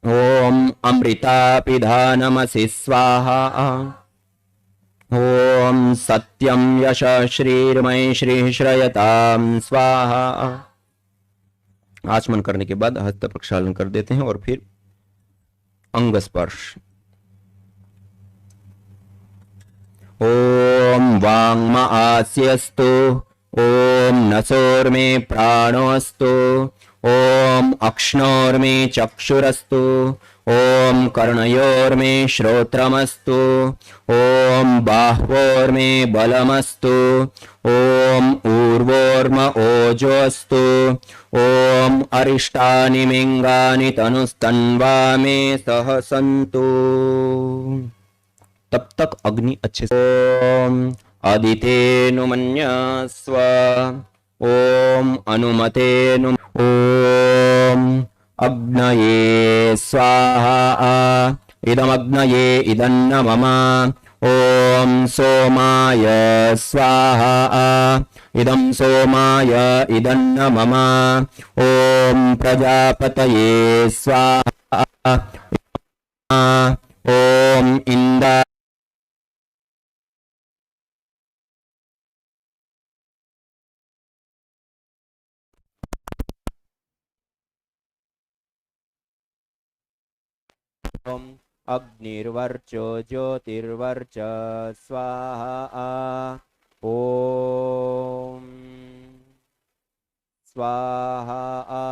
ओम अमृतापिधानमसि स्वाहा, ओम सत्यम यश श्रीर्मय श्री श्रयताम स्वाहा। आचमन करने के बाद हस्त प्रक्षालन कर देते हैं और फिर अंग स्पर्श। ओम वांग्म आस्यस्तु, ओम नसोर्मे प्राणोस्तु, ओम अक्ष्णोर्मे चक्षुरस्तु, ओम कर्णयोर्मे श्रोत्रमस्तु, ओम बाह्वोर्मे बलमस्तु, ओम ऊर्वोर्म ओजोस्तु, ओम अरिष्टानि मिंगानि तनुस्तन्वा मे सह सन्तु। तब तक अग्नि अच्छे से। ओम आदितेनु मन्यस्व, ओम अनुमते नु, ओम अग्नये स्वाहा, इदमग्नये इदन्न मम, ओम सोमाय स्वाहा, इदं सोमाय इदन्न मम, ओम प्रजापतये स्वाहा, ओम इंद्र अग्निर्वर्चो ज्योतिर्वर्च स्वाहा, ओम स्वाहा,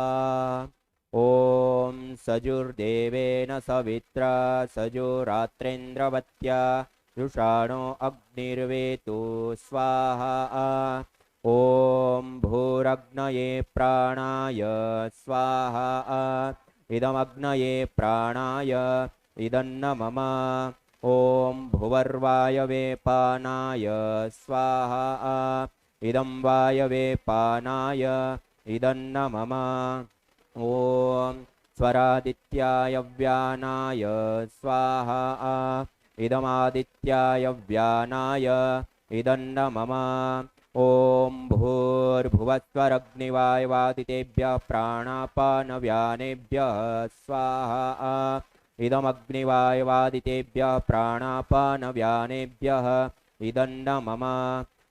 ओम सजुर्देवेन सवित्रा सजुरात्रेन्द्रवत्या रुषाणो अग्निर्वेतु स्वाहा, ओम भूरग्नये प्राणाय स्वाहा इदमग्नये प्राणाय इदन्न मम ओम भुवर्वायवे पानाय स्वाहा इदं वायवे पानाय इदन्न मम ओम स्वरादित्याय व्यानाय स्वाहा इदमादित्याय व्यानाय इदन्न मम ओम भूर्भुवस्वरग्निवायवादितेभ्यः प्राणापानव्यानेभ्यः स्वाहा इदमग्निवायवादितेभ्यः प्राणापानव्यानेभ्यः इदन्न मम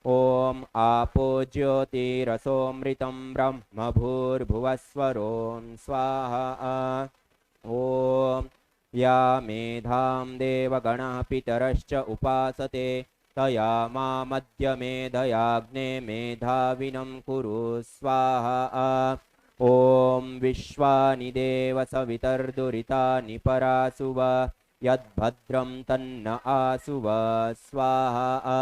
ओम आपो ज्योतिरसोमृतं ब्रह्म भूर्भुवस्वरों स्वाहा ओम या मेधां देवगणः पितरश्च उपासते तया मामद्य मेधयाग्ने मेधाविनं कुरु स्वाहा ओम विश्वानि देव सवितर्दुरितानि परासुव यद्भद्रं तन्न आसुव स्वाहा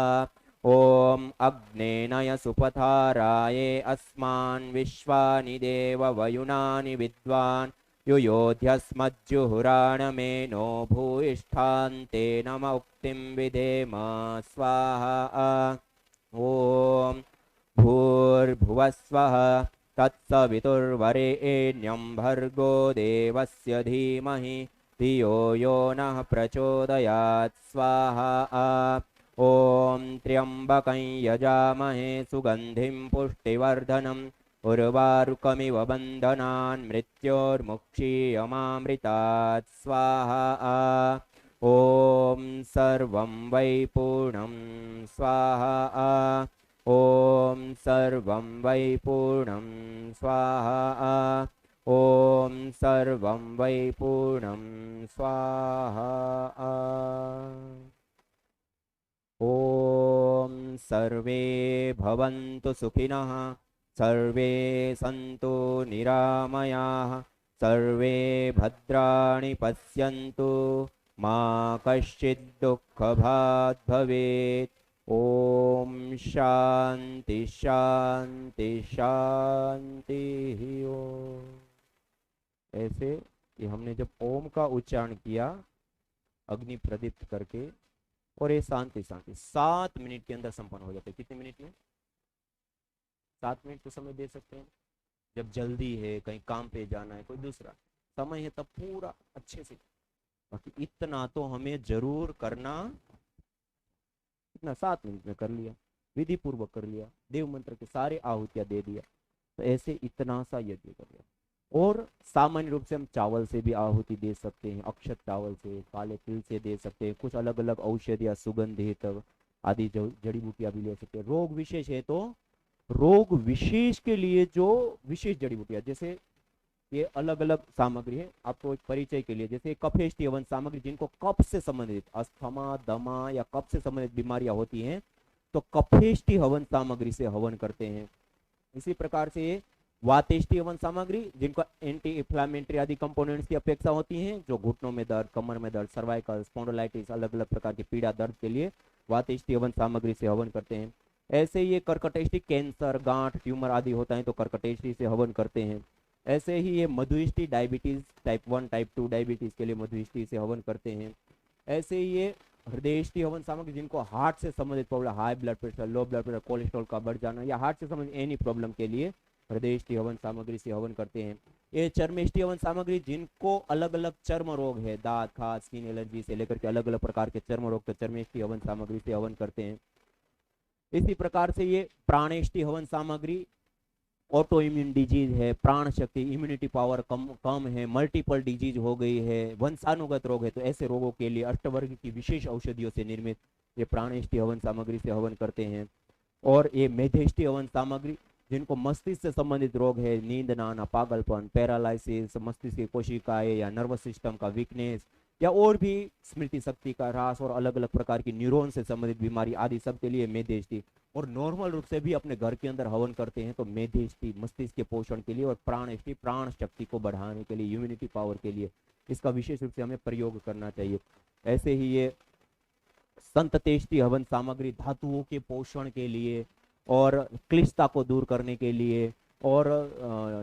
ओम अग्नेनय सुपथाराये अस्मान् विश्वानि देव वयुनानि विद्वान् युयोध्यस्मज्जुहुराणमेनो भूयिष्ठान्ते नम उक्तिं विधेम स्वाहा ओम भूर्भुवस्वः तत्सवितुर्वरेण्यं भर्गो देवस्य धीमहि धियो यो नः प्रचोदयात् स्वाहा ओम त्र्यंबकं यजामहे सुगंधिं पुष्टिवर्धनम् उर्वारुकमिव बन्धनान् मृत्योर्मुक्षीयमामृतात् स्वाहा ओम सर्वं वै पूर्णं स्वाहा ओम सर्वं वै पूर्णं स्वाहा ओम सर्वं वै पूर्णं स्वाहा ओम सर्वे भवन्तु सुखिनः सर्वे सन्तु निरामयाः सर्वे भद्राणि पश्यन्तु मा कश्चित् दुःखभाग् भवेत् ओम शांति शांति शांति ओम। ऐसे कि हमने जब ओम का उच्चारण किया अग्नि प्रदीप्त करके और ये शांति शांति 7 मिनट के अंदर संपन्न हो जाते। कितने मिनट में? 7 मिनट तो समय दे सकते हैं। जब जल्दी है, कहीं काम पे जाना है, कोई दूसरा समय है, तब पूरा अच्छे से। बाकी इतना तो हमें जरूर करना। इतना 7 मिनट में कर लिया, विधि पूर्वक कर लिया, देव मंत्र के सारे आहुतियां दे दिया, तो ऐसे इतना सा यज्ञ कर लिया। और सामान्य रूप से हम चावल से भी आहुति दे सकते हैं, अक्षत चावल से, काले तिल से दे सकते हैं, कुछ अलग अलग औषधियां सुगंधित आदि जड़ी बूटियां भी ले सकते हैं। रोग विशेष है तो रोग विशेष के लिए जो विशेष जड़ी बूटियां, जैसे ये अलग अलग सामग्री है आपको एक परिचय के लिए। जैसे कफेष्टि हवन सामग्री, जिनको कफ से संबंधित अस्थमा, दमा या कफ से संबंधित बीमारियां होती हैं तो कफेष्टि हवन सामग्री से हवन करते हैं। इसी प्रकार से वातेष्टि हवन सामग्री, जिनको एंटी इंफ्लेमेटरी आदि कंपोनेंट्स की अपेक्षा होती हैं, जो घुटनों में दर्द, कमर में दर्द, सर्वाइकल, स्पॉन्डिलाइटिस, अलग अलग प्रकार की पीड़ा दर्द के लिए वातेष्टि हवन सामग्री से हवन करते हैं। ऐसे ये कर्कटेष्टि, कैंसर, गांठ, ट्यूमर आदि होता है तो कर्कटेष्टि से हवन करते हैं। ऐसे ही ये मधुष्टि, डायबिटीज टाइप 1 टाइप 2 डायबिटीज के लिए मधुष्टि से हवन करते हैं। ऐसे ही ये हृदयष्टि हवन सामग्री, जिनको हार्ट से संबंधित problem, high blood pressure, low blood pressure, cholesterol का बढ़ जाना या हार्ट से संबंधित एनी प्रॉब्लम के लिए हृदयष्टि हवन सामग्री से हवन करते हैं। ये चर्मेष्टि हवन सामग्री, जिनको अलग अलग चर्म रोग है, दांत, खाज, स्किन एलर्जी से लेकर के अलग अलग प्रकार के चर्म रोग, तो चर्मेष्टि हवन सामग्री से हवन करते हैं। इसी प्रकार से ये प्राणेष्टि हवन सामग्री, ऑटो इम्यून डिजीज है, प्राण शक्ति, इम्यूनिटी पावर कम है, मल्टीपल डिजीज हो गई है, वंशानुगत रोग है, तो ऐसे रोगों के लिए अष्टवर्ग की विशेष औषधियों से निर्मित ये प्राणेष्टि हवन सामग्री से हवन करते हैं। और ये मेधेष्टि हवन सामग्री, जिनको मस्तिष्क से संबंधित रोग है, नींद ना आना, पागलपन, पैरालिसिस, मस्तिष्क की कोशिकाएं या नर्वस सिस्टम का वीकनेस, या और भी स्मृति शक्ति का ह्रास और अलग अलग प्रकार की न्यूरॉन से संबंधित बीमारी आदि सब के लिए मेधेष्टि। और नॉर्मल रूप से भी अपने घर के अंदर हवन करते हैं तो मेधेष्टि मस्तिष्क के पोषण के लिए, और प्राणेष्टि प्राण शक्ति को बढ़ाने के लिए, इम्यूनिटी पावर के लिए, इसका विशेष रूप से हमें प्रयोग करना चाहिए। ऐसे ही ये संततेष्टि हवन सामग्री धातुओं के पोषण के लिए, और क्लिष्टता को दूर करने के लिए, और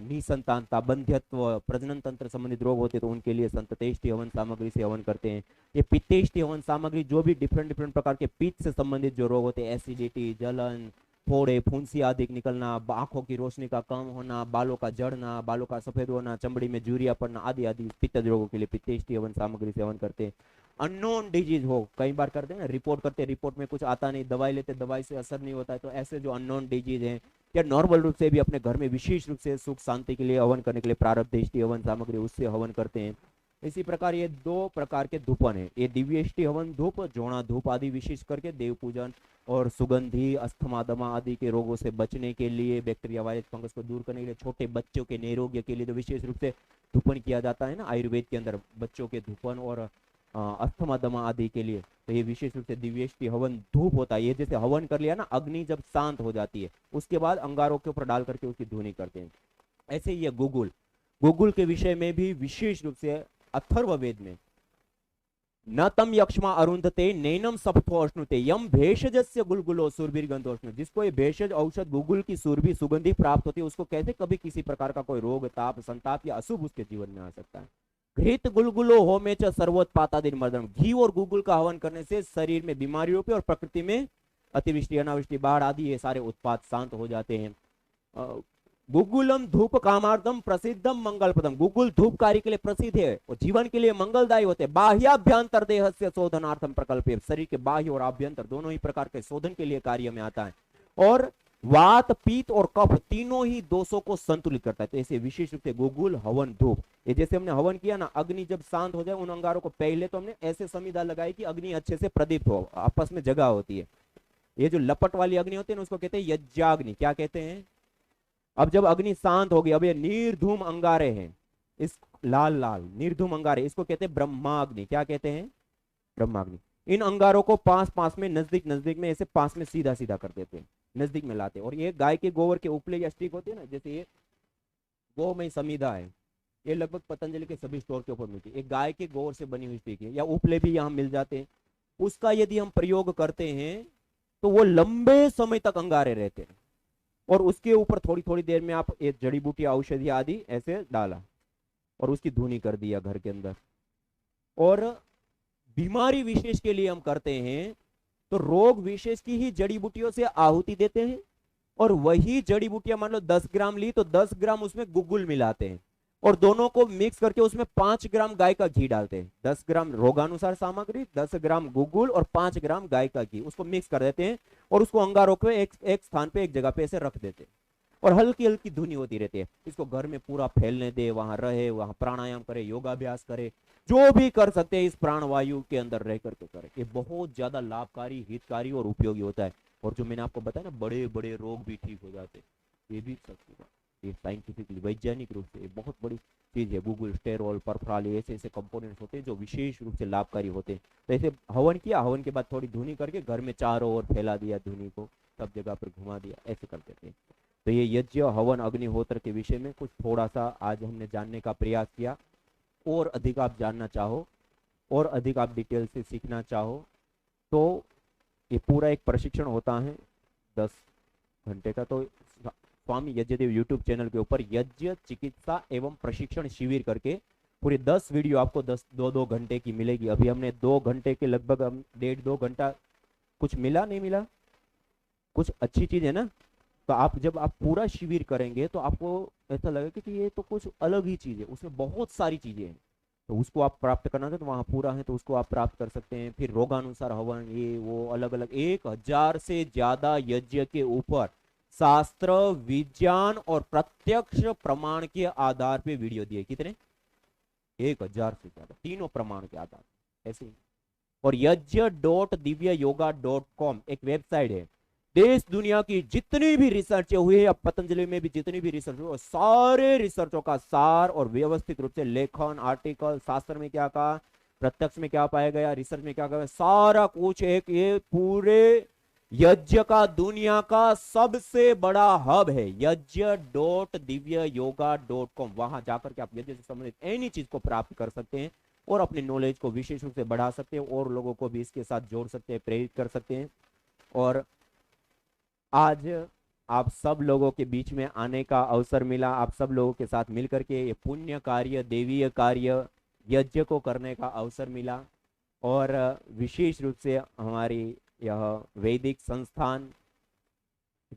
निसंतानता, बंध्यत्व, प्रजनन तंत्र संबंधित रोग होते तो उनके लिए संततेष्टि हवन सामग्री से हवन करते हैं। ये पित्तेष्टि हवन सामग्री जो भी डिफरेंट डिफरेंट प्रकार के पित्त से संबंधित जो रोग होते हैं, एसिडिटी, जलन, फोड़े, फुंसी आदि निकलना, आंखों की रोशनी का कम होना, बालों का झड़ना, बालों का सफेद होना, चमड़ी में झुर्रियां पड़ना आदि आदि पित्त रोगों के लिए पित्तेष्टि हवन सामग्री से हवन करते हैं। अननोन डिजीज हो, कई बार करते हैं ना, रिपोर्ट करते हैं, रिपोर्ट में कुछ आता नहीं, दवाई लेते, दवाई से असर नहीं होता है, तो ऐसे जो अननोन डिजीज हैं या नॉर्मल रूप से भी अपने घर में विशेष रूप से सुख शांति के लिए हवन करने के लिए प्रारब्धेष्टि हवन सामग्री उससे हवन करते हैं। इसी प्रकार ये दो प्रकार के धूपन है, ये दिव्येष्टि हवन धूप, जोड़ा धूप आदि विशेष करके देव पूजन और सुगंधी, अस्थमा, दमा आदि के रोगों से बचने के लिए, बैक्टीरिया, वायरस, फंगस को दूर करने के लिए, छोटे बच्चों के निरोग्य के लिए तो विशेष रूप से धूपन किया जाता है ना आयुर्वेद के अंदर, बच्चों के धूपन और अस्थमा, दमा आदि के लिए, तो ये विशेष रूप से दिव्येष्टि हवन धूप होता है। ये जैसे हवन कर लिया ना, अग्नि जब शांत हो जाती है उसके बाद अंगारों के ऊपर डाल करके उसकी धुनी करते हैं। ऐसे ही ये गुगुल, गुगुल के विषय में भी विशेष रूप से अथर्ववेद में न तम यक्ष्मा अरुंधते नैनम सप्तो अश्नुते यम भेषजस्य गुलगुलो सुरभिर्गंधोष्णु, जिसको ये भेषज औषध गुगुल की सुरभि सुगंधी प्राप्त होती है उसको कैसे कभी किसी प्रकार का कोई रोग, ताप, संताप या अशुभ उसके जीवन में आ सकता है। घृत गुलगुलो हो में च सर्वोत्पातादिन मर्दन, घी और गुगुल का हवन करने से शरीर में बीमारियों पे और प्रकृति में अतिवृष्टि, अनावृष्टि, बाढ़ आदि ये सारे उत्पात शांत हो जाते हैं। गुगुलम धूप कामार्थम प्रसिद्धम मंगलप्रदम, गुगुल धूप कार्य के लिए प्रसिद्ध है और जीवन के लिए मंगलदायी होते हैं। बाह्याभ्यंतर देह से शोधनार्थम प्रकल्प, शरीर के बाह्य और आभ्यंतर दोनों ही प्रकार के शोधन के लिए कार्य में आता है। और वात, पीत और कफ तीनों ही दोषों को संतुलित करता है। तो ऐसे विशेष रूप से गुगुल हवन धूप, ये जैसे हमने हवन किया ना, अग्नि जब शांत हो जाए उन अंगारों को पहले तो हमने ऐसे समिधा लगाई कि अग्नि अच्छे से प्रदीप्त हो, आपस में जगह होती है। ये जो लपट वाली अग्नि होती है ना उसको कहते हैं यज्ञाग्नि। क्या कहते हैं? अब जब अग्नि शांत होगी, अब ये निर्धूम अंगारे हैं, इस लाल लाल निर्धूम अंगारे, इसको कहते हैं ब्रह्माग्नि। क्या कहते हैं? ब्रह्माग्नि। इन अंगारों को पास पास में, नजदीक नजदीक में, ऐसे पास में सीधा सीधा कर देते हैं, नजदीक में लाते हैं। और ये गाय के गोबर के उपले या स्टिक होते हैं ना, जैसे ये गोमय समिधा है, ये लगभग पतंजलि के सभी स्टोर के ऊपर मिलती है। एक गाय के गोबर से बनी हुई स्टिक है, या उपले भी यहाँ मिल जाते हैं। उसका यदि हम प्रयोग करते हैं तो वो लंबे समय तक अंगारे रहते हैं। और उसके ऊपर थोड़ी थोड़ी देर में आप एक जड़ी बूटी, औषधि आदि ऐसे डाला और उसकी धुनी कर दिया घर के अंदर। और बीमारी विशेष के लिए हम करते हैं तो रोग विशेष की ही जड़ी बूटियों से आहुति देते हैं, और वही जड़ी बूटियां मान लो 10 ग्राम ली तो 10 ग्राम उसमें गुगुल मिलाते हैं, और दोनों को मिक्स करके उसमें 5 ग्राम गाय का घी डालते हैं। 10 ग्राम रोगानुसार सामग्री, 10 ग्राम गुगुल और 5 ग्राम गाय का घी, उसको मिक्स कर देते हैं और उसको अंगारों पे एक स्थान पे, एक जगह पे ऐसे रख देते हैं, और हल्की हल्की धुनी होती रहती है। इसको घर में पूरा फैलने दे, वहां रहे, वहां प्राणायाम करे, योगाभ्यास करे, जो भी कर सकते हैं इस प्राणवायु के अंदर रह करके करे। ये बहुत ज्यादा लाभकारी, हितकारी और उपयोगी होता है। और जो मैंने आपको बताया ना, बड़े बड़े रोग भी ठीक हो जाते हैं, ये भी सच है। ये साइंटिफिकली, वैज्ञानिक रूप से बहुत बड़ी चीज है। गुगुल, स्टेरोल, परफ्राल, ऐसे ऐसे कंपोनेंट्स होते हैं जो विशेष रूप से लाभकारी होते हैं। तो ऐसे हवन किया, हवन के बाद थोड़ी धुनी करके घर में चारों ओर फैला दिया, धुनी को सब जगह पर घुमा दिया, ऐसे करते थे। तो ये यज्ञ, हवन, अग्निहोत्र के विषय में कुछ थोड़ा सा आज हमने जानने का प्रयास किया। और अधिक आप जानना चाहो और अधिक आप डिटेल से सीखना चाहो तो ये पूरा एक प्रशिक्षण होता है 10 घंटे का। तो स्वामी यज्ञदेव यूट्यूब चैनल के ऊपर यज्ञ चिकित्सा एवं प्रशिक्षण शिविर करके पूरी 10 वीडियो आपको 2-2 घंटे की मिलेगी। अभी हमने 2 घंटे के लगभग, हम 1.5-2 घंटा, कुछ मिला नहीं मिला, कुछ अच्छी चीज है ना। तो आप जब आप पूरा शिविर करेंगे तो आपको ऐसा लगेगा कि ये तो कुछ अलग ही चीज है, उसमें बहुत सारी चीजें हैं। तो उसको आप प्राप्त करना चाहते तो वहाँ पूरा है, तो उसको आप प्राप्त कर सकते हैं। फिर रोगानुसार हवन, ये वो अलग अलग 1000 से ज्यादा यज्ञ के ऊपर शास्त्र, विज्ञान और प्रत्यक्ष प्रमाण के आधार पे वीडियो दिए। कितने? 1000 से ज्यादा, तीनों प्रमाण के आधार ऐसे ही। और यज्ञ.दिव्ययोगा.com एक वेबसाइट है। देश दुनिया की जितनी भी रिसर्च हुई है, अब पतंजलि में भी जितनी भी रिसर्च हुई, सारे रिसर्चों का सार और व्यवस्थित रूप से लेखन, आर्टिकल, शास्त्र में क्या कहा, प्रत्यक्ष में क्या पाया गया, रिसर्च में क्या कहा, सारा कुछ एक ये पूरे यज्ञ का दुनिया का सबसे बड़ा हब है यज्ञ.दिव्ययोगा.com। वहां जाकर के आप यज्ञ से संबंधित एनी चीज को प्राप्त कर सकते हैं और अपने नॉलेज को विशेष रूप से बढ़ा सकते हैं और लोगों को भी इसके साथ जोड़ सकते हैं, प्रेरित कर सकते हैं। और आज आप सब लोगों के बीच में आने का अवसर मिला, आप सब लोगों के साथ मिलकर के ये पुण्य कार्य, देवीय कार्य, यज्ञ को करने का अवसर मिला। और विशेष रूप से हमारी यह वैदिक संस्थान,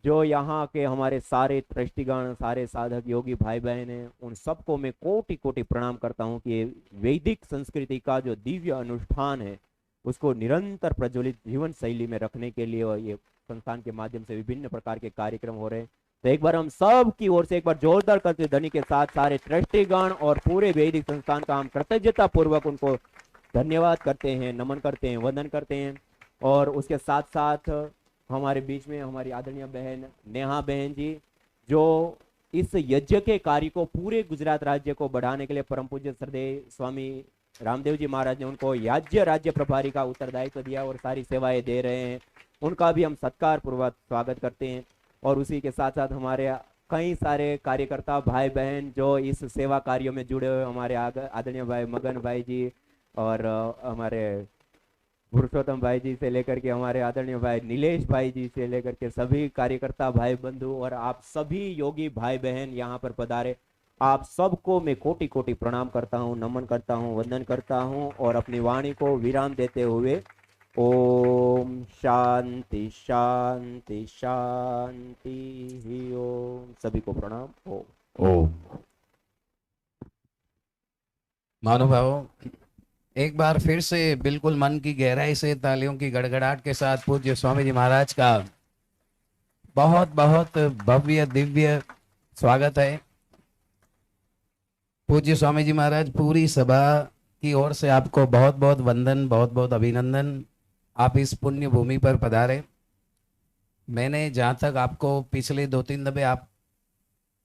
जो यहाँ के हमारे सारे ट्रस्टीगण, सारे साधक योगी भाई बहन हैं, उन सबको मैं कोटि कोटि प्रणाम करता हूँ कि ये वैदिक संस्कृति का जो दिव्य अनुष्ठान है उसको निरंतर प्रज्वलित जीवन शैली में रखने के लिए और ये संस्थान के माध्यम से विभिन्न प्रकार के कार्यक्रम हो रहे हैं। तो एक बार हम सब की ओर से एक बार जोरदार करते ध्वनि के साथ सारे ट्रस्टीगण और पूरे वैदिक संस्थान का हम कृतज्ञता पूर्वक उनको धन्यवाद करते हैं, नमन करते हैं, वंदन करते हैं। और उसके साथ साथ हमारे बीच में हमारी आदरणीय बहन नेहा बहन जी, जो इस यज्ञ के कार्य को पूरे गुजरात राज्य को बढ़ाने के लिए परम पूज्य श्रद्धेय स्वामी रामदेव जी महाराज ने उनको याज्य राज्य प्रभारी का उत्तरदायित्व दिया और सारी सेवाएं दे रहे हैं, उनका भी हम सत्कार पूर्वक स्वागत करते हैं। और उसी के साथ साथ हमारे कई सारे कार्यकर्ता भाई बहन जो इस सेवा कार्यों में जुड़े हुए, हमारे आदरणीय भाई मगन भाई जी और हमारे पुरुषोत्तम भाई जी से लेकर के हमारे आदरणीय भाई नीलेश भाई जी से लेकर के सभी कार्यकर्ता भाई बंधु और आप सभी योगी भाई बहन यहाँ पर पधारे, आप सबको मैं कोटि कोटि प्रणाम करता हूँ, नमन करता हूँ, वंदन करता हूँ। और अपनी वाणी को विराम देते हुए ओम शांति शांति शांति ही ओम, सभी को प्रणाम। ओम। महानुभावों, एक बार फिर से बिल्कुल मन की गहराई से तालियों की गड़गड़ाहट के साथ पूज्य स्वामी जी महाराज का बहुत बहुत भव्य दिव्य स्वागत है। पूज्य स्वामी जी महाराज, पूरी सभा की ओर से आपको बहुत बहुत वंदन, बहुत बहुत अभिनंदन। आप इस पुण्य भूमि पर पधारे। मैंने जहाँ तक आपको पिछले 2-3 दफे आप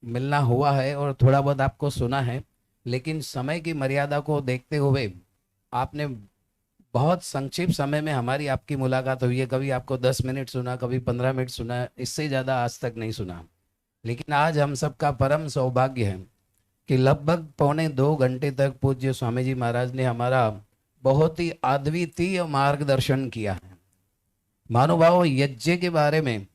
मिलना हुआ है और थोड़ा बहुत आपको सुना है, लेकिन समय की मर्यादा को देखते हुए आपने बहुत संक्षिप्त समय में हमारी आपकी मुलाकात हुई है। कभी आपको 10 मिनट सुना, कभी 15 मिनट सुना, इससे ज़्यादा आज तक नहीं सुना। लेकिन आज हम सबका परम सौभाग्य है कि लगभग 1.25 घंटे तक पूज्य स्वामी जी महाराज ने हमारा बहुत ही अद्वितीय मार्गदर्शन किया है। महानुभावों, यज्ञ के बारे में